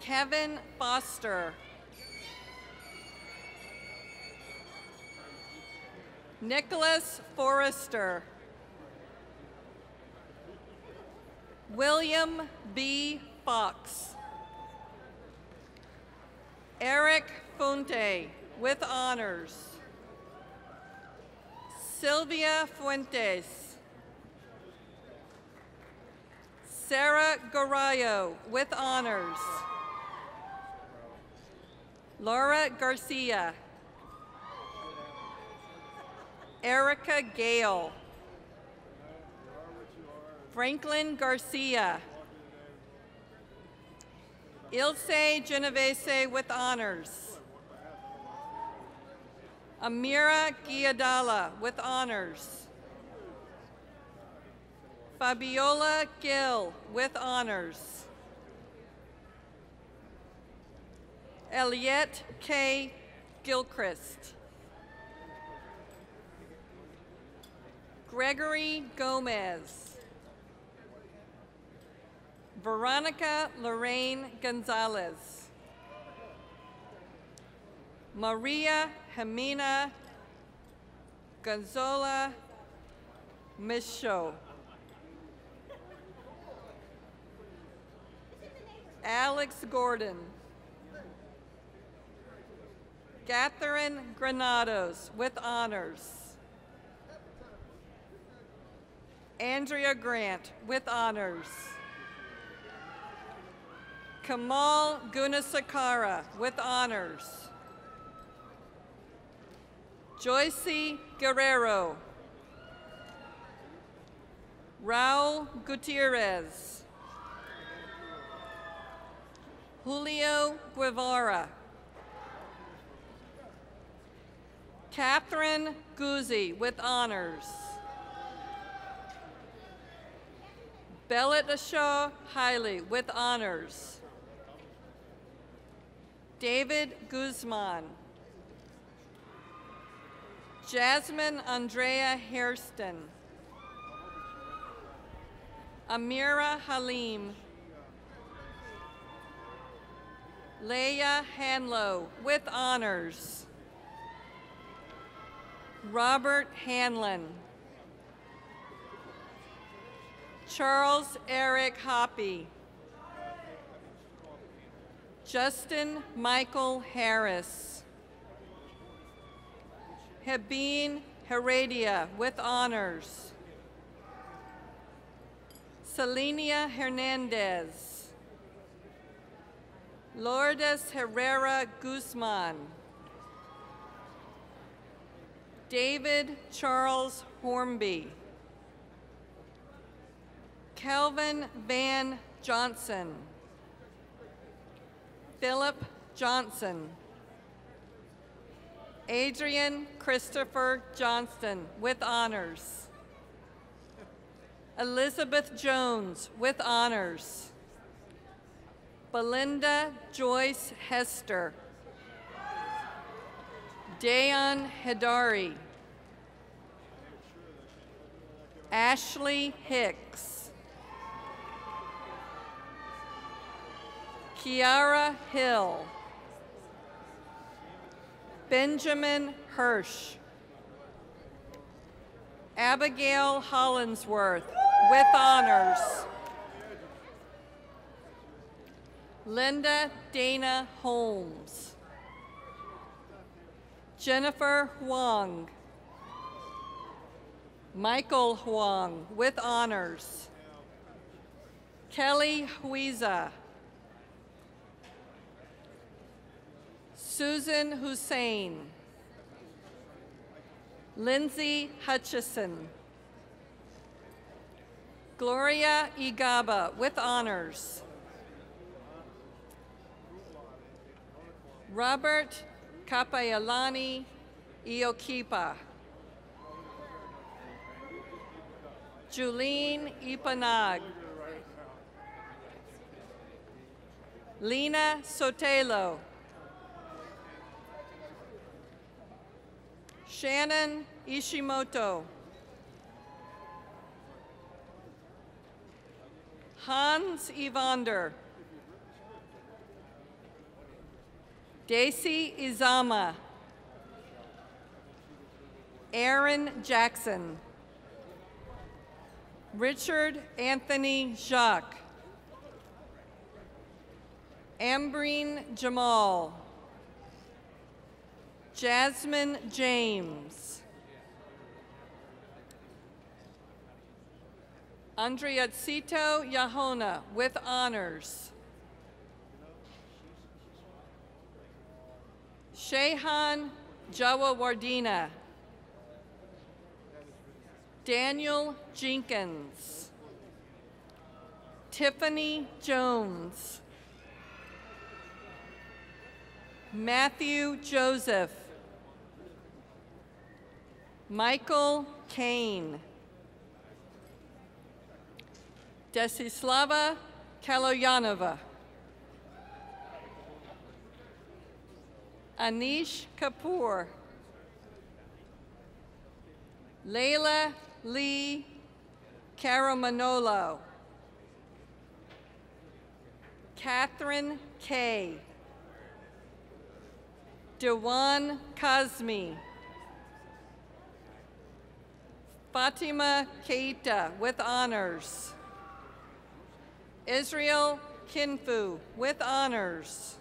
Kevin Foster. Nicholas Forrester. William B. Fox. Eric Funte, with honors. Sylvia Fuentes. Sarah Garayo, with honors. Laura Garcia. Erica Gale. Franklin Garcia. Ilse Genovese, with honors. Amira Giadala, with honors. Fabiola Gill, with honors. Eliette K. Gilchrist. Gregory Gomez. Veronica Lorraine Gonzalez. Maria Jimena Gonzola Michaud. Alex Gordon. Catherine Granados, with honors. Andrea Grant, with honors. Kamal Gunasakara, with honors. Joyce Guerrero. Raul Gutierrez. Julio Guevara. Catherine Guzzi, with honors. Bellatashaw Hiley, with honors. David Guzman. Jasmine Andrea Hairston. Amira Halim. Leah Hanlow, with honors. Robert Hanlon. Charles Eric Hoppy. Justin Michael Harris. Habeen Heredia, with honors. Selenia Hernandez. Lourdes Herrera Guzman. David Charles Hornby. Kelvin Van Johnson. Philip Johnson. Adrian Christopher Johnston with honors. Elizabeth Jones with honors. Belinda Joyce Hester. Dayan Hedari. Ashley Hicks. Kiara Hill. Benjamin Hirsch. Abigail Hollinsworth with honors. Linda Dana Holmes. Jennifer Huang. Michael Huang with honors. Kelly Huiza. Susan Hussein. Lindsay Hutchison. Gloria Igaba with honors. Robert Kapayalani Iokipa. Julene Ipanag. Lena Sotelo. Shannon Ishimoto. Hans Evander. Daisy Izama. Aaron Jackson. Richard Anthony Jacques. Ambreen Jamal. Jasmine James. Andriatzito Yahona with honors. Shehan Jawawardina. Daniel Jenkins. Tiffany Jones. Matthew Joseph. Michael Kane. Desislava Kaloyanova. Anish Kapoor. Layla Lee Caramanolo. Catherine Kay. Dewan Kazmi. Fatima Keita with honors. Israel Kinfu with honors.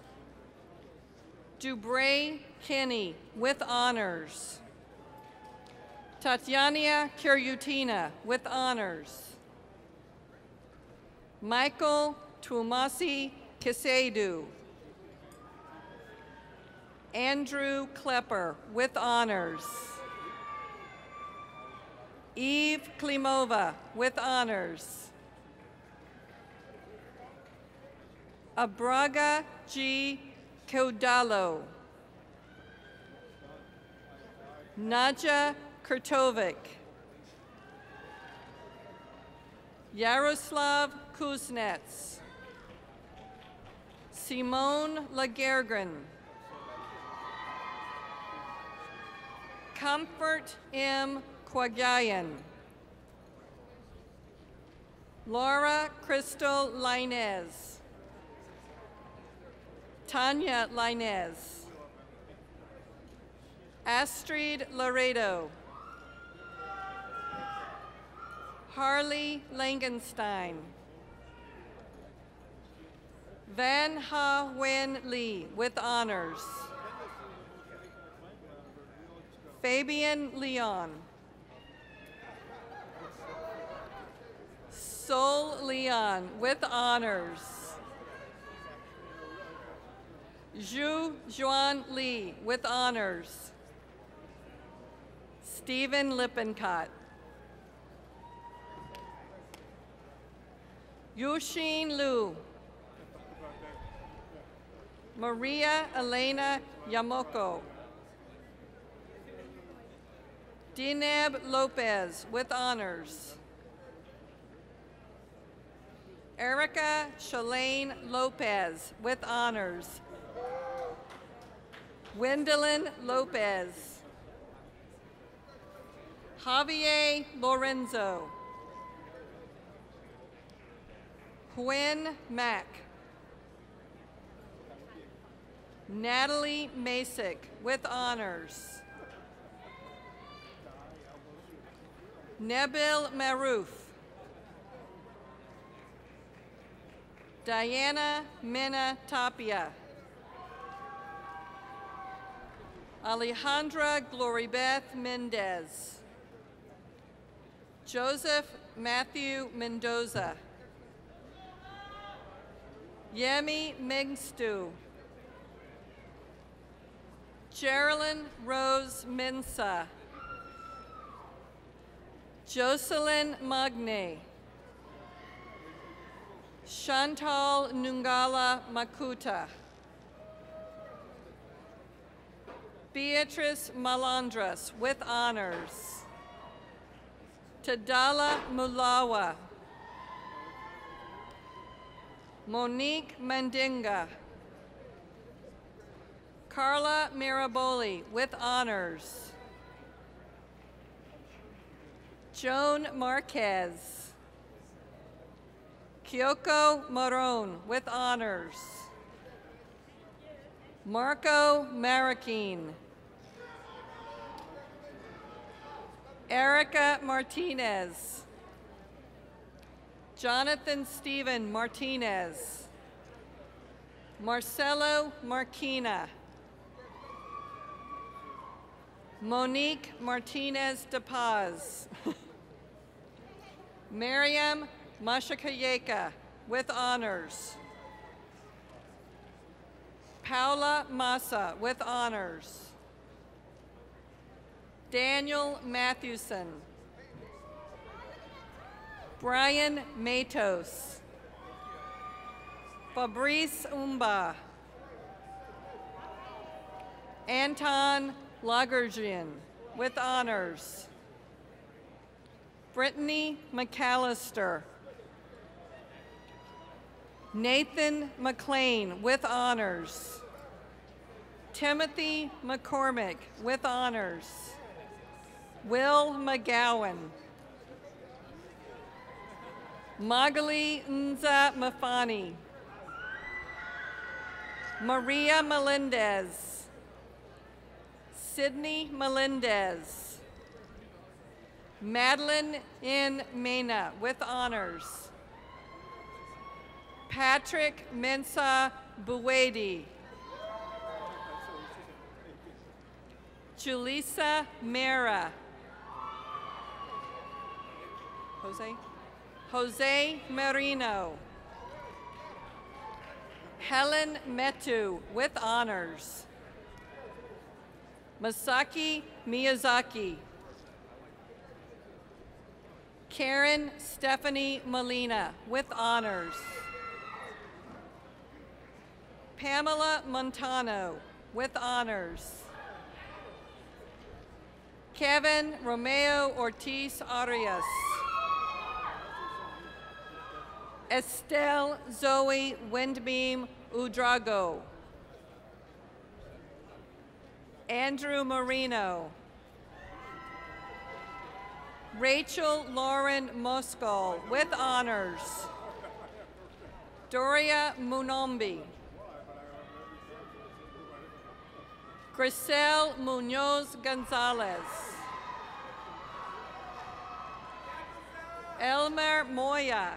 Dubray Kinney with honors. Tatiana Kiryutina with honors. Michael Tumasi Kisedu. Andrew Klepper with honors. Eve Klimova with honors. Abraga G. Kodalo. Nadja Kurtovic. Yaroslav Kuznets. Simone Lagergren. Comfort M. Quagayan. Laura Crystal Linez. Tanya Linez. Astrid Laredo. Harley Langenstein. Van Ha Wen Lee with honors. Fabian Leon. Sol Leon with honors. Zhu Juan Lee with honors. Stephen Lippincott. Yuxin Liu. Maria Elena Yamoko. Dineb Lopez with honors. Erica Shalane Lopez with honors. Wendelin Lopez. Javier Lorenzo. Huen Mack. Natalie Masick with honors. Nebil Maroof. Diana Mena Tapia. Alejandra Gloribeth Mendez. Joseph Matthew Mendoza. Yemi Mingstu. Geraldine Rose Minsa. Jocelyn Magne. Chantal Nungala Makuta. Beatrice Malandras with honors. Tadala Mulawa. Monique Mandinga. Carla Miraboli with honors. Joan Marquez. Kyoko Marone with honors. Marco Marroquin. Erica Martinez. Jonathan Stephen Martinez. Marcelo Marquina. Monique Martinez de Paz. Miriam Mashakayeka with honors. Paula Massa with honors. Daniel Mathewson. Brian Matos. Fabrice Umba. Anton Lagergian with honors. Brittany McAllister. Nathan McLean with honors. Timothy McCormick with honors. Will McGowan. Magali Nza Mafani. Maria Melendez. Sydney Melendez. Madeline N. Mena with honors. Patrick Mensa Buwedi. Julissa Mera. Jose Marino. Helen Metu with honors. Masaki Miyazaki. Karen Stephanie Molina with honors. Pamela Montano with honors. Kevin Romeo Ortiz Arias. Estelle Zoe Windbeam Udrago. Andrew Marino. Rachel Lauren Moskal with honors. Doria Munombi. Grisel Munoz Gonzalez. Elmer Moya.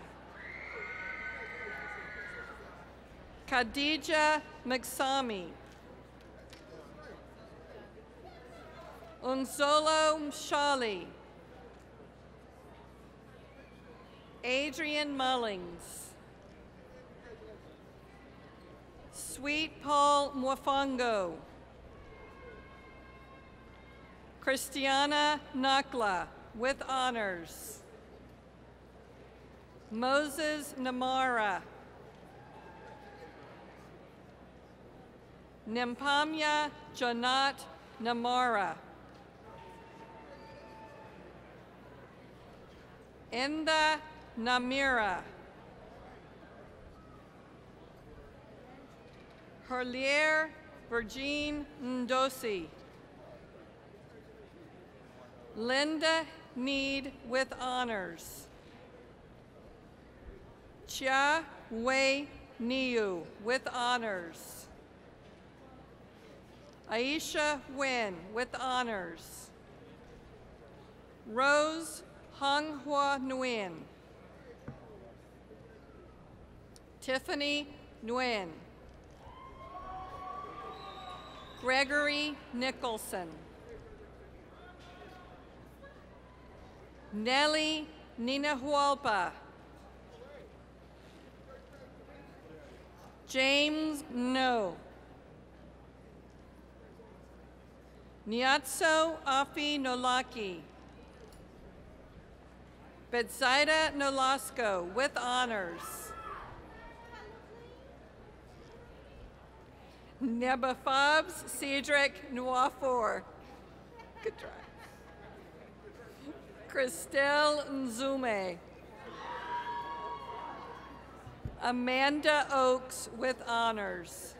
Khadija Maksami. Unzolo Mshali. Adrian Mullings. Sweet Paul Mwafango. Christiana Nakla, with honors. Moses Namara. Nimpamya Janat Namara. Inda Namira. Herlier Virgin Ndosi. Linda Need, with honors. Chia Wei Niu, with honors. Aisha Wen, with honors. Rose Hung Hua Nguyen. Tiffany Nguyen. Gregory Nicholson. Nelly Ninahualpa. James No. Nyatso Afi Nolaki. Betsaida Nolasco, with honors. Nebafabs Cedric Nwafor. Good try. Christelle Nzume. Amanda Oakes, with honors.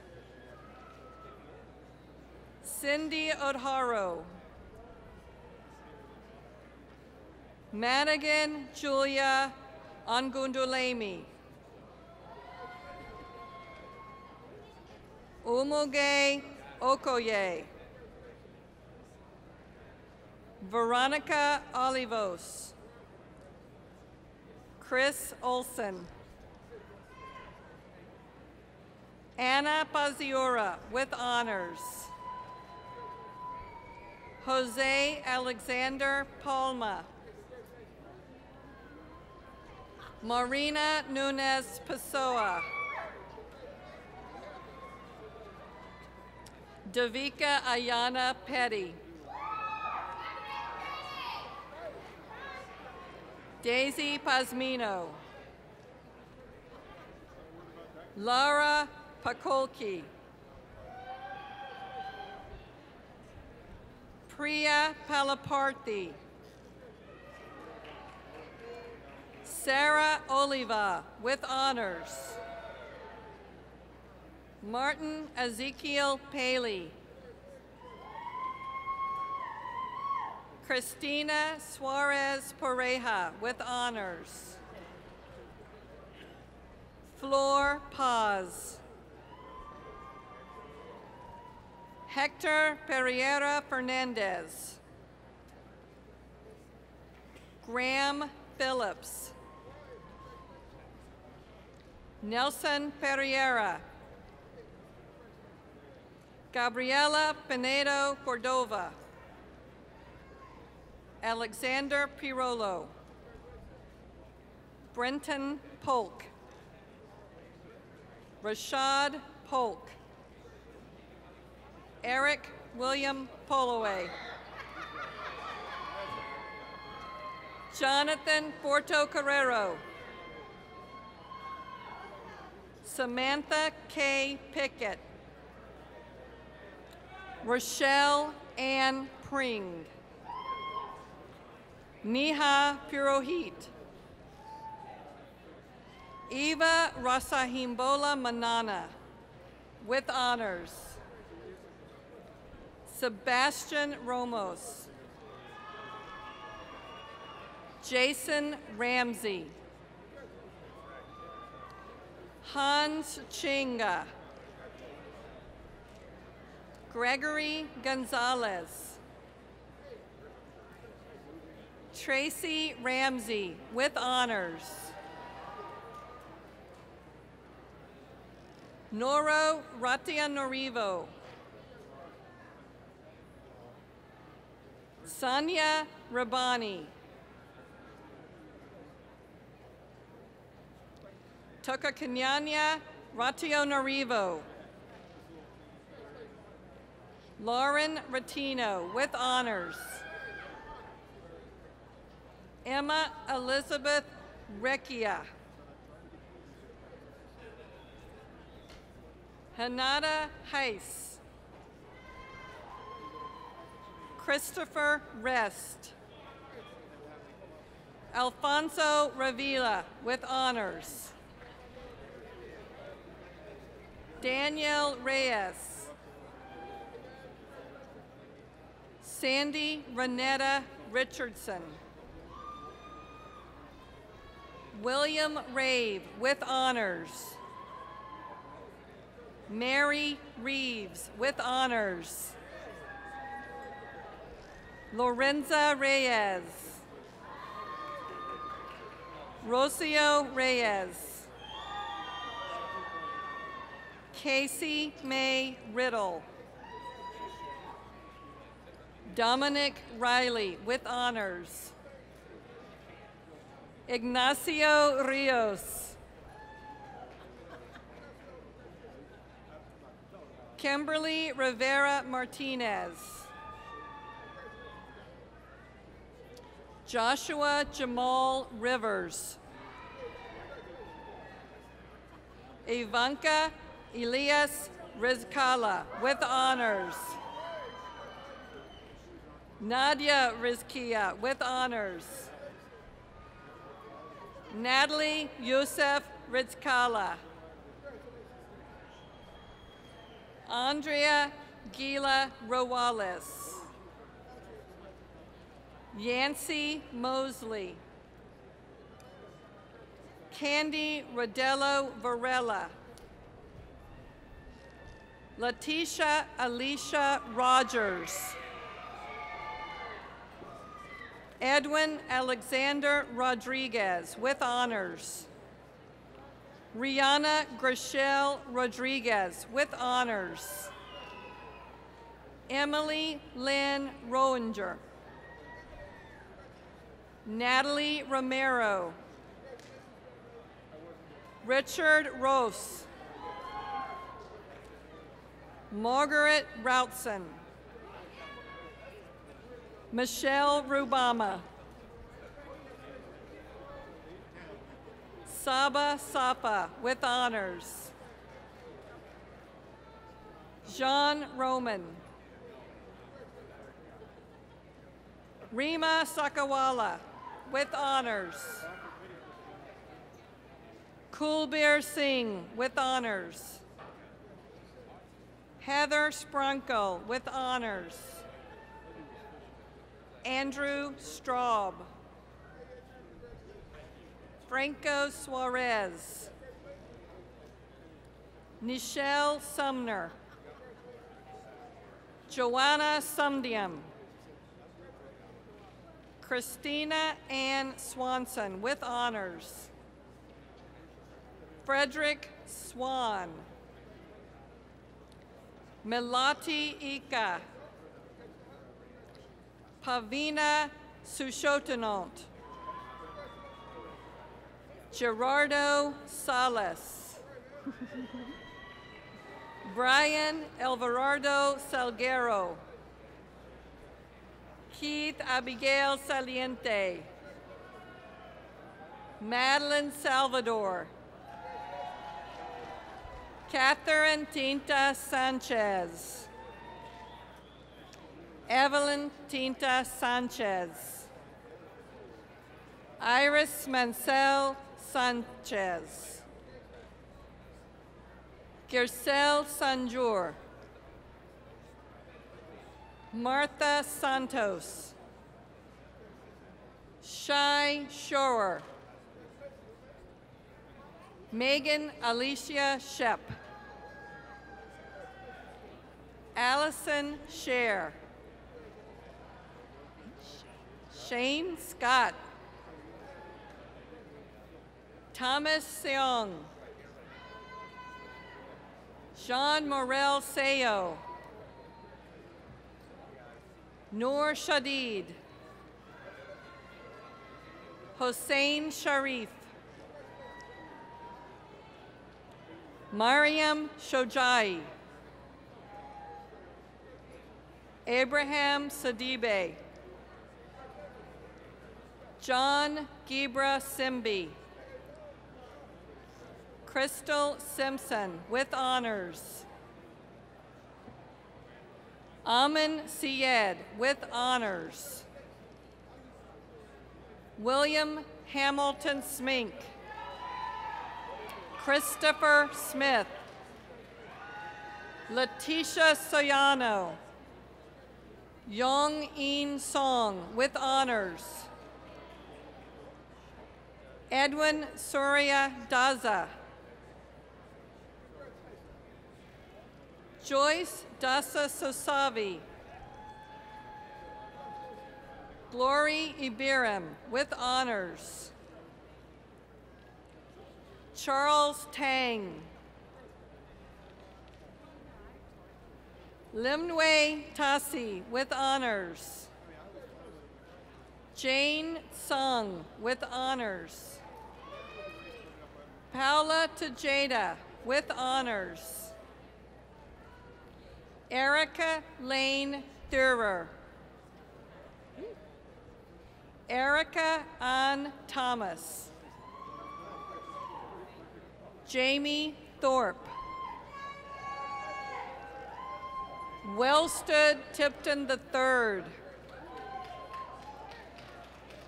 Cindy Odharo. Madigan Julia Angundulemi. Umuge Okoye. Veronica Olivos. Chris Olson. Anna Paziura, with honors. Jose Alexander Palma. Marina Nunez Pessoa. Davika Ayana Petty. Daisy Pazmino. Lara Pakolki. Priya Palaparthi. Sarah Oliva, with honors. Martin Ezekiel Paley. Christina Suarez Pareja, with honors. Flor Paz. Hector Pereira Fernandez. Graham Phillips. Nelson Pereira. Gabriela Pinedo Cordova. Alexander Pirolo. Brenton Polk. Rashad Polk. Eric William Poloway. Jonathan Porto Carrero. Samantha K. Pickett. Rochelle Ann Pring. Neha Purohit. Eva Rasahimbola Manana, with honors. Sebastian Ramos. Jason Ramsey. Hans Chinga. Gregory Gonzalez. Tracy Ramsey, with honors. Noro Ratia Norivo. Sanya Rabani. Tokakanyanya Rationarivo. Lauren Ratino with honors. Emma Elizabeth Recchia. Hanada Heiss. Christopher Rest. Alfonso Ravila with honors. Danielle Reyes. Sandy Renetta Richardson. William Rave with honors. Mary Reeves with honors. Lorenza Reyes. Rocio Reyes. Casey May Riddle. Dominic Riley with honors. Ignacio Rios. Kimberly Rivera Martinez. Joshua Jamal Rivers. Ivanka Elias Rizkala with honors. Nadia Rizkia with honors. Natalie Youssef Rizkala. Andrea Gila Rowales. Yancy Mosley. Candy Rodello Varela. Letitia Alicia Rogers. Edwin Alexander Rodriguez with honors. Rihanna Grishel Rodriguez with honors. Emily Lynn Rowinger. Natalie Romero. Richard Rose. Margaret Routson. Michelle Rubama. Saba Sapa with honors. Jean Roman. Rima Sakawala with honors. Kulbir Singh with honors. Heather Sprunkel with honors. Andrew Straub. Franco Suarez. Nichelle Sumner. Joanna Sumdium. Christina Ann Swanson with honors. Frederick Swan. Melati Ika. Pavina Sushotanont. Gerardo Salas. Brian Alvarado Salguero. Keith Abigail Saliente. Madeline Salvador. Catherine Tinta Sanchez. Evelyn Tinta Sanchez. Iris Mansell Sanchez. Gircel Sanjur. Martha Santos. Shai Shorer. Megan Alicia Shep. Allison Scher. Shane Scott. Thomas Seong. Jean Morel Sayo. Noor Shadid. Hossein Sharif. Mariam Shojai, Abraham Sadibe, John Gibra Simbi, Crystal Simpson with honors, Amin Syed with honors, William Hamilton Smink, Christopher Smith, Letitia Soyano, Yong In Song with honors, Edwin Surya Daza, Joyce Dasa Sosavi, Glory Ibiram with honors, Charles Tang, Limwei Tasi with honors, Jane Sung with honors, Paula Tejada with honors, Erica Lane Thurer, Erica Ann Thomas, Jamie Thorpe, Wellstood Tipton III,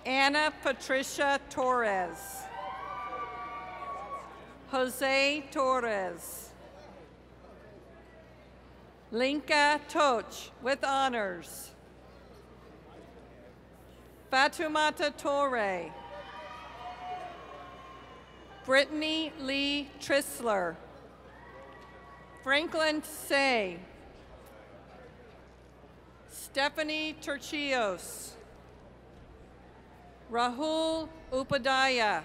Anna Patricia Torres, Jose Torres, Linka Toch with honors, Fatumata Torre, Brittany Lee Trisler, Franklin Say, Stephanie Turchios, Rahul Upadhyaya,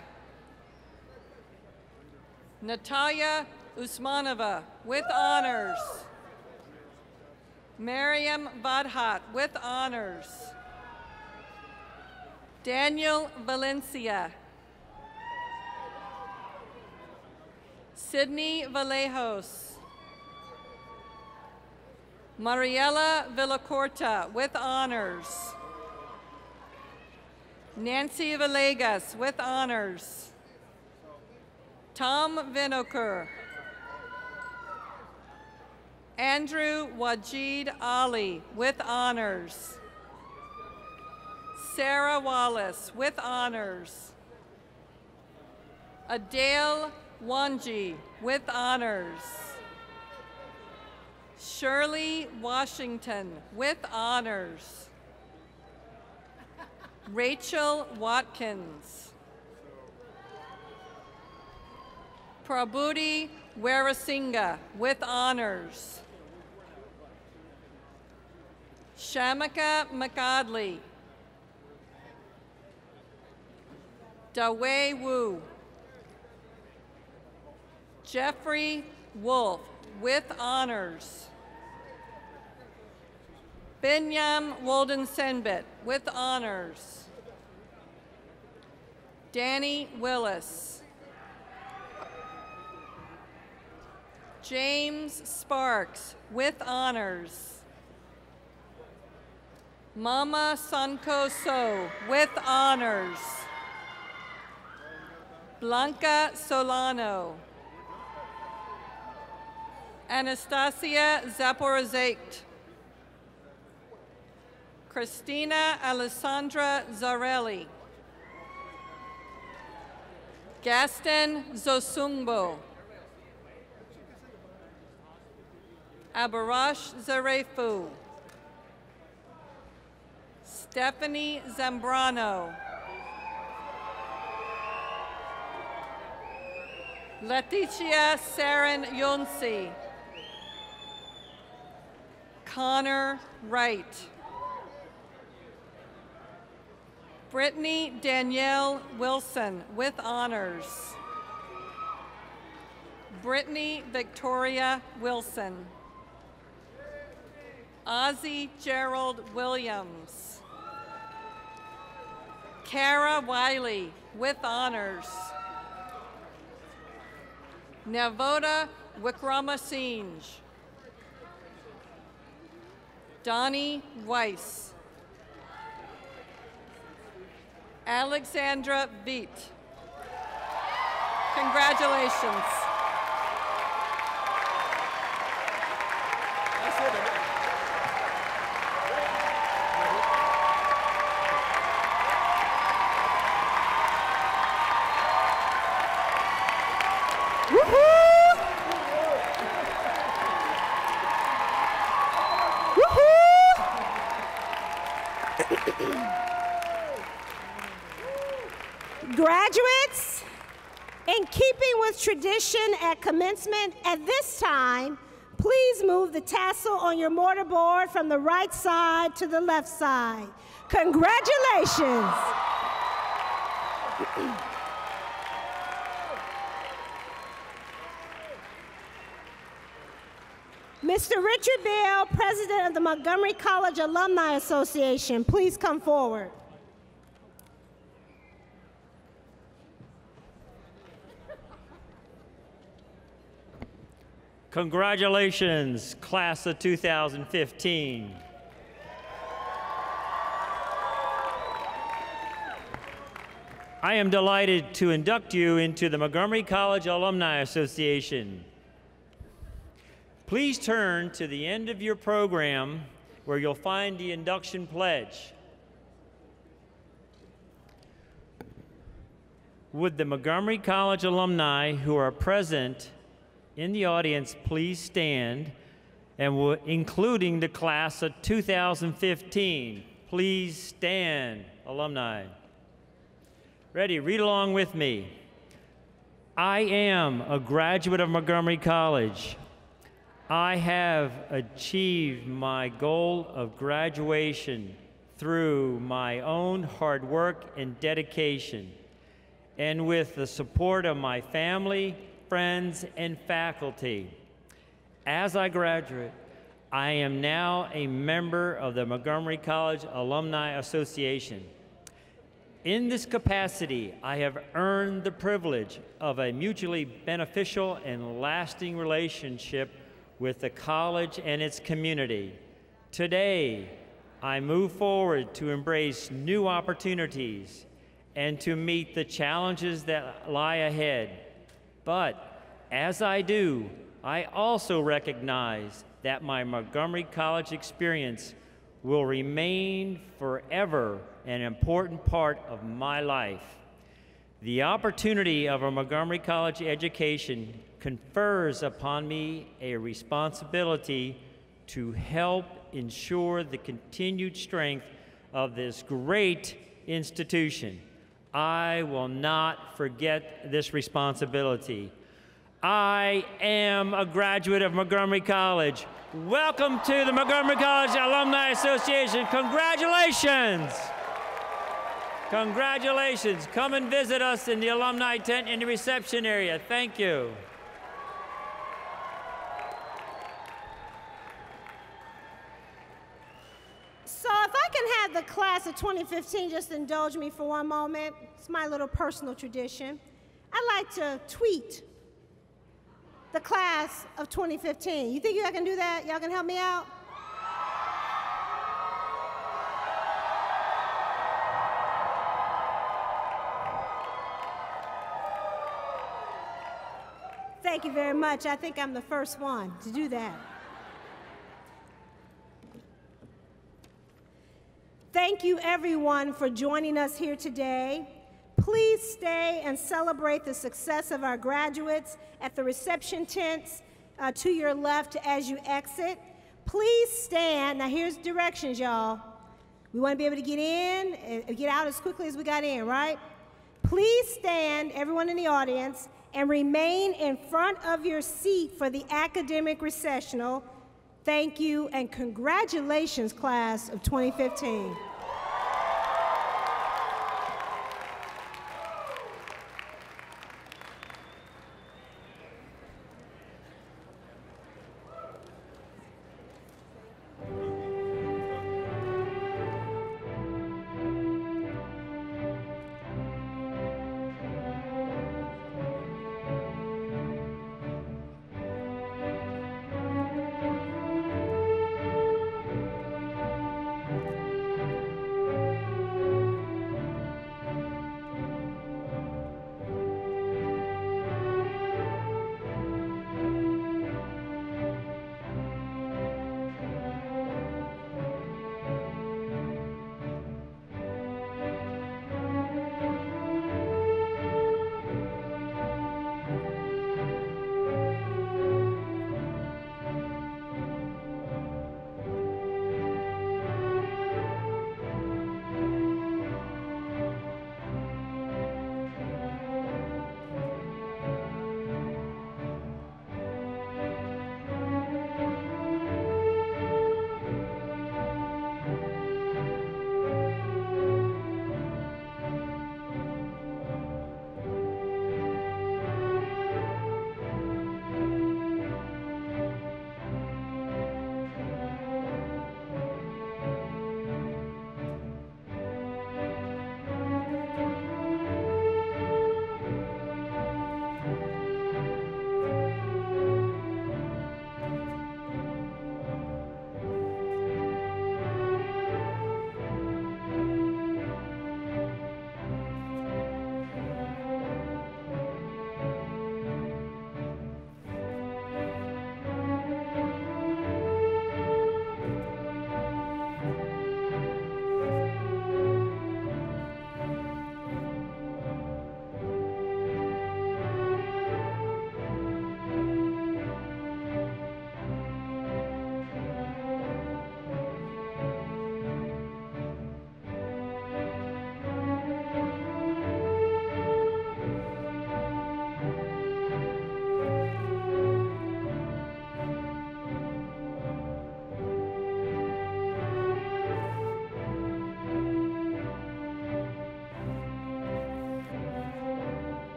Natalia Usmanova with honors, Mariam Vadhat with honors, Daniel Valencia, Sydney Vallejos, Mariela Villacorta with honors, Nancy Villegas with honors, Tom Vinokur, Andrew Wajid Ali with honors, Sarah Wallace with honors, Adele Wanji with honors, Shirley Washington with honors, Rachel Watkins, Prabhuti Warasinga with honors, Shamika McAdley, Dawei Wu, Jeffrey Wolf with honors, Binyam Walden Senbit with honors, Danny Willis, James Sparks with honors, Mama Sanko So with honors, Blanca Solano, Anastasia Zaporizait, Christina Alessandra Zarelli, Gaston Zosungbo, Abarash Zarefu, Stephanie Zambrano, Leticia Sarin Yonsi, Connor Wright, Brittany Danielle Wilson with honors, Brittany Victoria Wilson, Ozzie Gerald Williams, Kara Wiley with honors, Navoda Wickramasinghe. Donnie Weiss. Alexandra Viet. Congratulations. Graduates, in keeping with tradition at commencement, at this time, please move the tassel on your mortarboard from the right side to the left side. Congratulations. Mr. Richard Bell, President of the Montgomery College Alumni Association, please come forward. Congratulations, class of 2015. I am delighted to induct you into the Montgomery College Alumni Association. Please turn to the end of your program where you'll find the induction pledge. Would the Montgomery College alumni who are present in the audience please stand, and including the class of 2015. Please stand, alumni. Ready, read along with me. I am a graduate of Montgomery College. I have achieved my goal of graduation through my own hard work and dedication, and with the support of my family, friends, and faculty. As I graduate, I am now a member of the Montgomery College Alumni Association. In this capacity, I have earned the privilege of a mutually beneficial and lasting relationship with the college and its community. Today, I move forward to embrace new opportunities and to meet the challenges that lie ahead. But as I do, I also recognize that my Montgomery College experience will remain forever an important part of my life. The opportunity of a Montgomery College education confers upon me a responsibility to help ensure the continued strength of this great institution. I will not forget this responsibility. I am a graduate of Montgomery College. Welcome to the Montgomery College Alumni Association. Congratulations. Congratulations. Come and visit us in the alumni tent in the reception area. Thank you. So if I can have the class of 2015 just indulge me for one moment. It's my little personal tradition. I like to tweet the class of 2015. You think y'all can do that? Y'all can help me out? Thank you very much. I think I'm the first one to do that. Thank you, everyone, for joining us here today. Please stay and celebrate the success of our graduates at the reception tents to your left as you exit. Please stand. Now, here's directions, y'all. We want to be able to get in and get out as quickly as we got in, right? Please stand, everyone in the audience, and remain in front of your seat for the academic recessional. Thank you, and congratulations, class of 2015.